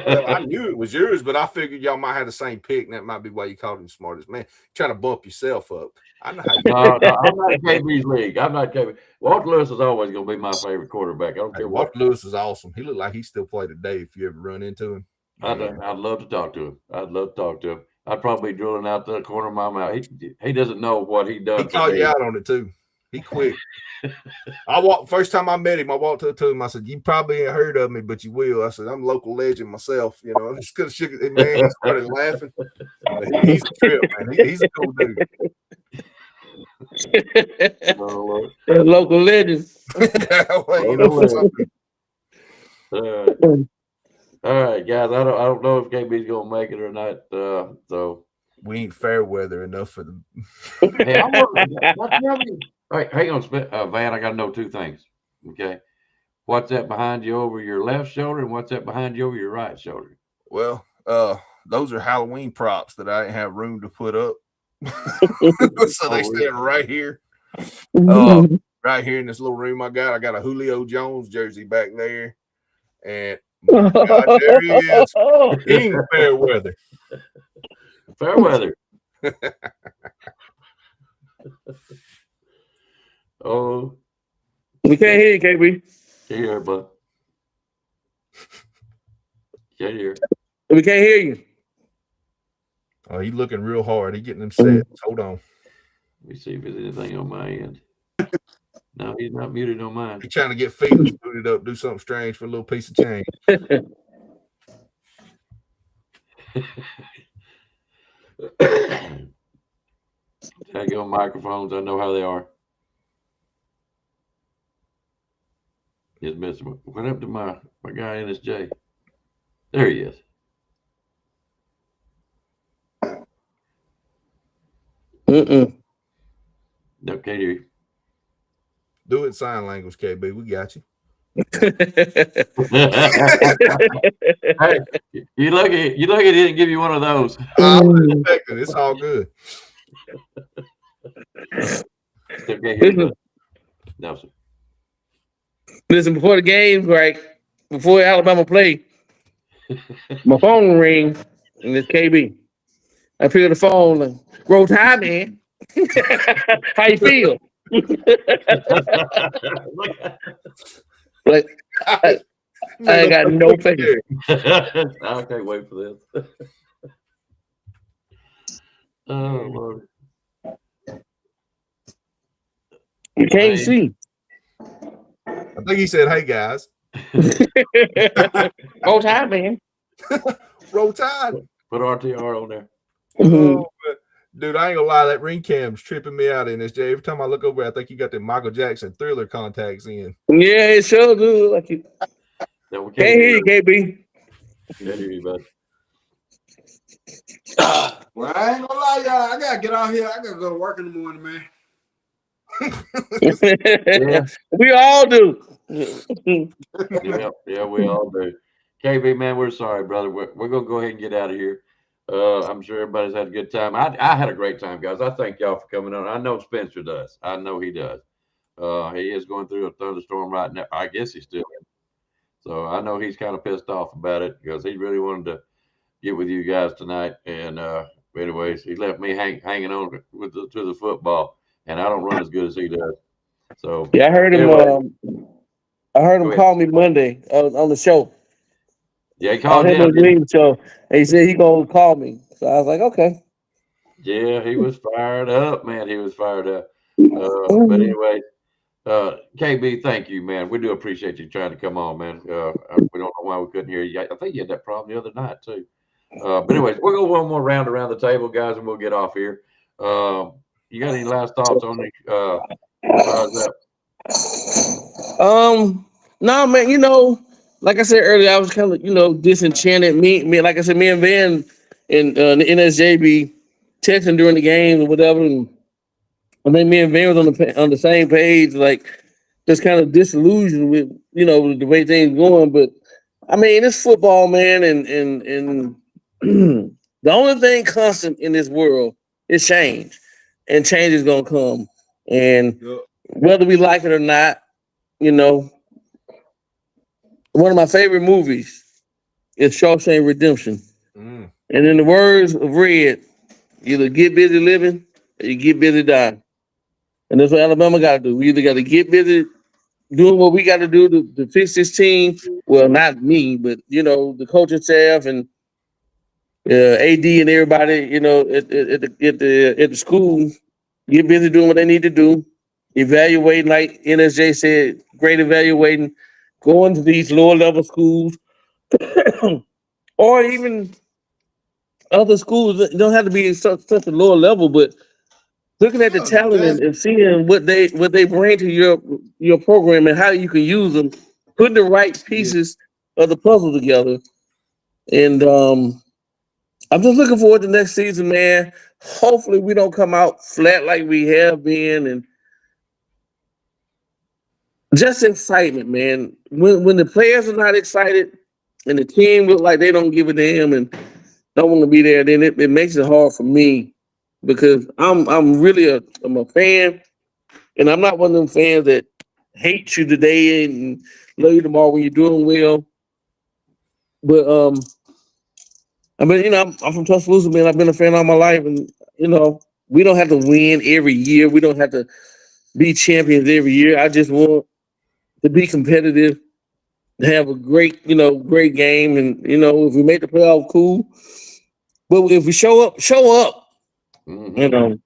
Well, I knew it was yours, but I figured y'all might have the same pick, and that might be why you called him smartest man. Trying to bump yourself up. I know how you No, I'm not in KB's league. I'm not KB. Walter Lewis is always going to be my favorite quarterback. I don't care what. Walter Lewis is awesome. He looked like he still play today if you ever run into him. I'd love to talk to him. I'd probably be drilling out the corner of my mouth. He doesn't know what he does. He called you out on it too. He quit. First time I met him, I walked up to him. I said, "You probably ain't heard of me, but you will." I said, "I'm a local legend myself." You know, I just could have shook it. Man, he started laughing. He's a trip, man. He's a cool dude. Local legends. All right, guys. I don't know if KB's gonna make it or not. So we ain't fair weather enough for them. Hey, all right, hang on, Van. I got to know 2 things. Okay, what's that behind you over your left shoulder, and what's that behind you over your right shoulder? Well, those are Halloween props that I didn't have room to put up, so they stand right here. Right right here in this little room I got a Julio Jones jersey back there. And my God, there he is. King Fairweather. Fairweather. Oh. We can't hear you, KB. Can't hear, bud. Can't hear. We can't hear you. Oh, he's looking real hard. He's getting them set. Hold on. Let me see if there's anything on my end. No, he's not muted on mine. He's trying to get feelers booted up, do something strange for a little piece of change. I go on microphones. I know how they are. Just missing. What happened to my guy NSJ? There he is. No, can't hear you. Do it sign language, KB. We got you. Hey, you lucky he didn't give you one of those. I was expecting. It's all good. Still can't hear you. No, sir. Listen, before the game, right? Before Alabama play, my phone ring and it's KB. I pick up the phone like, roll time, man. How you feel? Like I ain't got no faith. I can't wait for this. Oh Lord. You can't see. I think he said, "Hey guys, roll time, man. Roll Tide." Put RTR on there. Oh, dude, I ain't gonna lie, that ring cam's tripping me out in this, Jay. Every time I look over, I think you got the Michael Jackson Thriller contacts in. Yeah, it sure do. Like you. No, Can't hear you, KB. Can't hear you, bud. Well, I ain't gonna lie, y'all. I gotta get out here. I gotta go to work in the morning, man. Yeah. We all do. Yeah, we all do. KB, man, we're sorry, brother. We're gonna go ahead and get out of here. I'm sure everybody's had a good time. I had a great time, guys. I thank y'all for coming on. I know Spencer does. I know he does. He is going through a thunderstorm right now. I guess he's still in. So I know he's kind of pissed off about it because he really wanted to get with you guys tonight. And anyways, he left me hanging on to the football, and I don't run as good as he does. So yeah, I heard him. Anyway, I heard him call me Monday on the show. Yeah, he called him you. on the Dream Show. And he said he gonna call me. So I was like, okay. Yeah, he was fired up, man. He was fired up. But anyway, KB, thank you, man. We do appreciate you trying to come on, man. We don't know why we couldn't hear you. I think you had that problem the other night too. But anyways, we'll go one more round around the table, guys, and we'll get off here. You got any last thoughts on the No, man, you know, like I said earlier, I was kind of, you know, disenchanted. Me, like I said, me and Van and the NSJ be texting during the games or whatever, and I think me and Van was on the same page, like just kind of disillusioned with, you know, with the way things going. But I mean, it's football, man, and the only thing constant in this world is change, and change is gonna come, and whether we like it or not, you know. One of my favorite movies is Shawshank Redemption. And in the words of Red, you either get busy living or you get busy dying. And that's what Alabama got to do. We either got to get busy doing what we got to do to fix this team. Well, not me, but, you know, the coaching staff and AD and everybody, you know, at the school, get busy doing what they need to do. Evaluating, like NSJ said, great evaluating. Going to these lower level schools or even other schools. It don't have to be such a lower level, but looking at the talent and seeing what they bring to your program and how you can use them, putting the right pieces of the puzzle together. And I'm just looking forward to next season, man. Hopefully we don't come out flat like we have been, and just excitement, man. When the players are not excited and the team look like they don't give a damn and don't want to be there, then it makes it hard for me because I'm a fan, And I'm not one of them fans that hate you today and love you tomorrow when you're doing well. But I mean, you know, I'm from Tuscaloosa, man. I've been a fan all my life, and you know, we don't have to win every year. We don't have to be champions every year. I just want to be competitive, to have a great, you know, great game, and you know, if we make the playoff, cool. But if we show up, you know,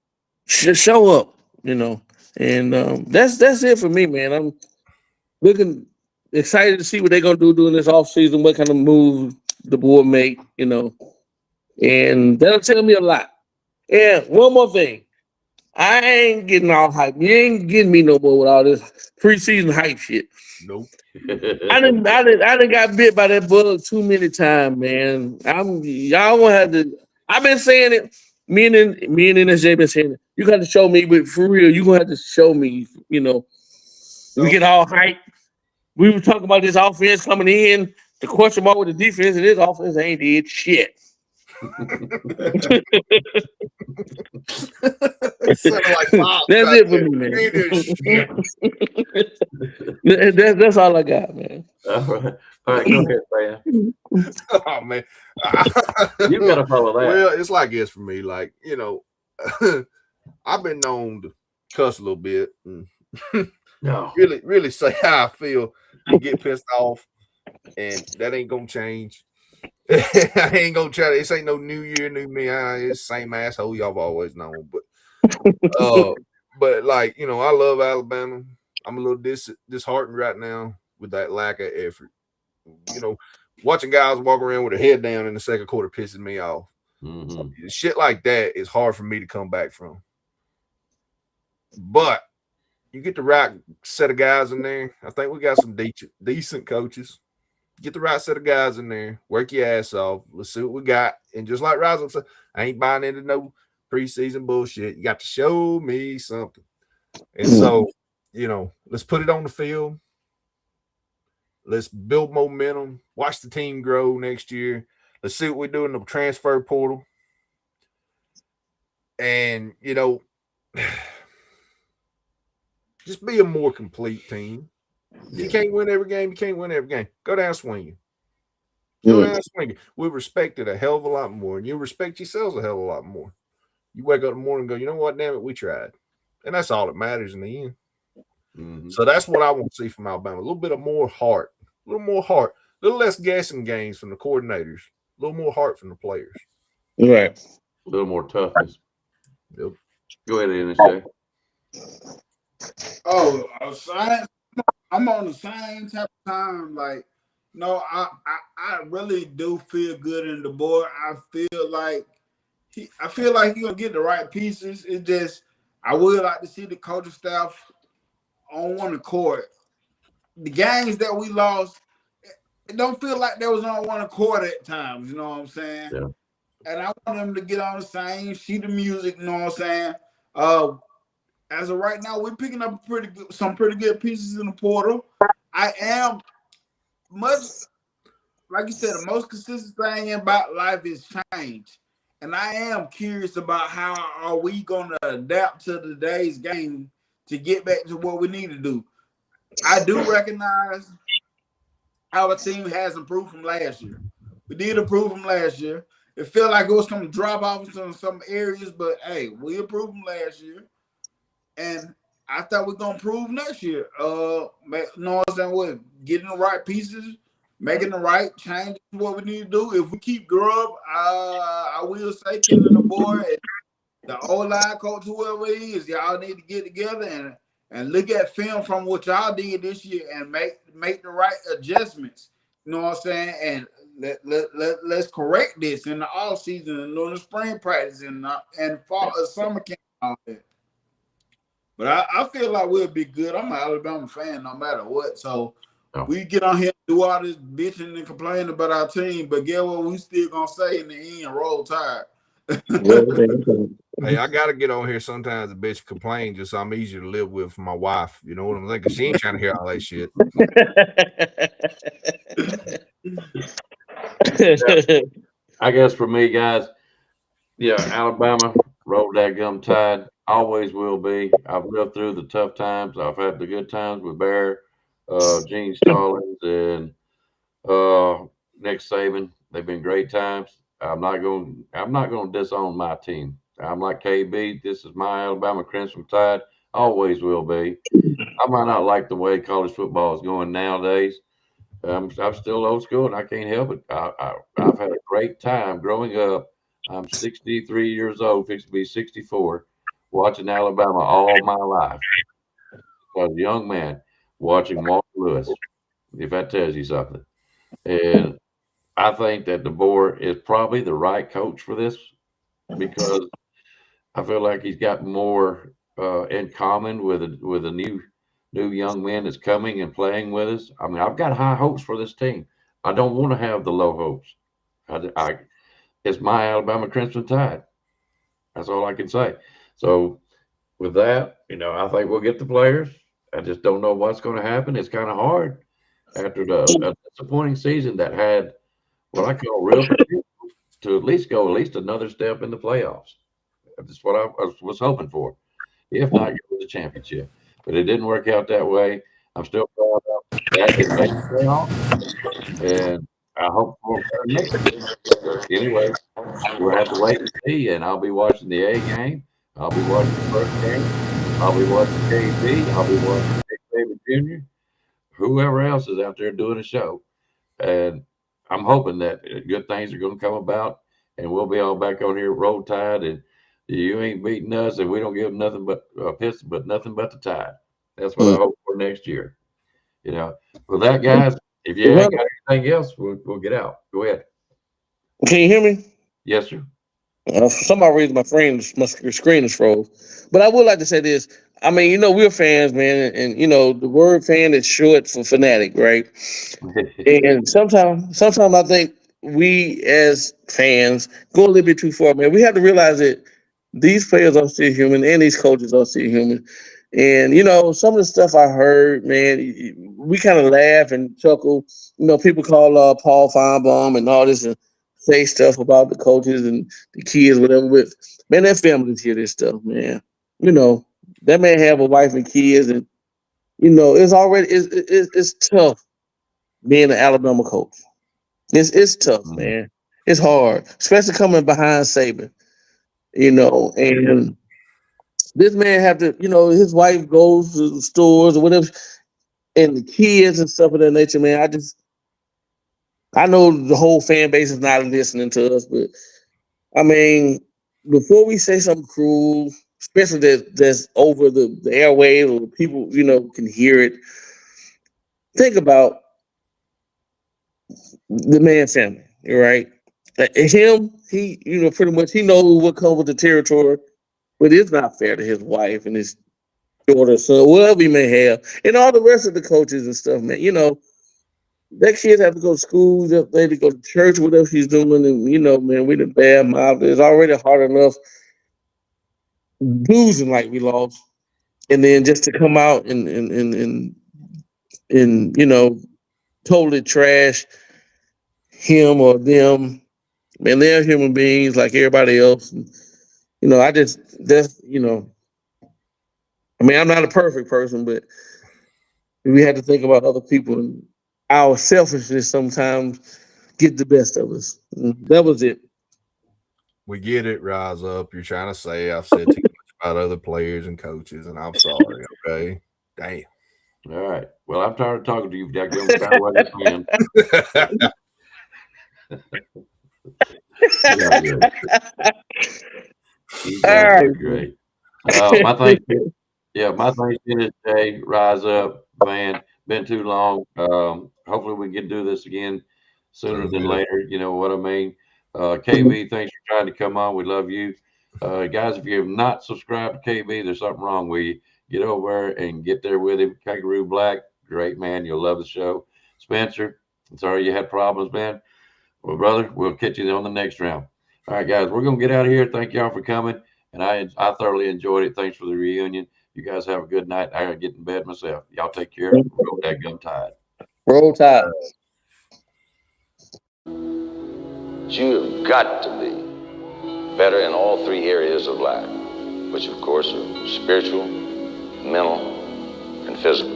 show up, you know, and that's it for me, man. I'm looking excited to see what they're gonna do during this offseason, what kind of move the board make, you know, and that'll tell me a lot. And one more thing, I ain't getting all hype. You ain't getting me no more with all this preseason hype shit. Nope. I didn't got bit by that bug too many times, man. Y'all gonna have to. I've been saying it. Me and NSJ been saying it. You got to show me, but for real, you gonna have to show me. You know, we get all hype. We were talking about this offense coming in. The question mark with the defense, and this offense ain't did shit. That's it for me, man. That's all I got, man. All right, go ahead, man. Oh man, you gotta follow that. Well, it's like this for me. Like, you know, I've been known to cuss a little bit and really say how I feel and get pissed off, and that ain't gonna change. I ain't gonna try to. This ain't no new year, new me. It's the same asshole y'all have always known. But like, you know, I love Alabama. I'm a little disheartened right now with that lack of effort. You know, watching guys walk around with their head down in the second quarter pisses me off. Shit like that is hard for me to come back from. But you get the right set of guys in there. I think we got some decent coaches. Get the right set of guys in there. Work your ass off. Let's see what we got. And just like Rosalind said, I ain't buying into no preseason bullshit. You got to show me something. And so, you know, let's put it on the field. Let's build momentum. Watch the team grow next year. Let's see what we do in the transfer portal. And, you know, just be a more complete team. If you can't win every game, you can't win every game. Go down swinging. Go down swinging. We respect it a hell of a lot more, and you respect yourselves a hell of a lot more. You wake up in the morning and go, you know what, damn it, we tried. And that's all that matters in the end. So that's what I want to see from Alabama. A little bit of more heart. A little less guessing games from the coordinators. A little more heart from the players. Right. A little more toughness. Yep. Go ahead, NSJ. Oh, science. I'm on the same type of time. Like, no, I really do feel good in the board. I feel like he's gonna get the right pieces. It just, I would like to see the coaching staff on one accord. The games that we lost, it don't feel like they was on one accord at times. You know what I'm saying? Yeah. And I want them to get on the same sheet of music. You know what I'm saying? As of right now, we're picking up some pretty good pieces in the portal. I am much, like you said, the most consistent thing about life is change. And I am curious about how are we going to adapt to today's game to get back to what we need to do. I do recognize our team has improved from last year. We did improve from last year. It felt like it was going to drop off in some areas, but hey, we improved from last year. And I thought we're gonna improve next year. Know what I'm saying? What, getting the right pieces, making the right changes, what we need to do. If we keep Grubb, I will say killing the boy, and the O-line coach, whoever it is, y'all need to get together and look at film from what y'all did this year and make the right adjustments. You know what I'm saying? And let's correct this in the off season and during the spring practice and fall summer camp and all that. But I feel like we'll be good. I'm an Alabama fan no matter what. So we get on here and do all this bitching and complaining about our team, but get what we still gonna say in the end, roll tide. Hey, I gotta get on here sometimes and bitch complain just so I'm easier to live with for my wife. You know what I'm thinking? She ain't trying to hear all that shit. I guess for me, guys, yeah, Alabama rolled that gum tide. always will be. I've lived through the tough times. I've had the good times with Bear, Gene Stallings, and Nick Saban. They've been great times. I'm not going to disown my team. I'm like KB. This is my Alabama Crimson Tide. Always will be. I might not like the way college football is going nowadays. I'm still old school, and I can't help it. I've had a great time growing up. I'm 63 years old, fixing to be 64, watching Alabama all my life. I was a young man watching Mark Lewis, if that tells you something. And I think that DeBoer is probably the right coach for this because I feel like he's got more in common with a new young man that's coming and playing with us. I mean, I've got high hopes for this team. I don't want to have the low hopes. It's my Alabama Crimson Tide. That's all I can say. So with that, I think we'll get the players. I just don't know what's going to happen. It's kind of hard after a disappointing season that had what I call real potential to at least go another step in the playoffs. That's what I was hoping for. If not, go to the championship. But it didn't work out that way. I'm still proud of that. It made the playoffs, and I hope for better next year. Anyway, we'll have to wait and see, and I'll be watching the A game. I'll be watching the first game. I'll be watching KB. I'll be watching David Jr. Whoever else is out there doing a show. And I'm hoping that good things are going to come about, and we'll be all back on here, Roll Tide, and you ain't beating us, and we don't give nothing but a piss, but nothing but the Tide. That's what I hope for next year. With that, guys, if you ain't got anything else, we'll get out. Go ahead. Can you hear me? Yes, sir. For some odd reason, my screen is froze. But I would like to say this. I mean, we're fans, man, and the word fan is short for fanatic, right? And sometimes I think we as fans go a little bit too far, man. We have to realize that these players are still human and these coaches are still human. And, some of the stuff I heard, man, we kind of laugh and chuckle. People call Paul Feinbaum and all this and say stuff about the coaches and the kids, whatever. But, man, that families hear this stuff, man. That man have a wife and kids, and, it's already, it's tough being an Alabama coach. It's tough, man. It's hard, especially coming behind Saban, and this man have to, his wife goes to the stores or whatever, and the kids and stuff of that nature, man. I know the whole fan base is not listening to us, but I mean, before we say something cruel, especially that's over the airwaves or people, can hear it, think about the man family, right? Him, he, pretty much he knows what comes with the territory, but it's not fair to his wife and his daughter, son, whatever he may have, and all the rest of the coaches and stuff, man. That kid have to go to school, they have to go to church, whatever he's doing, and man, we the bad mouth. It's already hard enough losing like we lost, and then just to come out and totally trash him or them. Man, they're human beings like everybody else. And, I mean, I'm not a perfect person, but we had to think about other people, and our selfishness sometimes get the best of us. And that was it. We get it, Rise Up. You're trying to say I've said too much about other players and coaches, and I'm sorry, okay? Damn. All right. Well, I'm tired of talking to you, Jack. You're fan. Great. My thanks to today. Rise Up, man. Been too long. Hopefully we can do this again sooner than later. You know what I mean? KB, thanks for trying to come on. We love you. Guys, if you have not subscribed to KB, there's something wrong with you. Get over and get there with him. Kangaroo Black, great man. You'll love the show. Spencer, I'm sorry you had problems, man. Well, brother, we'll catch you on the next round. All right, guys, we're going to get out of here. Thank y'all for coming. And I thoroughly enjoyed it. Thanks for the reunion. You guys have a good night. I got to get in bed myself. Y'all take care. Roll that gun Tide. Roll Tide. You've got to be better in all three areas of life. which of course are spiritual, mental, and physical.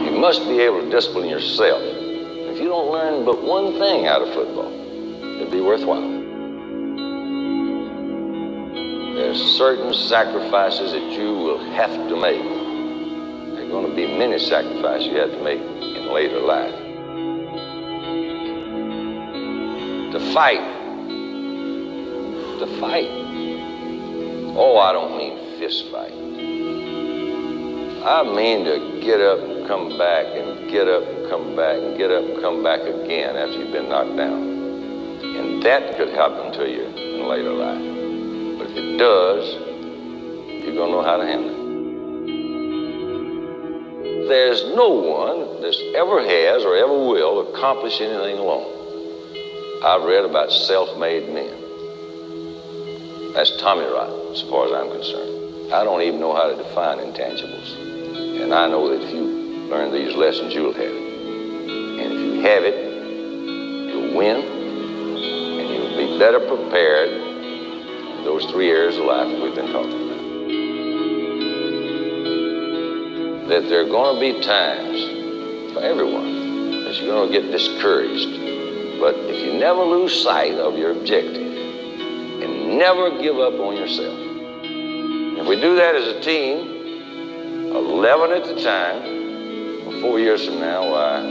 You must be able to discipline yourself. If you don't learn but one thing out of football, it'll be worthwhile. There's certain sacrifices that you will have to make. There are going to be many sacrifices you have to make in later life. To fight. Oh, I don't mean fist fight. I mean to get up and come back and get up and come back and get up and come back again after you've been knocked down. And that could happen to you in later life. But if it does, you're going to know how to handle it. There's no one that ever has or ever will accomplish anything alone. I've read about self-made men. That's Tommy Rot, as far as I'm concerned. I don't even know how to define intangibles. And I know that if you learn these lessons, you'll have it. And if you have it, you'll win, and you'll be better prepared in those 3 areas of life that we've been talking about. That there are going to be times for everyone that you're going to get discouraged. But if you never lose sight of your objective and never give up on yourself, if we do that as a team, 11 at the time, 4 years from now, why,